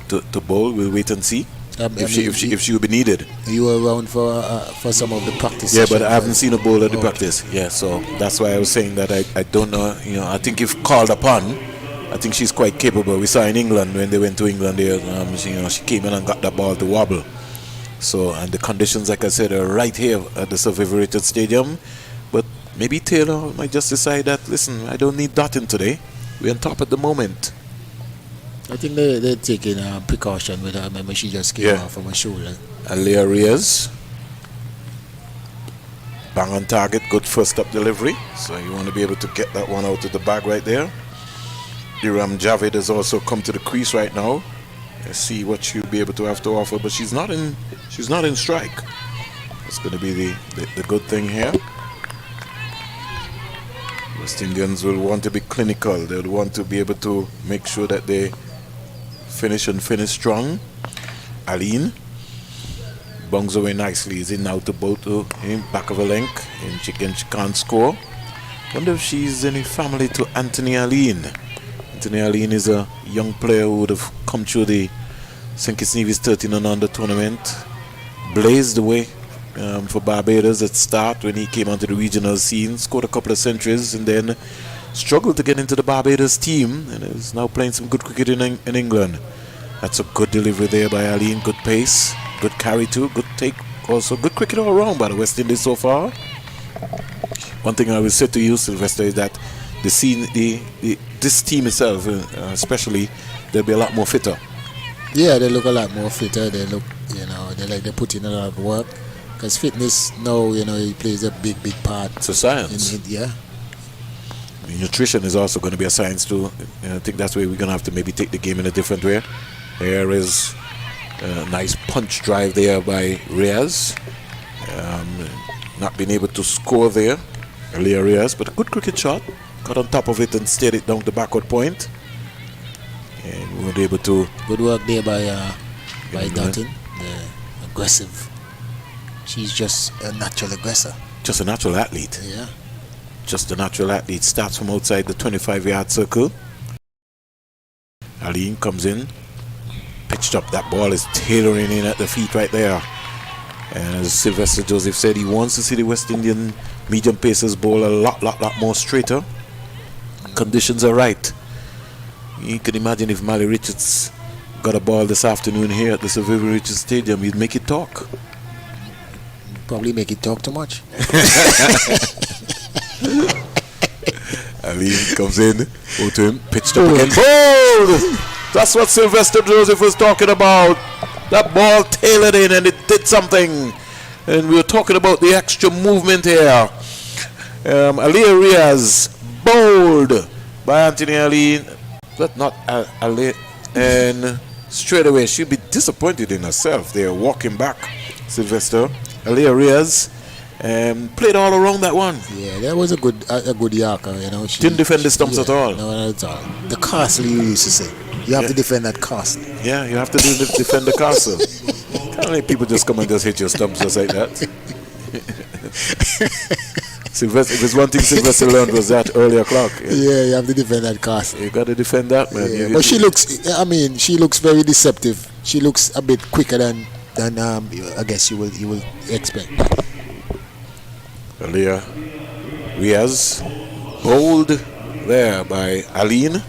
S1: bowl. We'll wait and see. If she will be needed.
S2: You were around for some of the practice.
S1: Yeah, but I haven't seen a bowl at the practice. Yeah, so that's why I was saying that I don't know. You know, I think if called upon, I think she's quite capable. We saw in England when they went to England there. She came in and got that ball to wobble. So, and the conditions, like I said, are right here at the Survivor-rated stadium. But maybe Taylor might just decide that, listen, I don't need Dottin today. We're on top at the moment.
S2: I think they're taking precaution with her. Remember, she just came off from her shoulder.
S1: Alea Reyes. Bang on target, good first up delivery. So you want to be able to get that one out of the bag right there. Iram Javed has also come to the crease right now. Let's see what she'll be able to have to offer, but she's not in strike. That's going to be the good thing here. West Indians will want to be clinical. They'll want to be able to make sure that they finish strong. Aline bungs away nicely. He's in now to bowl to him, back of a length. And she can't score. Wonder if she's any family to Anthony Aline. Anthony Aline is a young player who would have come through the St. Kitts Nevis 13 and under tournament. Blazed the way for Barbados at start when he came onto the regional scene. Scored a couple of centuries and then struggled to get into the Barbados team, and is now playing some good cricket in England. That's a good delivery there by Aline. Good pace, good carry too, good take. Also good cricket all around by the West Indies so far. One thing I will say to you, Sylvester, is that this team itself, especially, they'll be a lot more fitter.
S2: Yeah, they look a lot more fitter. They look, they put in a lot of work. Because fitness now, it plays a big part.
S1: It's a science. Nutrition is also going to be a science too. I think that's where we're going to have to maybe take the game in a different way. There is a nice punch drive there by Reyes. Not being able to score there, earlier Reyes, but a good cricket shot. Got on top of it and steered it down the backward point. And we were able to...
S2: Good work there by Dottin, the aggressive. She's just a natural aggressor.
S1: Just a natural athlete.
S2: Yeah.
S1: Just a natural athlete. Starts from outside the 25-yard circle. Aline comes in. Pitched up. That ball is tailoring in at the feet right there. And as Sylvester Joseph said, he wants to see the West Indian medium pacers bowl a lot more straighter. Conditions are right. You can imagine if Mally Richards got a ball this afternoon here at the Survivor Richards Stadium, he'd make it talk.
S2: Probably make it talk too much.
S1: Aline comes in, go to him, pitched up again. Bold! That's what Sylvester Joseph was talking about. That ball tailored in and it did something. And we were talking about the extra movement here. Alea Reyes, bowled by Anthony Aline, but not Alea. And straight away, she'll be disappointed in herself. They're walking back, Sylvester. Alea Reyes played all around that one.
S2: Yeah, that was a good yarker, She
S1: didn't defend the stumps at all.
S2: No, not at all. The castle, you used to say. You have to defend that castle.
S1: Yeah, you have to defend the castle. Can't let people just come and just hit your stumps just like that. Sylvester, if there's one thing Sylvester learned was that early o'clock.
S2: Yeah, you have to defend that castle.
S1: You got to defend that, man.
S2: Yeah, but she looks very deceptive. She looks a bit quicker than I guess you will expect.
S1: Alea Reyes, bowled there by Aline,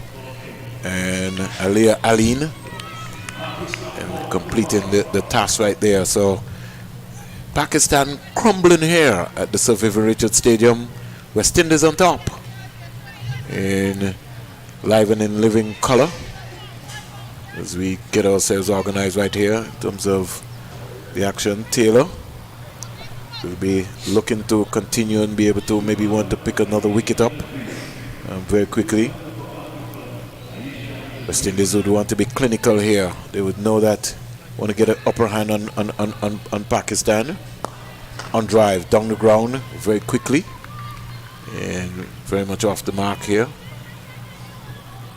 S1: and Alea Aline, and completing the task right there. So Pakistan crumbling here at the Survivor Richards Stadium. West Indies on top in live and in living color as we get ourselves organized right here in terms of the action. Taylor will be looking to continue and be able to maybe want to pick another wicket up very quickly. West Indies would want to be clinical here. They would know that want to get an upper hand on Pakistan. On drive, down the ground very quickly. And very much off the mark here.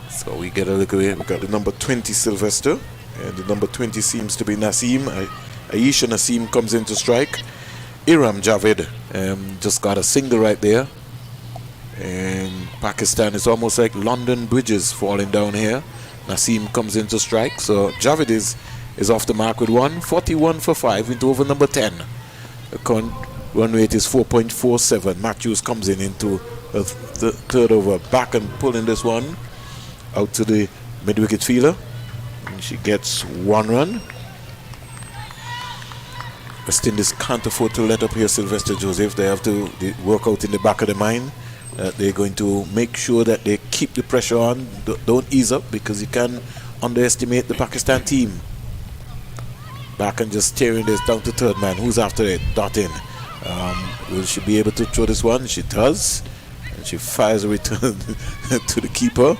S1: So we get a look at it. We got the number 20 Sylvester, and the number 20 seems to be Naseem. Aisha Naseem comes in to strike. Iram Javed just got a single right there. And Pakistan is almost like London bridges falling down here. Naseem comes in to strike. So Javed is off the mark with 41 for 5 into over number 10. The current run rate is 4.47. Matthews comes in into the third over, back and pulling this one out to the mid-wicket fielder. And she gets 1 run. West Indies can't afford to let up here Sylvester Joseph. They have to work out in the back of their mind. They're going to make sure that they keep the pressure on. Don't ease up, because you can underestimate the Pakistan team. Back and just tearing this down to third man. Who's after it? Dot in. Will she be able to throw this one? She does. And she fires a return to the keeper.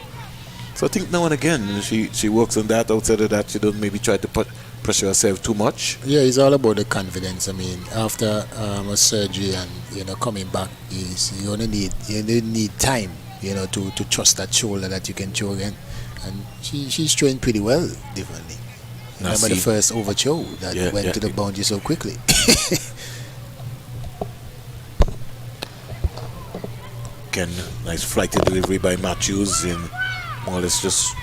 S1: So I think now and again she works on that. Outside of that, she doesn't maybe try to pressure herself too much.
S2: Yeah, it's all about the confidence. I mean, after a surgery and coming back, you only need time, to trust that shoulder that you can throw again. And she's trained pretty well, differently. Remember the first over throw that went to the boundary so quickly.
S1: Again, nice flighted delivery by Matthews, in more or less just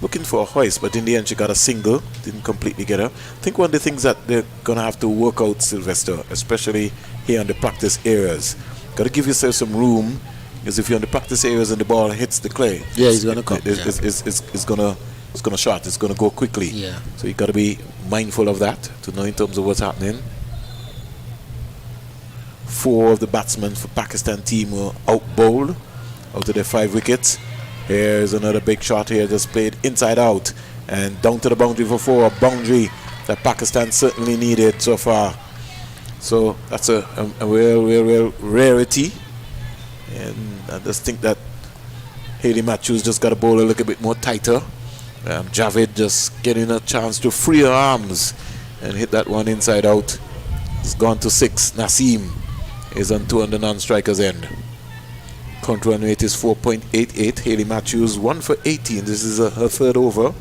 S1: looking for a hoist, but in the end she got a single. Didn't completely get her. I think one of the things that they're gonna have to work out, Sylvester, especially here on the practice areas, gotta give yourself some room, because if you're on the practice areas and the ball hits the clay,
S2: he's gonna come.
S1: It's gonna shot. It's gonna go quickly.
S2: Yeah.
S1: So you gotta be mindful of that to know in terms of what's happening. 4 of the batsmen for Pakistan team were out bowled out of their 5 wickets. Here's another big shot here, just played inside out and down to the boundary for 4. A boundary that Pakistan certainly needed so far. So that's a real rarity. And I just think that Hayley Matthews just got to bowl a little bit more tighter. Javed just getting a chance to free her arms and hit that one inside out. It's gone to 6. Naseem is on 2 on the non-striker's end. Count run rate is 4.88. Hayley Matthews 1 for 18. This is her third over.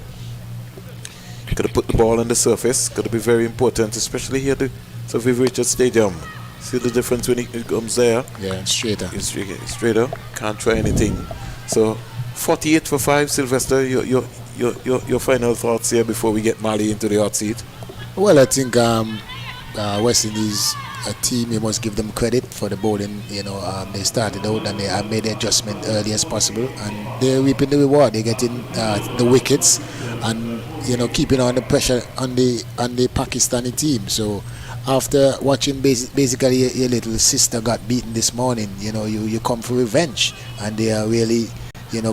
S1: Got to put the ball on the surface. Got to be very important, especially here at the Sir Viv Richards Stadium. See the difference when it comes there?
S2: Yeah, straighter.
S1: It's straighter. Can't try anything. So 48 for 5. Sylvester, your final thoughts here before we get Mali into the hot seat?
S2: Well, I think West Indies a team, you must give them credit for the bowling. They started out and they made the adjustment early as possible, and they're reaping the reward. They're getting the wickets and keeping on the pressure on the Pakistani team. So after watching basically your little sister got beaten this morning, you come for revenge, and they are really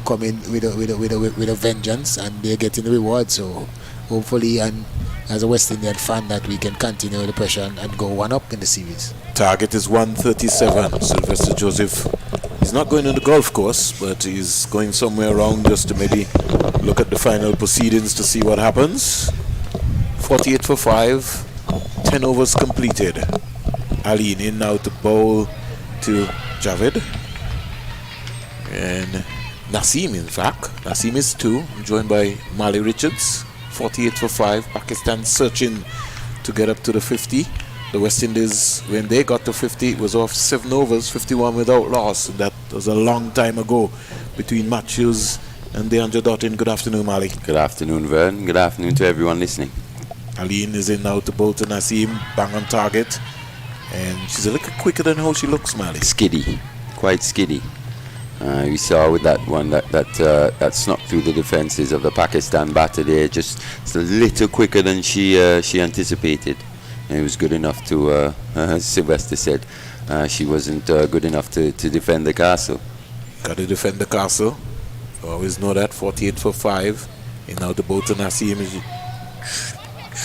S2: coming with a vengeance, and they're getting the reward. So hopefully, and as a West Indian fan, that we can continue the pressure and go 1 up in the series.
S1: Target is 137. Sylvester Joseph, he's not going on the golf course, but he's going somewhere around just to maybe look at the final proceedings to see what happens. 48 for 5, 10 overs completed. Aline in now to bowl to Javed. And Naseem, in fact. Naseem is 2, joined by Mali Richards. 48 for 5. Pakistan searching to get up to the 50. The West Indies, when they got to 50, it was off 7 overs, 51 without loss. That was a long time ago between Matthews and Deandra Dottin. Good afternoon, Mali.
S3: Good afternoon, Vern. Good afternoon to everyone listening.
S1: Aline is in now to bowl to Naseem, bang on target. And she's a little quicker than how she looks, Mali.
S3: Skiddy, quite skiddy. We saw with that one that snuck through the defences of the Pakistan batter there, just a little quicker than she anticipated. And it was good enough to, as Sylvester said, she wasn't good enough to defend the castle.
S1: Got to defend the castle. Always know that. 48 for 5. And now the boat to Naseem is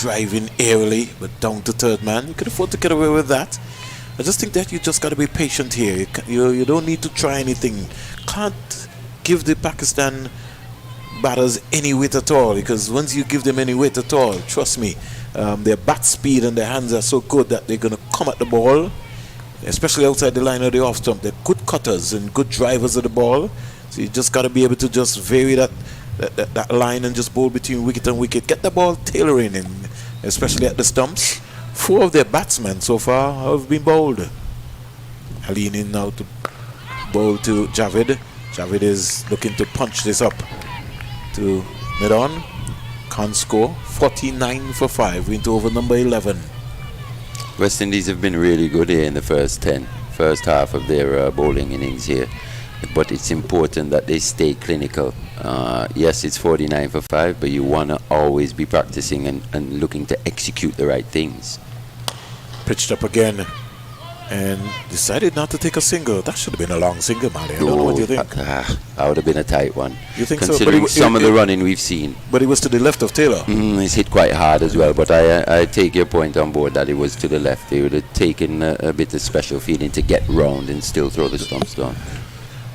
S1: driving airily, but down to third man. You can afford to get away with that. I just think that you just got to be patient here. You don't need to try anything. Can't give the Pakistan batters any weight at all, because once you give them any weight at all, trust me, their bat speed and their hands are so good that they're going to come at the ball especially outside the line of the off stump. They're good cutters and good drivers of the ball. So you just got to be able to just vary that line and just bowl between wicket and wicket. Get the ball tailoring in, especially at the stumps. 4 of their batsmen so far have been bowled. Aline in now to bowl to Javed. Javed is looking to punch this up to mid-on. Can't score. 49 for 5 into over number 11.
S3: West Indies have been really good here in the first half of their bowling innings here. But it's important that they stay clinical. Yes, it's 49 for 5, but you want to always be practicing and looking to execute the right things.
S1: Pitched up again and decided not to take a single. That should have been a long single, Mali. I don't know what you think.
S3: That would have been a tight one.
S1: You think
S3: considering
S1: so?
S3: Some of the running we've seen.
S1: But it was to the left of Taylor.
S3: It's hit quite hard as well, but I take your point on board that it was to the left. They would have taken a bit of special feeling to get round and still throw the stumps down.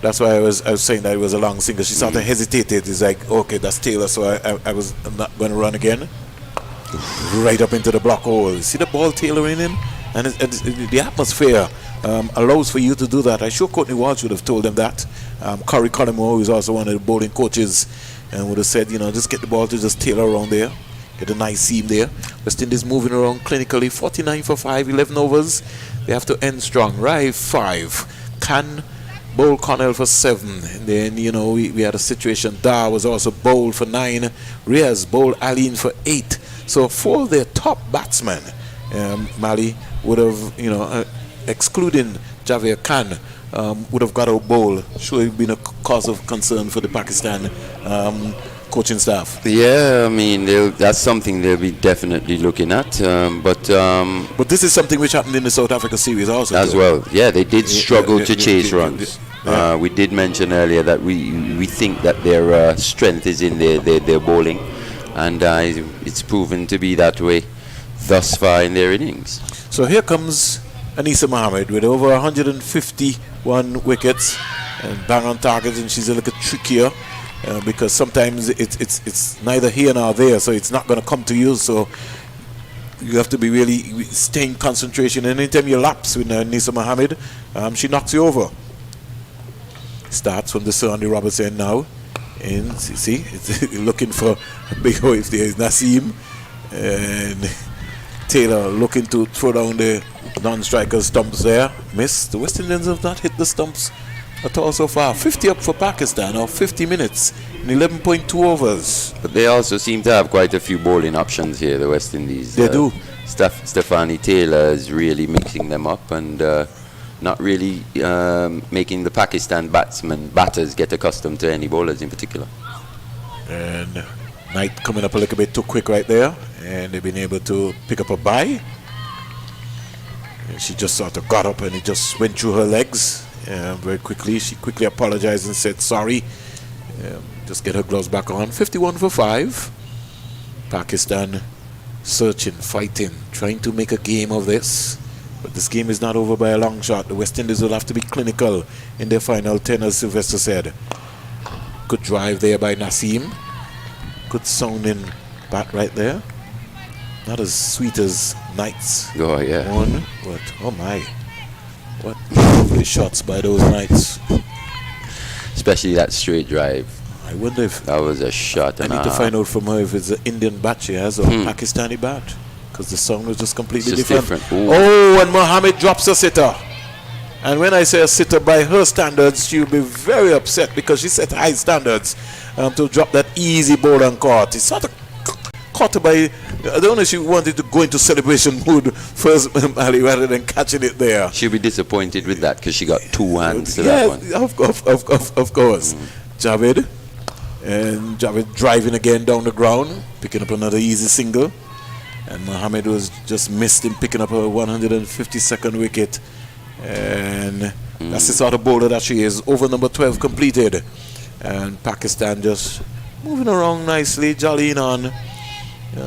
S1: That's why I was saying that it was a long single. She sort of hesitated. It's like, okay, that's Taylor, so I'm not going to run again. Right up into the block hole. See the ball tailoring in? And the atmosphere allows for you to do that. I'm sure Courtney Walsh would have told them that. Corey Collymore, who's also one of the bowling coaches, would have said, just get the ball to just tailor around there. Get a nice seam there. West Indies moving around clinically. 49 for 5, 11 overs. They have to end strong. Right, 5. Can bowl Connell for 7. And then, we had a situation. Dar was also bowled for 9. Riaz bowled Aline for 8. So 4 of their top batsmen, Mali, would have, excluding Javier Khan, would have got a bowl. Sure, it would have been a cause of concern for the Pakistan coaching staff.
S3: Yeah, I mean, that's something they'll be definitely looking at. But
S1: this is something which happened in the South Africa series also.
S3: As well. Yeah, they did struggle to chase runs. We did mention earlier that we think that their strength is in their bowling. And it's proven to be that way thus far in their innings.
S1: So here comes Anisa Mohammed with over 151 wickets and bang on target, and she's a little trickier because sometimes it's neither here nor there, so it's not going to come to you. So you have to be really staying concentration. And anytime you lapse with Anisa Mohammed, she knocks you over. Starts from the Sir Andy Robertson now. And see, it's looking for a big wave there is Naseem, and Taylor looking to throw down the non-striker stumps there. Miss. The West Indians have not hit the stumps at all so far. 50 up for Pakistan, or 50 minutes in 11.2 overs.
S3: But they also seem to have quite a few bowling options here, the West Indies.
S1: They do.
S3: Stephanie Taylor is really mixing them up and not really making the Pakistan batters get accustomed to any bowlers in particular.
S1: And Knight coming up a little bit too quick right there, and they've been able to pick up a bye. And she just sort of got up and it just went through her legs very quickly. She quickly apologized and said sorry. Just get her gloves back on. 51 for 5. Pakistan searching, fighting, trying to make a game of this. But this game is not over by a long shot. The West Indies will have to be clinical in their final 10, as Sylvester said. Good drive there by Naseem. Good sounding bat right there. Not as sweet as Knights.
S3: Oh, yeah.
S1: What? Oh, my. What lovely shots by those Knights.
S3: Especially that straight drive.
S1: I wonder if...
S3: That was a shot.
S1: I need to find out from her if it's an Indian bat she has or a Pakistani bat. Because the sound was just completely different. Oh, and Mohammed drops a sitter. And when I say a sitter, by her standards, she'll be very upset because she set high standards to drop that easy ball and caught. It's sort of caught her by... I don't know if she wanted to go into celebration mood first, Mali, rather than catching it there.
S3: She'll be disappointed with that because she got 2 hands to that one.
S1: Of course. Javed. And Javed driving again down the ground, picking up another easy single. And Mohammed was just missed in picking up a 152nd wicket. And that's the sort of bowler that she is. Over number 12 completed. And Pakistan just moving around nicely, jollying on.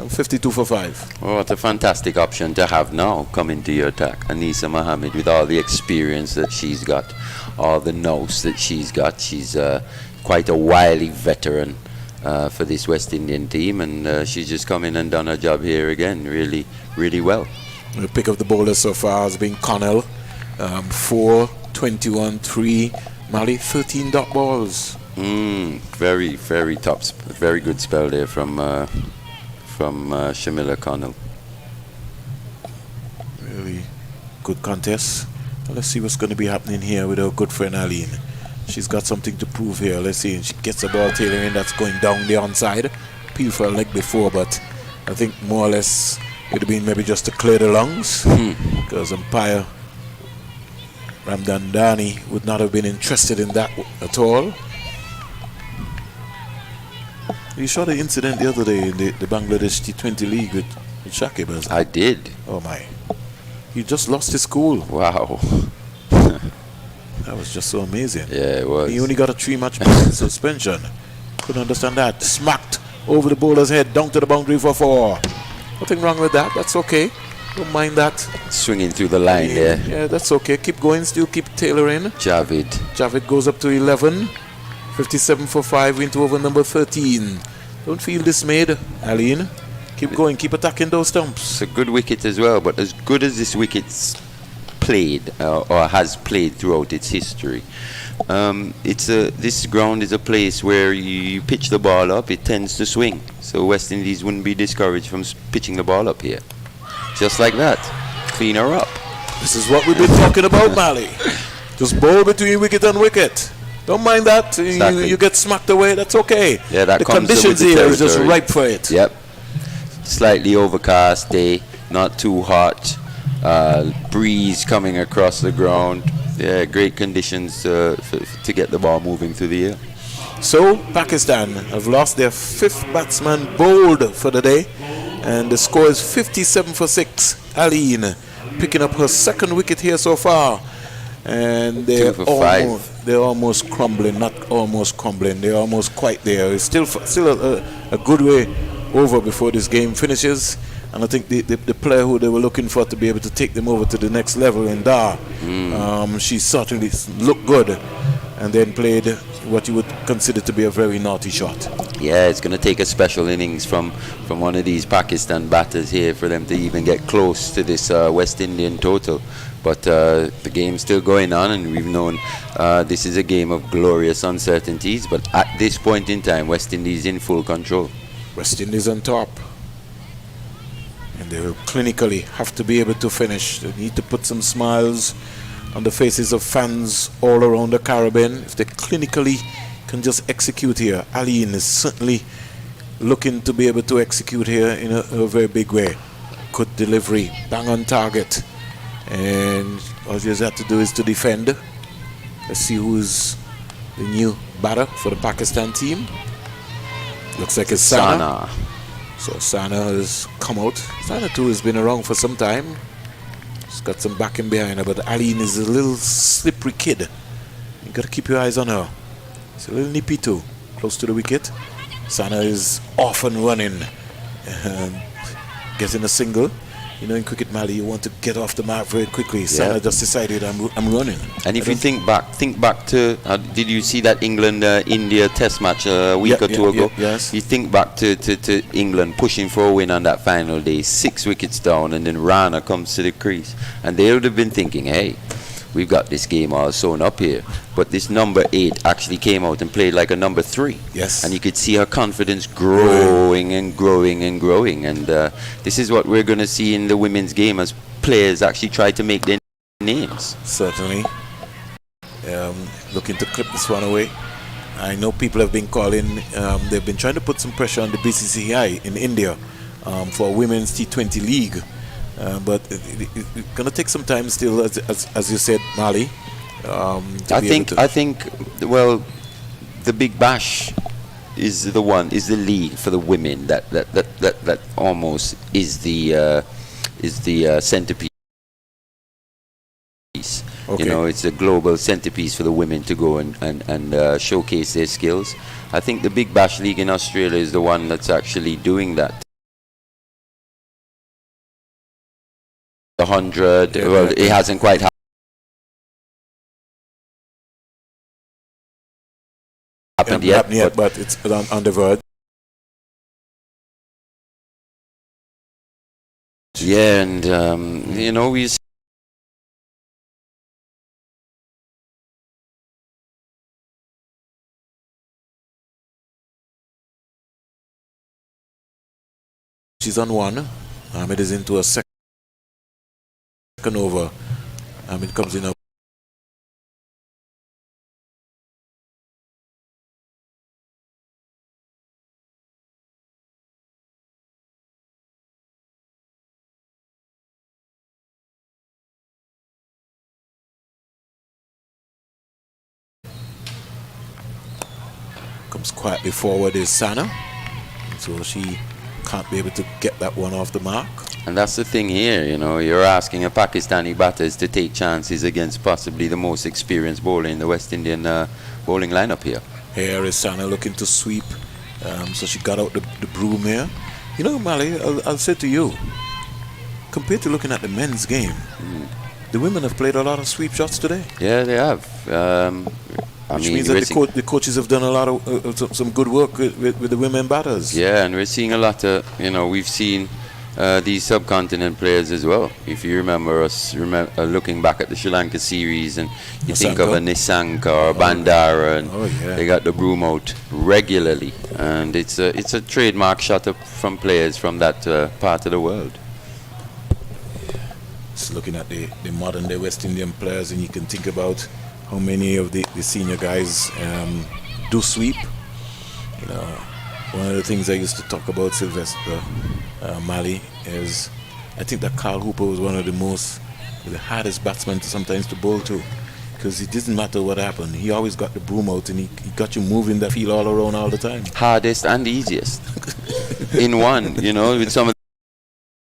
S1: 52 for 5.
S3: Oh, what a fantastic option to have now coming to your attack. Anisa Mohammed, with all the experience that she's got, all the nous that she's got. She's quite a wily veteran for this West Indian team, and she's just come in and done her job here again really, really well.
S1: The pick of the bowlers so far has been Connell. 4, 21, 3. Mali, 13 dot balls.
S3: Very, very very good spell there from Shamila Connell.
S1: Really good contest. Let's see what's going to be happening here with our good friend Aline. She's got something to prove here. Let's see. She gets the ball tailoring that's going down the onside. Peel for a leg before, but I think more or less it would have been maybe just to clear the lungs, because umpire Ramdandani would not have been interested in that at all. You saw the incident the other day in the Bangladesh T20 League with Shakib.
S3: I did.
S1: Oh my. He just lost his cool.
S3: Wow.
S1: That was just so amazing.
S3: Yeah, it was.
S1: He only got a 3-match suspension. Couldn't understand that. Smacked over the bowler's head, down to the boundary for 4. Nothing wrong with that. That's okay. Don't mind that.
S3: Swinging through the line there.
S1: Yeah, that's okay. Keep going. Still keep tailoring. Javid goes up to 11. 57 for 5 into over number 13. Don't feel dismayed, Aline. Keep going. Keep attacking those stumps.
S3: It's a good wicket as well, but as good as this wicket's played or has played throughout its history, this ground is a place where you pitch the ball up, it tends to swing. So West Indies wouldn't be discouraged from pitching the ball up here. Just like that. Clean her up.
S1: This is what we've been talking about, Mali. Just bowl between wicket and wicket. Don't mind that.
S3: Exactly.
S1: You get smacked away, that's okay.
S3: Yeah, that
S1: the
S3: comes
S1: conditions
S3: with the
S1: here is just
S3: territory.
S1: ripe for it.
S3: Yep. Slightly overcast day, not too hot. Breeze coming across the ground. Yeah, great conditions to get the ball moving through the air.
S1: So Pakistan have lost their 5th batsman bowled for the day, and the score is 57 for 6. Aline picking up her 2nd wicket here so far, and they're
S3: 2 for 5.
S1: They're almost crumbling. Not almost crumbling. They're almost quite there. It's still a good way over before this game finishes. And I think the player who they were looking for to be able to take them over to the next level in Dar, she certainly looked good, and then played what you would consider to be a very naughty shot.
S3: Yeah, it's going to take a special innings from one of these Pakistan batters here for them to even get close to this West Indian total. But the game's still going on, and we've known this is a game of glorious uncertainties. But at this point in time, West Indies in full control.
S1: West Indies on top. And they will clinically have to be able to finish. They need to put some smiles on the faces of fans all around the Caribbean. If they clinically can just execute here, Aline is certainly looking to be able to execute here in a very big way. Good delivery, bang on target. And all you have to do is to defend. Let's see who's the new batter for the Pakistan team. Looks like it's Sana. So Sana has come out. Sana too has been around for some time. She's got some backing behind her, but Aline is a little slippery kid. You got to keep your eyes on her. It's a little nippy too, close to the wicket. Sana is off and running, getting a single. You know, in cricket, Mali, you want to get off the mark very quickly. Sana just decided, I'm running.
S3: And if you think back to, did you see that England-India test match a week or two ago?
S1: Yes.
S3: You think back to England pushing for a win on that final day, 6 wickets down, and then Rana comes to the crease. And they would have been thinking, hey, we've got this game all sewn up here. But this number 8 actually came out and played like a number 3.
S1: Yes.
S3: And you could see her confidence growing and growing and growing. And this is what we're going to see in the women's game as players actually try to make their names.
S1: Certainly. Looking to clip this one away. I know people have been calling, they've been trying to put some pressure on the BCCI in India for a women's T20 league. But it's going to take some time still, as you said, Mali. I
S3: think, well, the Big Bash is the league for the women that almost is the centerpiece. Okay. You know, it's a global centerpiece for the women to go and showcase their skills. I think the Big Bash League in Australia is the one that's actually doing that. 100. Well, it hasn't quite happened yet,
S1: but it's on the verge.
S3: Yeah, and you know, we
S1: pitches on one. It is into a second over. It comes in a comes quietly forward is Sana. So she can't be able to get that one off the mark.
S3: And that's the thing here, you know, you're asking a Pakistani batters to take chances against possibly the most experienced bowler in the West Indian bowling lineup here.
S1: Here is Sana looking to sweep. So she got out the broom here. You know, Mali, I'll say to you, compared to looking at the men's game, the women have played a lot of sweep shots today.
S3: Yeah, they have.
S1: Which means that the coaches have done a lot of some good work with the women batters.
S3: Yeah, and we're seeing a lot of, you know, we've seen these subcontinent players as well. If you remember us looking back at the Sri Lanka series, and you think of a Nisanka or Bandara, and they got the broom out regularly, and it's a trademark shot up from players from that part of the world.
S1: Just looking at the modern day West Indian players, and you can think about how many of the senior guys do sweep. You know, one of the things I used to talk about Sylvester Mali is, I think that Carl Hooper was one of the hardest batsmen sometimes to bowl to, because it didn't matter what happened. He always got the broom out, and he got you moving the field all around all the time.
S3: Hardest and easiest in one, you know, with some of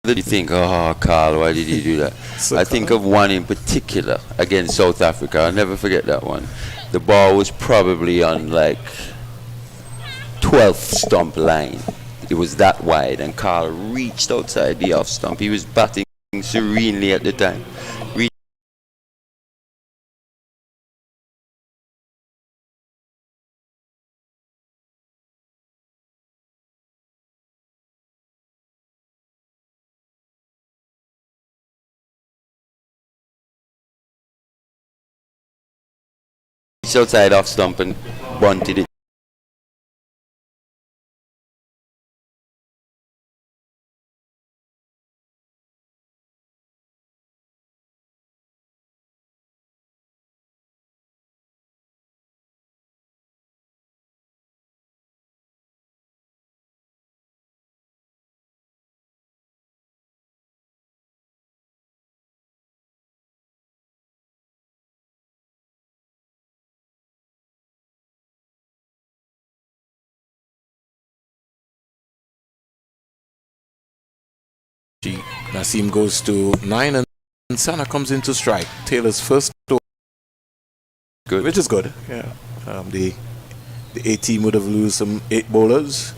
S3: the, you think, oh, Carl, why did he do that? So I think of one in particular against South Africa. I'll never forget that one. The ball was probably on like 12th stump line. It was that wide, and Carl reached outside the off stump. He was batting serenely at the time. Outside off stump and bunted it.
S1: Naseem goes to 9, and Sana comes into strike. Taylor's first over,
S3: good,
S1: which is good. Yeah, the A team would have lost some 8 bowlers.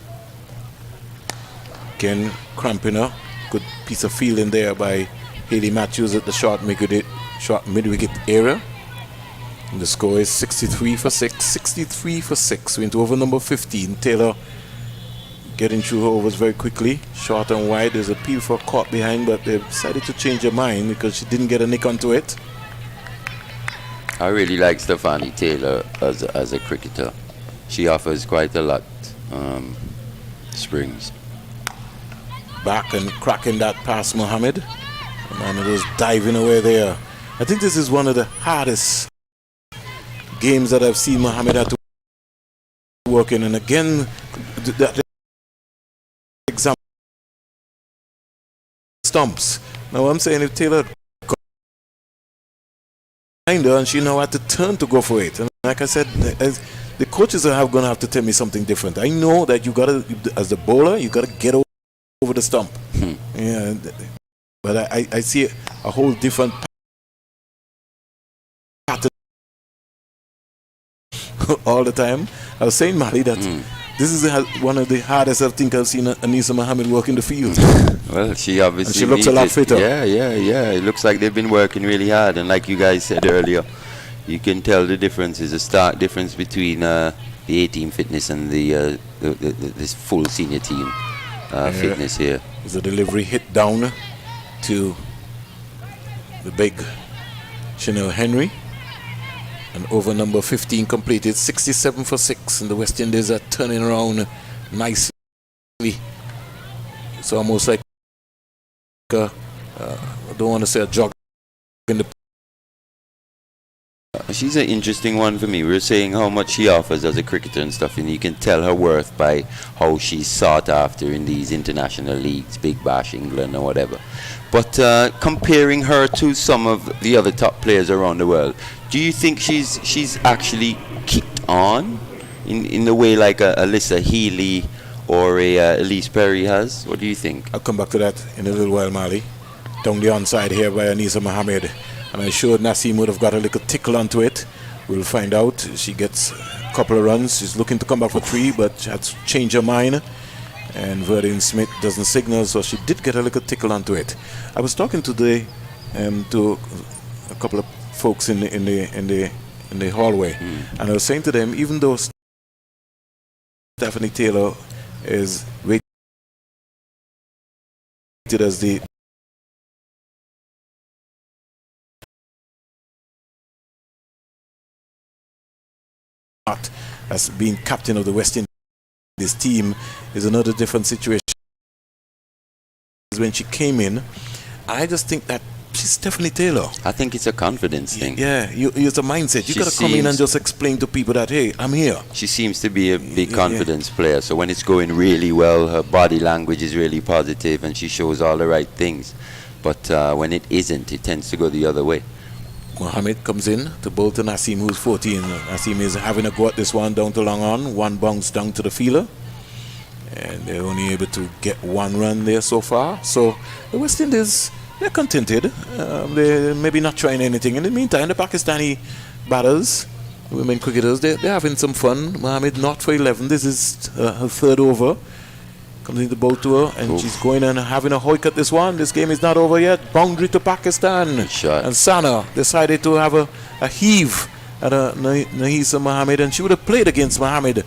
S1: Again, cramping her. Good piece of fielding there by Haley Matthews at the short mid-wicket area. And the score is 63 for 6. 63 for 6. We're into over number 15. Taylor getting through her overs very quickly, short and wide. There's a appeal for caught behind, but they decided to change their mind because she didn't get a nick onto it.
S3: I really like Stephanie Taylor as a cricketer. She offers quite a lot. Springs.
S1: Back and cracking that past Mohammed. And it was diving away there. I think this is one of the hardest games that I've seen Mohammed have to work in. And again, that example stumps. Now I'm saying if Taylor behind her and she now had to turn to go for it, and like I said, the coaches are going to have to tell me something different. I know that you got to, as a bowler, you got to get over the stump. Yeah, but I see a whole different pattern all the time. I was saying, Mali, that this is one of the hardest I think I've seen Anisa Mohammed work in the field.
S3: Well, she obviously
S1: and she looks a lot fitter.
S3: Yeah. It looks like they've been working really hard, and like you guys said earlier, you can tell the difference is a stark difference between the A-team fitness and this full senior team fitness here.
S1: There's a delivery hit down to the big Chanel Henry. And over number 15 completed, 67 for 6, and the West Indies are turning around nicely. So almost like I don't want to say a jog in the
S3: She's an interesting one for me. We were saying how much she offers as a cricketer and stuff, and you can tell her worth by how she's sought after in these international leagues, Big Bash, England, or whatever. But comparing her to some of the other top players around the world, do you think she's actually kicked on in the way like a Alyssa Healy or a Elise Perry has? What do you think?
S1: I'll come back to that in a little while, Mali. Down the onside here by Anisa Mohammed. And I'm sure Naseem would have got a little tickle onto it. We'll find out. She gets a couple of runs. She's looking to come back for 3, but she had to change her mind. And Verdine Smith doesn't signal, so she did get a little tickle onto it. I was talking today to a couple of folks in the hallway, and I was saying to them, even though Stephanie Taylor is rated as the as being captain of the West Indies team is another different situation. When she came in, I just think that she's Stephanie Taylor.
S3: I think it's a confidence thing.
S1: Yeah, it's a mindset. You gotta come in and just explain to people that, hey, I'm here.
S3: She seems to be a big confidence player. So when it's going really well, her body language is really positive and she shows all the right things. But when it isn't, it tends to go the other way.
S1: Mohammed comes in to bowl to Naseem, who's 14. Naseem is having a go at this one down to long on. One bounce down to the fielder. And they're only able to get 1 run there so far. So the West Indies, they're contented. They're maybe not trying anything. In the meantime, the Pakistani batters, women cricketers, they're having some fun. Mohammed not for 11. This is her 3rd over. Comes into bowl to her, and she's going and having a hoik at this one. This game is not over yet. Boundary to Pakistan.
S3: Shot.
S1: And Sana decided to have a heave at Nahisa Mohammed, and she would have played against Mohammed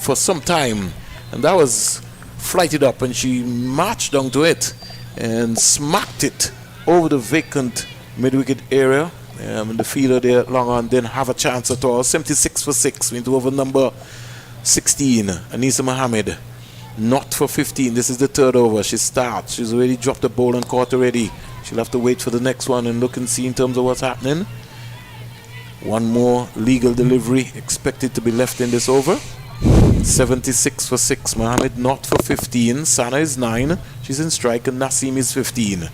S1: for some time. And that was flighted up, and she marched down to it and smacked it over the vacant mid-wicket area. And the fielder there, long on, didn't have a chance at all. 76 for 6 into over number 16, Anisa Mohammed. Not for 15. This is the 3rd over. She starts. She's already dropped the ball and caught already. She'll have to wait for the next one and look and see in terms of what's happening. One more legal delivery expected to be left in this over. 76 for 6. Mohammed not for 15. Sana is 9. She's in strike, and Naseem is 15.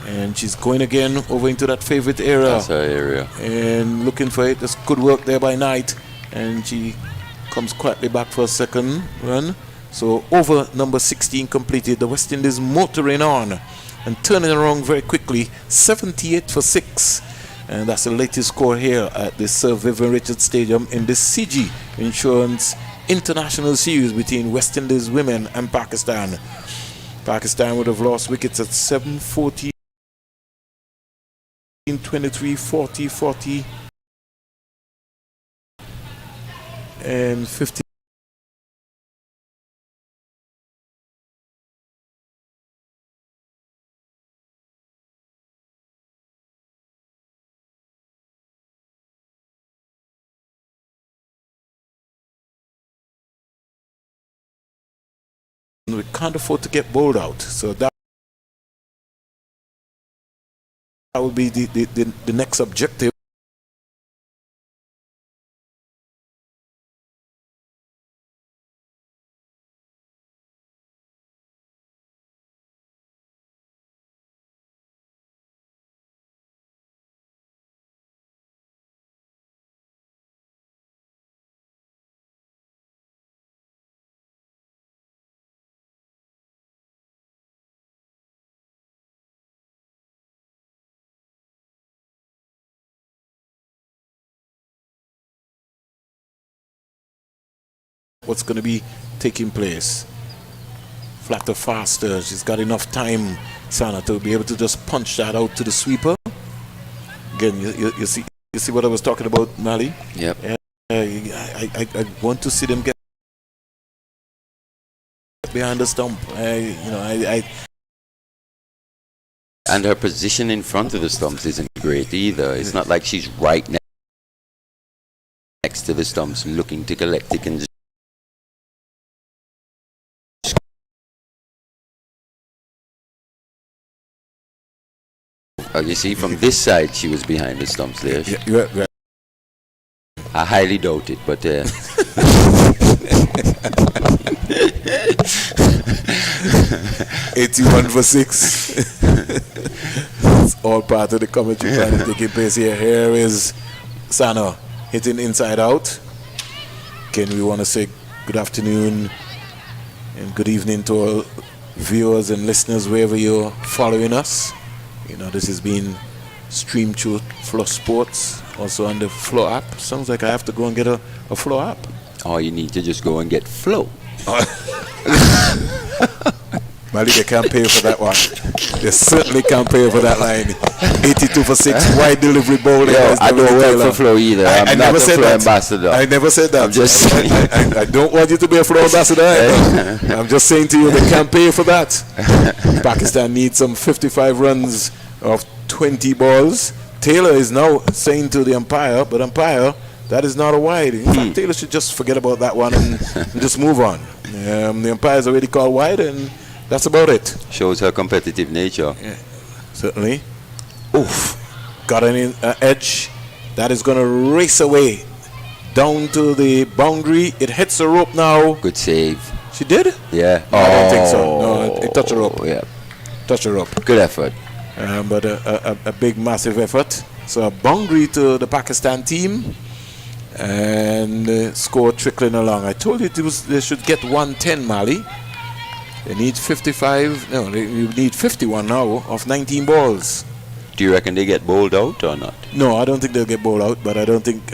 S1: And she's going again over into that favorite area.
S3: That's her area.
S1: And looking for it. There's good work there by Knight. And she comes quietly back for a 2nd run. So over number 16 completed. The West Indies motoring on and turning around very quickly. 78 for 6. And that's the latest score here at the Sir Vivian Richards Stadium in the CG Insurance International Series between West Indies women and Pakistan. Pakistan would have lost wickets at 7-14, 23, 40, 40, and 50. We can't afford to get bowled out, so that will be the next objective. What's going to be taking place? Flatter, faster. She's got enough time, Sana, to be able to just punch that out to the sweeper. Again, you see what I was talking about, Mali?
S3: Yep.
S1: I want to see them get behind the stump.
S3: And her position in front of the stumps isn't great either. It's not like she's right next to the stumps looking to collect it and Oh, you see, from this side, she was behind the stumps there.
S1: Yeah.
S3: I highly doubt it, but
S1: 81 for 6. It's all part of the commentary plan taking place here. Here is Sana hitting inside out. Again, we want to say good afternoon and good evening to all viewers and listeners wherever you're following us. You know, this has been streamed through Flow Sports, also on the Flow app. Sounds like I have to go and get a Flow app.
S3: oh, you need to just go and get Flow.
S1: Mali, they can't pay for that one. They certainly can't pay for that line. 82 for 6, wide delivery bowl.
S3: Yo, I don't work for Flow either. I'm not
S1: never
S3: a
S1: said
S3: Flow
S1: that.
S3: ambassador.
S1: I never said that.
S3: I'm just saying.
S1: I don't want you to be a Flow ambassador either. I'm just saying to you, they can't pay for that. Pakistan needs some 55 runs of 20 balls. Taylor is now saying to the umpire, but umpire, that is not a wide. In fact, Taylor should just forget about that one and just move on. The umpire's already called wide, and that's about it.
S3: Shows her competitive nature.
S1: Yeah, certainly. Oof. Got an edge. That is going to race away down to the boundary. It hits the rope now.
S3: Good save.
S1: She did?
S3: Yeah.
S1: No, I don't think so. No, it touched the rope.
S3: Yeah.
S1: Touched the rope.
S3: Good effort.
S1: But a big, massive effort. So a boundary to the Pakistan team. And score trickling along. I told you they should get 110, Mali. They need 55. No, they need 51 now of 19 balls.
S3: Do you reckon they get bowled out or not?
S1: No, I don't think they'll get bowled out, but I don't think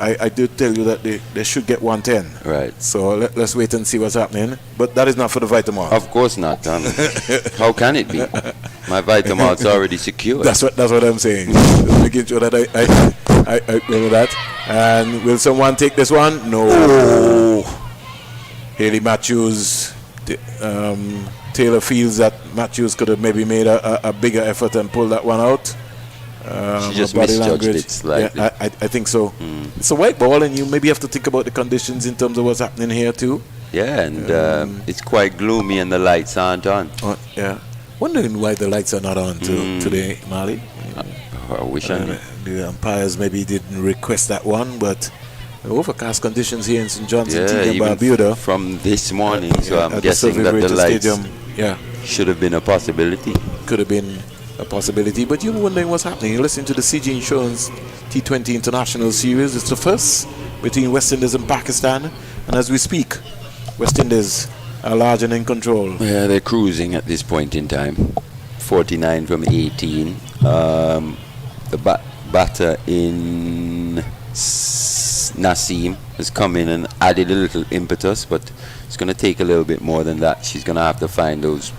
S1: I did tell you that they should get 110.
S3: Right.
S1: So let's wait and see what's happening. But that is not for the Vitamalt.
S3: Of course not. How can it be? My Vitamalt's already secured.
S1: That's what I'm saying. Just making sure that I know that. And will someone take this one? No. Haley Matthews. Taylor feels that Matthews could have maybe made a bigger effort and pulled that one out.
S3: She just misjudged it slightly.
S1: Yeah, I think so. It's a white ball, and you maybe have to think about the conditions in terms of what's happening here too.
S3: Yeah, and it's quite gloomy and the lights aren't on.
S1: Yeah. Wondering why the lights are not on today, Mali.
S3: I wish I knew.
S1: The umpires maybe didn't request that one, but the overcast conditions here in St. John's and
S3: even
S1: Barbuda
S3: from this morning, so I'm
S1: at
S3: guessing that the lights should have been a possibility.
S1: Could have been a possibility, but you're wondering what's happening. You're listening to the CG Insurance T20 International Series. It's the first between West Indies and Pakistan, and as we speak, West Indies are large and in control.
S3: Yeah, they're cruising at this point in time. 49 from 18. The batter in Naseem has come in and added a little impetus, but it's going to take a little bit more than that. She's going to have to find those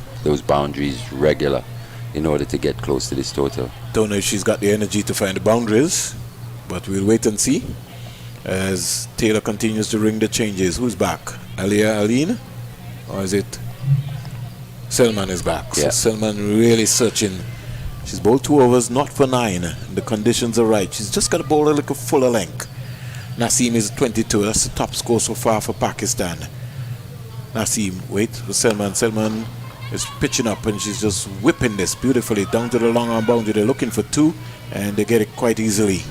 S3: boundaries regular in order to get close to this total.
S1: Don't know if she's got the energy to find the boundaries, but we'll wait and see as Taylor continues to ring the changes. Who's back? Aliyah Aline? Or is it Selman is back?
S3: Yeah.
S1: So Selman really searching. She's bowled 2 overs, not for 9. The conditions are right. She's just got to bowl a little fuller length. Naseem is 22. That's the top score so far for Pakistan. Naseem, wait for Selman. Selman is pitching up and she's just whipping this beautifully down to the long arm boundary. They're looking for 2 and they get it quite easily.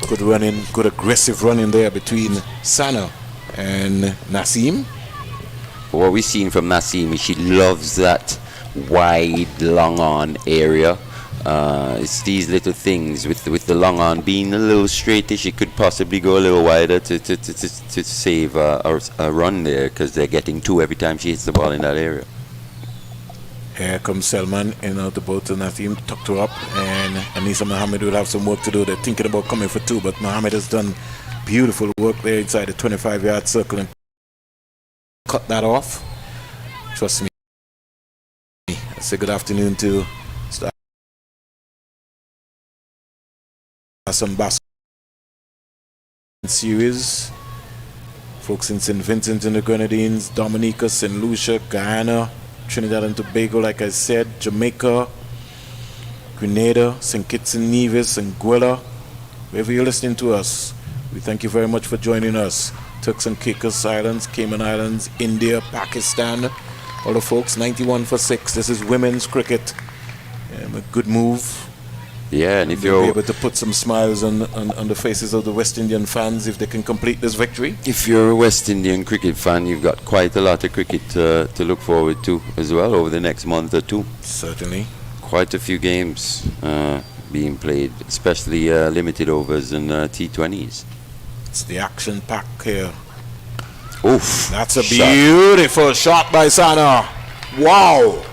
S1: Good running, good aggressive running there between Sana and Naseem.
S3: What we've seen from Naseem is she loves that wide, long on area. It's these little things with the long on being a little straightish. It could possibly go a little wider to save a run there, because they're getting 2 every time she hits the ball in that area.
S1: Here comes Selman in out the boat to Naseem, tucked her up, and Anisa Mohammed will have some work to do. They're thinking about coming for 2, but Mohammed has done beautiful work there inside the 25-yard circle and cut that off. Trust me. I say good afternoon to some basketball series. Folks in St. Vincent and the Grenadines, Dominica, St. Lucia, Guyana, Trinidad and Tobago, like I said, Jamaica, Grenada, St. Kitts and Nevis, Anguilla. Wherever you're listening to us, we thank you very much for joining us. Turks and Caicos Islands, Cayman Islands, India, Pakistan, all the folks. 91 for 6. This is women's cricket. A good move.
S3: Yeah, and if
S1: They'll be
S3: you're
S1: able to put some smiles on the faces of the West Indian fans if they can complete this victory.
S3: a West Indian cricket fan, you've got quite a lot of cricket to look forward to as well over the next month or two.
S1: Certainly.
S3: Quite a few games being played, especially limited overs and T20s.
S1: It's the action pack here.
S3: Oof!
S1: That's a
S3: shot.
S1: beautiful shot by Sana. Wow.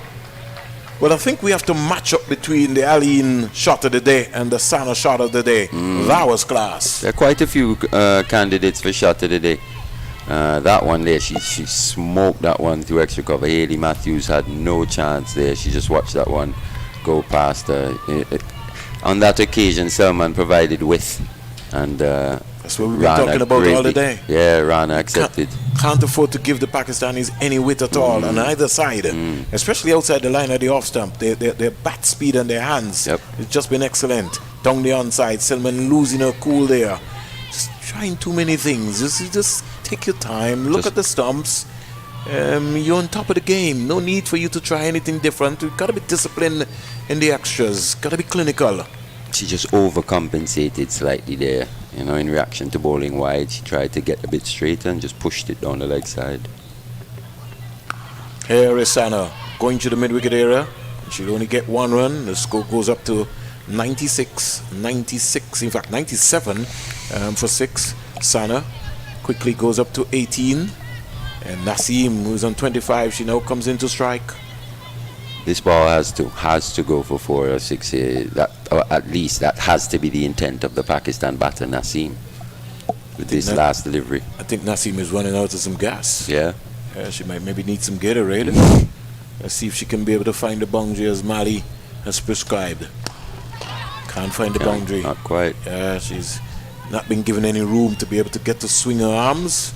S1: Well, I think we have to match up between the Aline shot of the day and the Sana shot of the day. That was class.
S3: There are quite a few candidates for shot of the day. That one there, she smoked that one through extra cover. Hayley Matthews had no chance there. She just watched that one go past her. On that occasion, Salman provided width, and
S1: that's what we've been talking about all the day.
S3: Yeah, Rana accepted.
S1: Can't afford to give the Pakistanis any width at all on either side, especially outside the line of the off stump. Their bat speed and their hands, it's just been excellent. Down the onside, Selman losing her cool there. Just trying too many things. Just take your time, look at the stumps. You're on top of the game. No need for you to try anything different. You've got to be disciplined in the extras. Got to be clinical.
S3: She just overcompensated slightly there. In reaction to bowling wide, she tried to get a bit straighter and just pushed it down the leg side.
S1: Here is Sana going to the mid-wicket area. She'll only get one run. The score goes up to 96, in fact 97 for 6. Sana quickly goes up to 18. And Naseem, who's on 25, she now comes into strike.
S3: This ball has to go for 4 or 6 here. Or at least that has to be the intent of the Pakistan batter Naseem with this last delivery.
S1: I think Naseem is running out of some gas.
S3: Yeah.
S1: She might maybe need some Gatorade. Let's see if she can be able to find the boundary as Mali has prescribed. Can't find the boundary.
S3: Not quite.
S1: She's not been given any room to be able to get to swing her arms.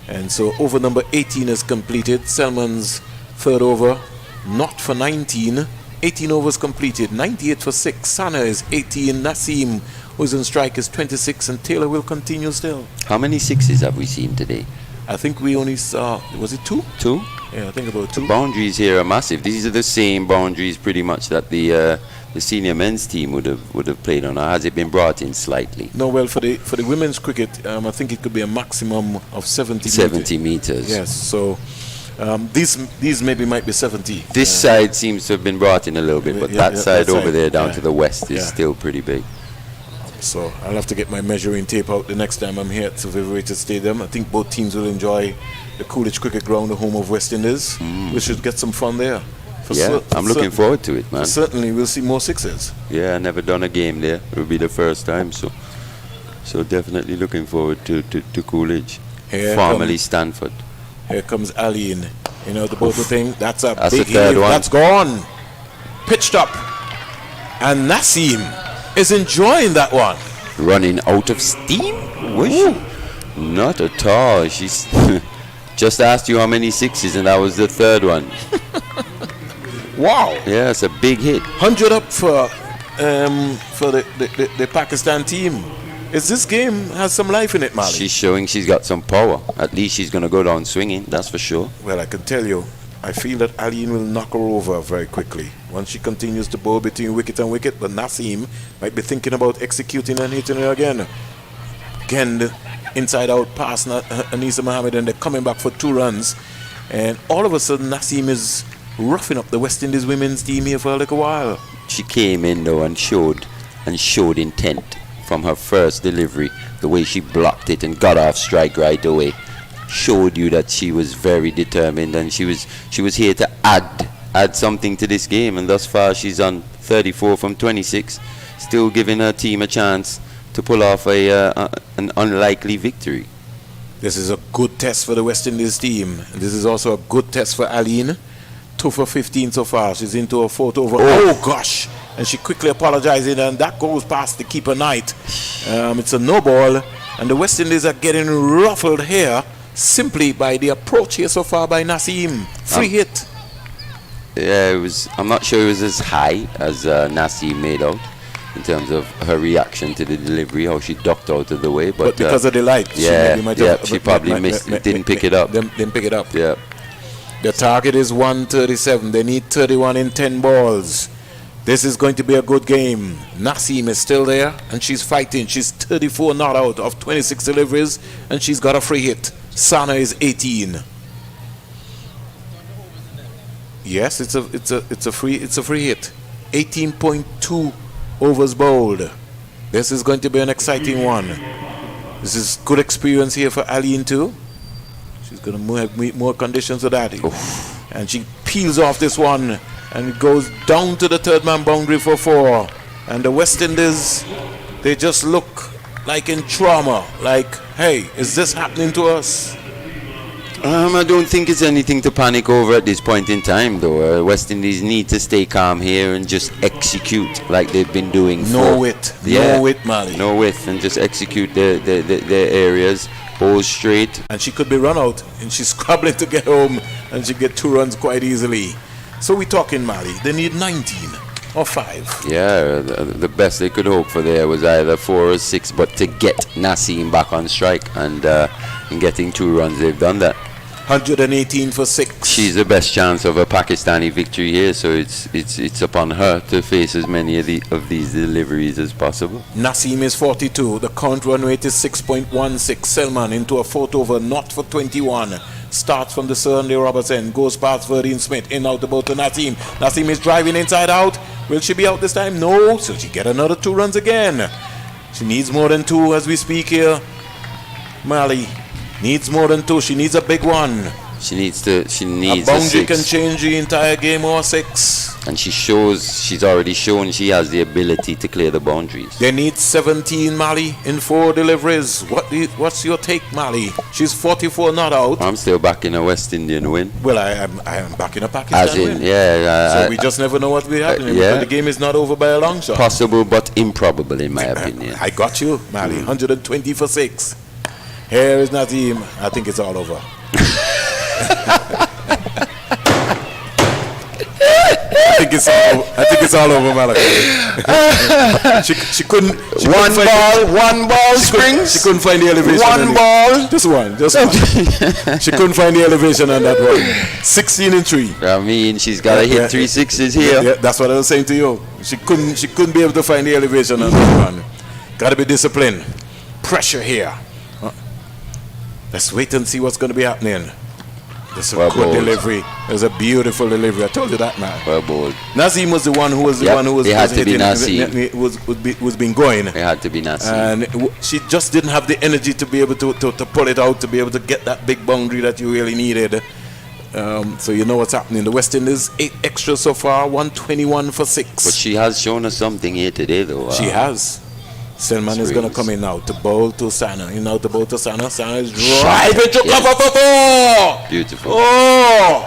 S1: And so over number 18 is completed. Selman's third over, not for 19. 18 overs completed, 98 for 6. Sana is 18. Naseem, who's on strike, is 26. And Taylor will continue still.
S3: How many sixes have we seen today?
S1: I think we only saw, was it 2?
S3: 2?
S1: Yeah, I think about 2.
S3: The boundaries here are massive. These are the same boundaries pretty much that the senior men's team would have played on. Or has it been brought in slightly?
S1: No, well, for the women's cricket, I think it could be a maximum of 70
S3: meters.
S1: Yes, so these maybe might be 70.
S3: This side seems to have been brought in a little bit, but that side over there down to the west is still pretty big.
S1: So I'll have to get my measuring tape out the next time I'm here at Vibrated Stadium. I think both teams will enjoy the Coolidge Cricket Ground, the home of West Indies. We should get some fun there.
S3: I'm looking forward to it, man.
S1: Certainly, we'll see more sixes.
S3: Yeah, never done a game there. It will be the first time, so definitely looking forward to Coolidge. Formerly Stanford.
S1: Here comes Aline. The bottle thing. That's a big
S3: third one.
S1: That's gone. Pitched up. And Naseem is enjoying that one.
S3: Running out of steam? Was she? Not at all. She's just asked you how many sixes, and that was the third one.
S1: Wow.
S3: Yeah, it's a big hit.
S1: 100 up for the Pakistan team. This game has some life in it, Mali.
S3: She's showing she's got some power. At least she's going to go down swinging, that's for sure.
S1: Well, I can tell you, I feel that Aline will knock her over very quickly once she continues to bowl between wicket and wicket. But Naseem might be thinking about executing and hitting her again. Again, the inside-out pass, Anisa Mohammed, and they're coming back for 2 runs. And all of a sudden, Naseem is roughing up the West Indies women's team here for a little while.
S3: She came in though and showed intent from her first delivery. The way she blocked it and got off strike right away showed you that she was very determined, and she was here to add something to this game. And thus far she's on 34 from 26, still giving her team a chance to pull off an unlikely victory.
S1: This is a good test for the West Indies team. This is also a good test for Aline. 2 for 15 so far. She's into her 4th over. Oh gosh! And she quickly apologizing, and that goes past the keeper Knight. It's a no ball, and the West Indies are getting ruffled here simply by the approach here so far by Naseem. Free hit.
S3: Yeah, I'm not sure it was as high as Naseem made out in terms of her reaction to the delivery, how she ducked out of the way. But
S1: because of the light,
S3: she probably missed. Didn't pick it up.
S1: Didn't pick it up.
S3: Yeah.
S1: The target is 137. They need 31 in 10 balls. This is going to be a good game. Naseem is still there, and she's fighting. She's 34 not out of 26 deliveries, and she's got a free hit. Sana is 18. Yes, it's a free hit. 18.2 overs bowled. This is going to be an exciting one. This is good experience here for Aline too. She's going to meet more conditions of that. Oof. And she peels off this one, and it goes down to the third man boundary for 4. And the West Indies, they just look like in trauma. Like, hey, is this happening to us?
S3: I don't think it's anything to panic over at this point in time, though. West Indies need to stay calm here and just execute like they've been doing.
S1: No wit, Mali.
S3: No wit, and just execute their areas. Hold straight.
S1: And she could be run out, and she's scrabbling to get home, and she get 2 runs quite easily. So we're talking, Mali. They need 19 or 5.
S3: Yeah, the best they could hope for there was either 4 or 6, but to get Naseem back on strike and in getting 2 runs, they've done that.
S1: 118 for 6.
S3: She's the best chance of a Pakistani victory here, so it's upon her to face as many of these deliveries as possible.
S1: Naseem is 42. The count run rate is 6.16. Selman into a 4th over, not for 21. Starts from the Sunday Robertson, goes past Verdine Smith, in out about to Naseem. Naseem is driving inside out. Will she be out this time? No. So she get another 2 runs again. She needs more than 2 as we speak here. Mali needs more than 2. She needs a big one.
S3: She needs a
S1: boundary
S3: 6.
S1: can change the entire game or 6.
S3: And she's already shown she has the ability to clear the boundaries.
S1: They need 17, Mali, in 4 deliveries. What's your take, Mali? She's 44 not out.
S3: I'm still backing a West Indian win.
S1: Well, I am backing a Pakistan
S3: As in,
S1: win.
S3: yeah.
S1: So we just never know what will happen.
S3: Yeah.
S1: But the game is not over by a long shot.
S3: Possible but improbable in my opinion.
S1: I got you, Mali. 120 for 6. Here is Naseem. I think it's all over. I think it's all over, Malachi. she couldn't.
S3: One ball springs.
S1: She couldn't find the elevation.
S3: One ball.
S1: Just one. She couldn't find the elevation on that one. 16 and 3.
S3: I mean, she's got to hit 3 6s here.
S1: Yeah, that's what I was saying to you. She couldn't be able to find the elevation on that one. Got to be disciplined. Pressure here. Let's wait and see what's going to be happening. This is a good delivery. It was a beautiful delivery. I told you that, man.
S3: Well bowled.
S1: Naseem was the one who was
S3: It had to be Naseem.
S1: was being going.
S3: It had to be Naseem.
S1: And she just didn't have the energy to be able to pull it out, to be able to get that big boundary that you really needed. So you know what's happening. The West Indies 8 extras so far, 121 for 6.
S3: But she has shown us something here today, though.
S1: She has. Selman is going to come in now to bowl to Sana. In now to bowl to Sana. Sana is driving to cover for 4.
S3: Beautiful.
S1: Oh!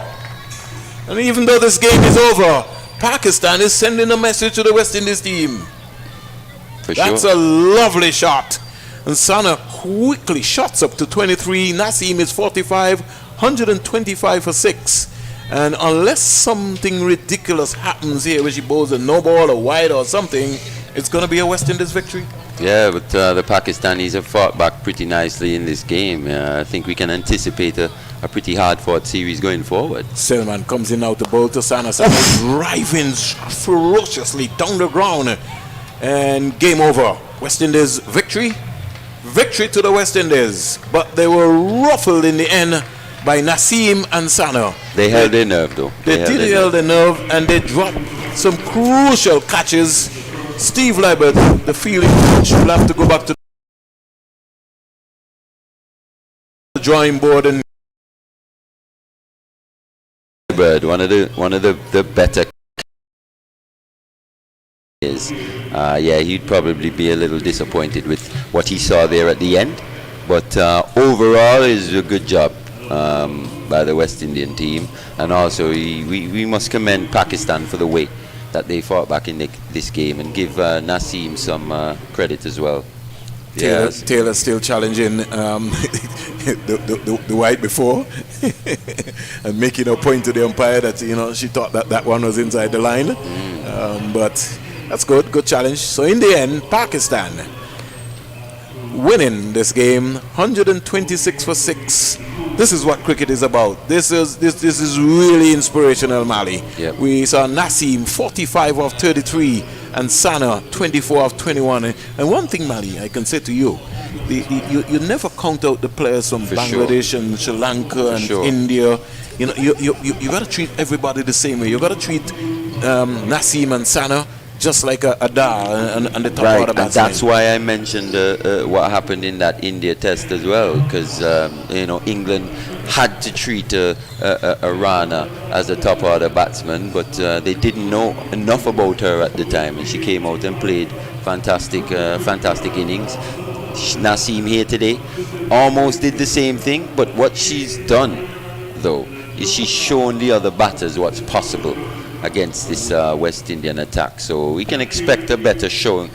S1: And even though this game is over, Pakistan is sending a message to the West Indies team. That's a lovely shot. And Sana quickly shots up to 23. Naseem is 45, 125 for 6. And unless something ridiculous happens here where she bowls a no ball or wide or something, it's going to be a West Indies victory.
S3: Yeah, but the Pakistanis have fought back pretty nicely in this game. I think we can anticipate a pretty hard-fought series going forward.
S1: Selman comes in now to bowl to Sana. Sana driving ferociously down the ground. And game over. West Indies victory. Victory to the West Indies. But they were ruffled in the end by Naseem and Sana.
S3: They held their nerve, though.
S1: They did hold their nerve, and they dropped some crucial catches. Steve Libert, the fielding coach, will have to go back to the drawing board and
S3: one of the better is he'd probably be a little disappointed with what he saw there at the end, but overall is a good job by the West Indian team, and also we must commend Pakistan for the way that they fought back in this game, and give Naseem some credit as well.
S1: Taylor still challenging the white before and making a point to the umpire that she thought that one was inside the line, but that's good challenge. So in the end, Pakistan winning this game 126 for 6 This is what cricket is about. This is really inspirational, Mali.
S3: Yep.
S1: We saw Naseem 45 of 33 and Sana 24 of 21. And one thing, Mali, I can say to you, you never count out the players from Bangladesh and Sri Lanka and India. You know, you got to treat everybody the same way. You got to treat Naseem and Sana just like a Dar and the top order batsman.
S3: That's why I mentioned what happened in that India test as well, because England had to treat Rana as a top order batsman, but they didn't know enough about her at the time, and she came out and played fantastic innings. Naseem here today almost did the same thing, but what she's done though is she's shown the other batters what's possible against this West Indian attack. So we can expect a better showing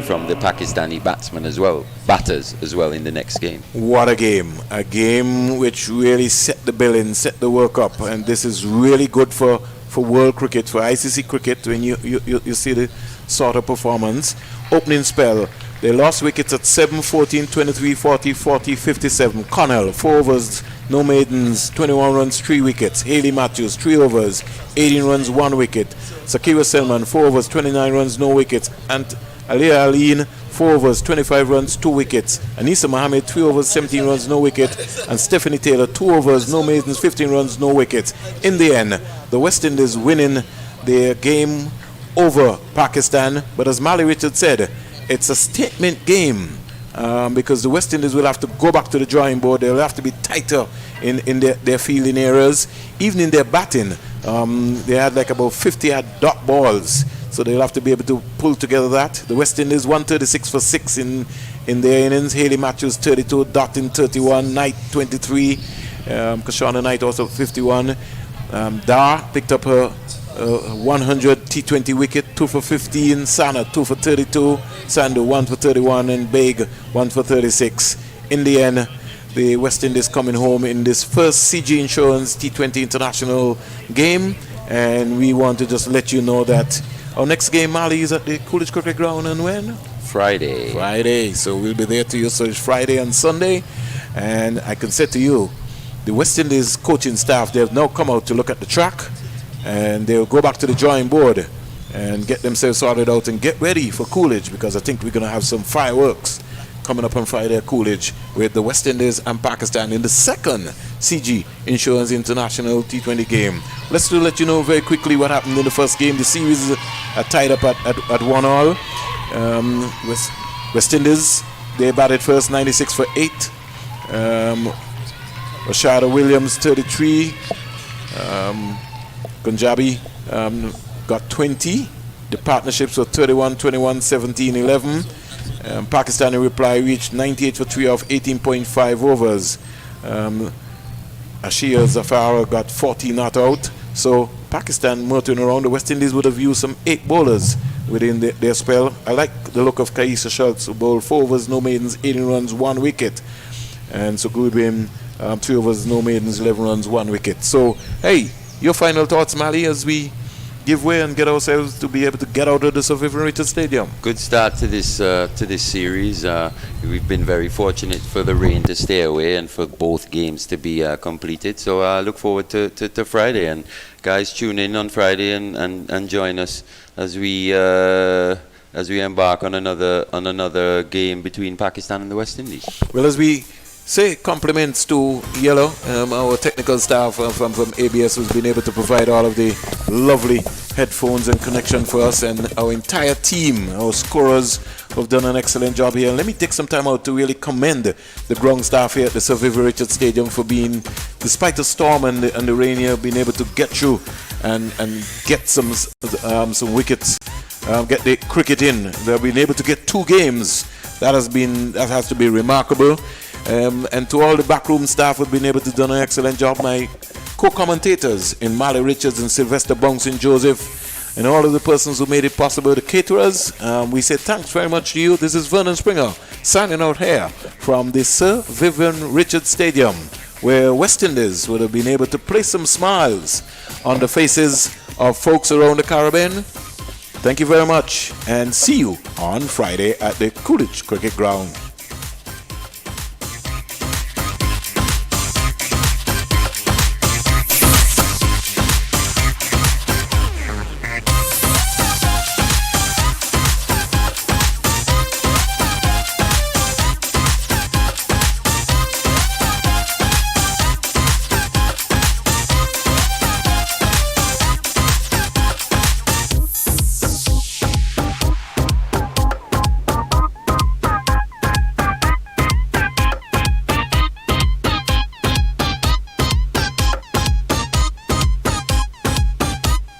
S3: from the Pakistani batters as well in the next game.
S1: What a game. A game which really set the billing, set the work up, and this is really good for world cricket, for ICC cricket, when you see the sort of performance. Opening spell, they lost wickets at 7, 14, 23, 40, 40, 57. Connell, 4 overs, no maidens, 21 runs, 3 wickets. Haley Matthews, 3 overs, 18 runs, 1 wicket. Sakira Selman, 4 overs, 29 runs, no wickets. And Alia Aline, 4 overs, 25 runs, 2 wickets. Anisa Mohammed, 3 overs, 17 runs, no wicket. And Stephanie Taylor, 2 overs, no maidens, 15 runs, no wickets. In the end, the West Indies winning their game over Pakistan. But as Mali Richard said, it's a statement game. Because the West Indies will have to go back to the drawing board. They'll have to be tighter in their fielding areas. Even in their batting, they had like about 50 dot balls. So they'll have to be able to pull together that. The West Indies 136 for 6 in their innings. Haley Matthews 32, Dottin 31, Knight 23, Kashana Knight also 51. Dar picked up her 100 T20 wicket, 2 for 15. Sana 2 for 32. Sandu 1 for 31, and Baig 1 for 36. In the end, the West Indies coming home in this first CG Insurance T20 International game, and we want to just let you know that our next game, Mali, is at the Coolidge Cricket Ground, and when? Friday. So we'll be there to you. So it's Friday and Sunday, and I can say to you, the West Indies coaching staff, they have now come out to look at the track, and they'll go back to the drawing board and get themselves sorted out and get ready for Coolidge, because I think we're going to have some fireworks coming up on Friday at Coolidge with the West Indies and Pakistan in the second CG Insurance International T20 game. Let's let you know very quickly what happened in the first game. The series are tied up at 1-all. West Indies, they batted first, 96 for 8. Rashada Williams 33. Punjabi got 20. The partnerships were 31, 21, 17, 11. Pakistani reply reached 98 for 3 off 18.5 overs. Ashia Zafar got 40 not out. So Pakistan motoring around. The West Indies would have used some 8 bowlers within their spell. I like the look of Kaisa Schultz, who bowled 4 overs, no maidens, 18 runs, 1 wicket. And so Goodwin, 3 overs, no maidens, 11 runs, 1 wicket. So, hey, your final thoughts, Mali, as we give way and get ourselves to be able to get out of the Sir Vivian Richards Stadium.
S3: Good start to this series. We've been very fortunate for the rain to stay away and for both games to be completed. So I look forward to Friday. And guys, tune in on Friday and join us as we embark on another game between Pakistan and the West Indies.
S1: Well, as we say compliments to Yellow, our technical staff from ABS, who's been able to provide all of the lovely headphones and connection for us, and our entire team, our scorers, who've done an excellent job here. And let me take some time out to really commend the ground staff here at the Sir Vivian Richards Stadium for being, despite the storm and the rain here, being able to get through and get some wickets, get the cricket in. They've been able to get 2 games. That has to be remarkable. And to all the backroom staff who've been able to do an excellent job, my co-commentators in Mali Richards and Sylvester Bouncing Joseph, and all of the persons who made it possible, the caterers, we say thanks very much to you. This is Vernon Springer signing out here from the Sir Vivian Richards Stadium, where West Indies would have been able to place some smiles on the faces of folks around the Caribbean. Thank you very much, and see you on Friday at the Coolidge Cricket Ground.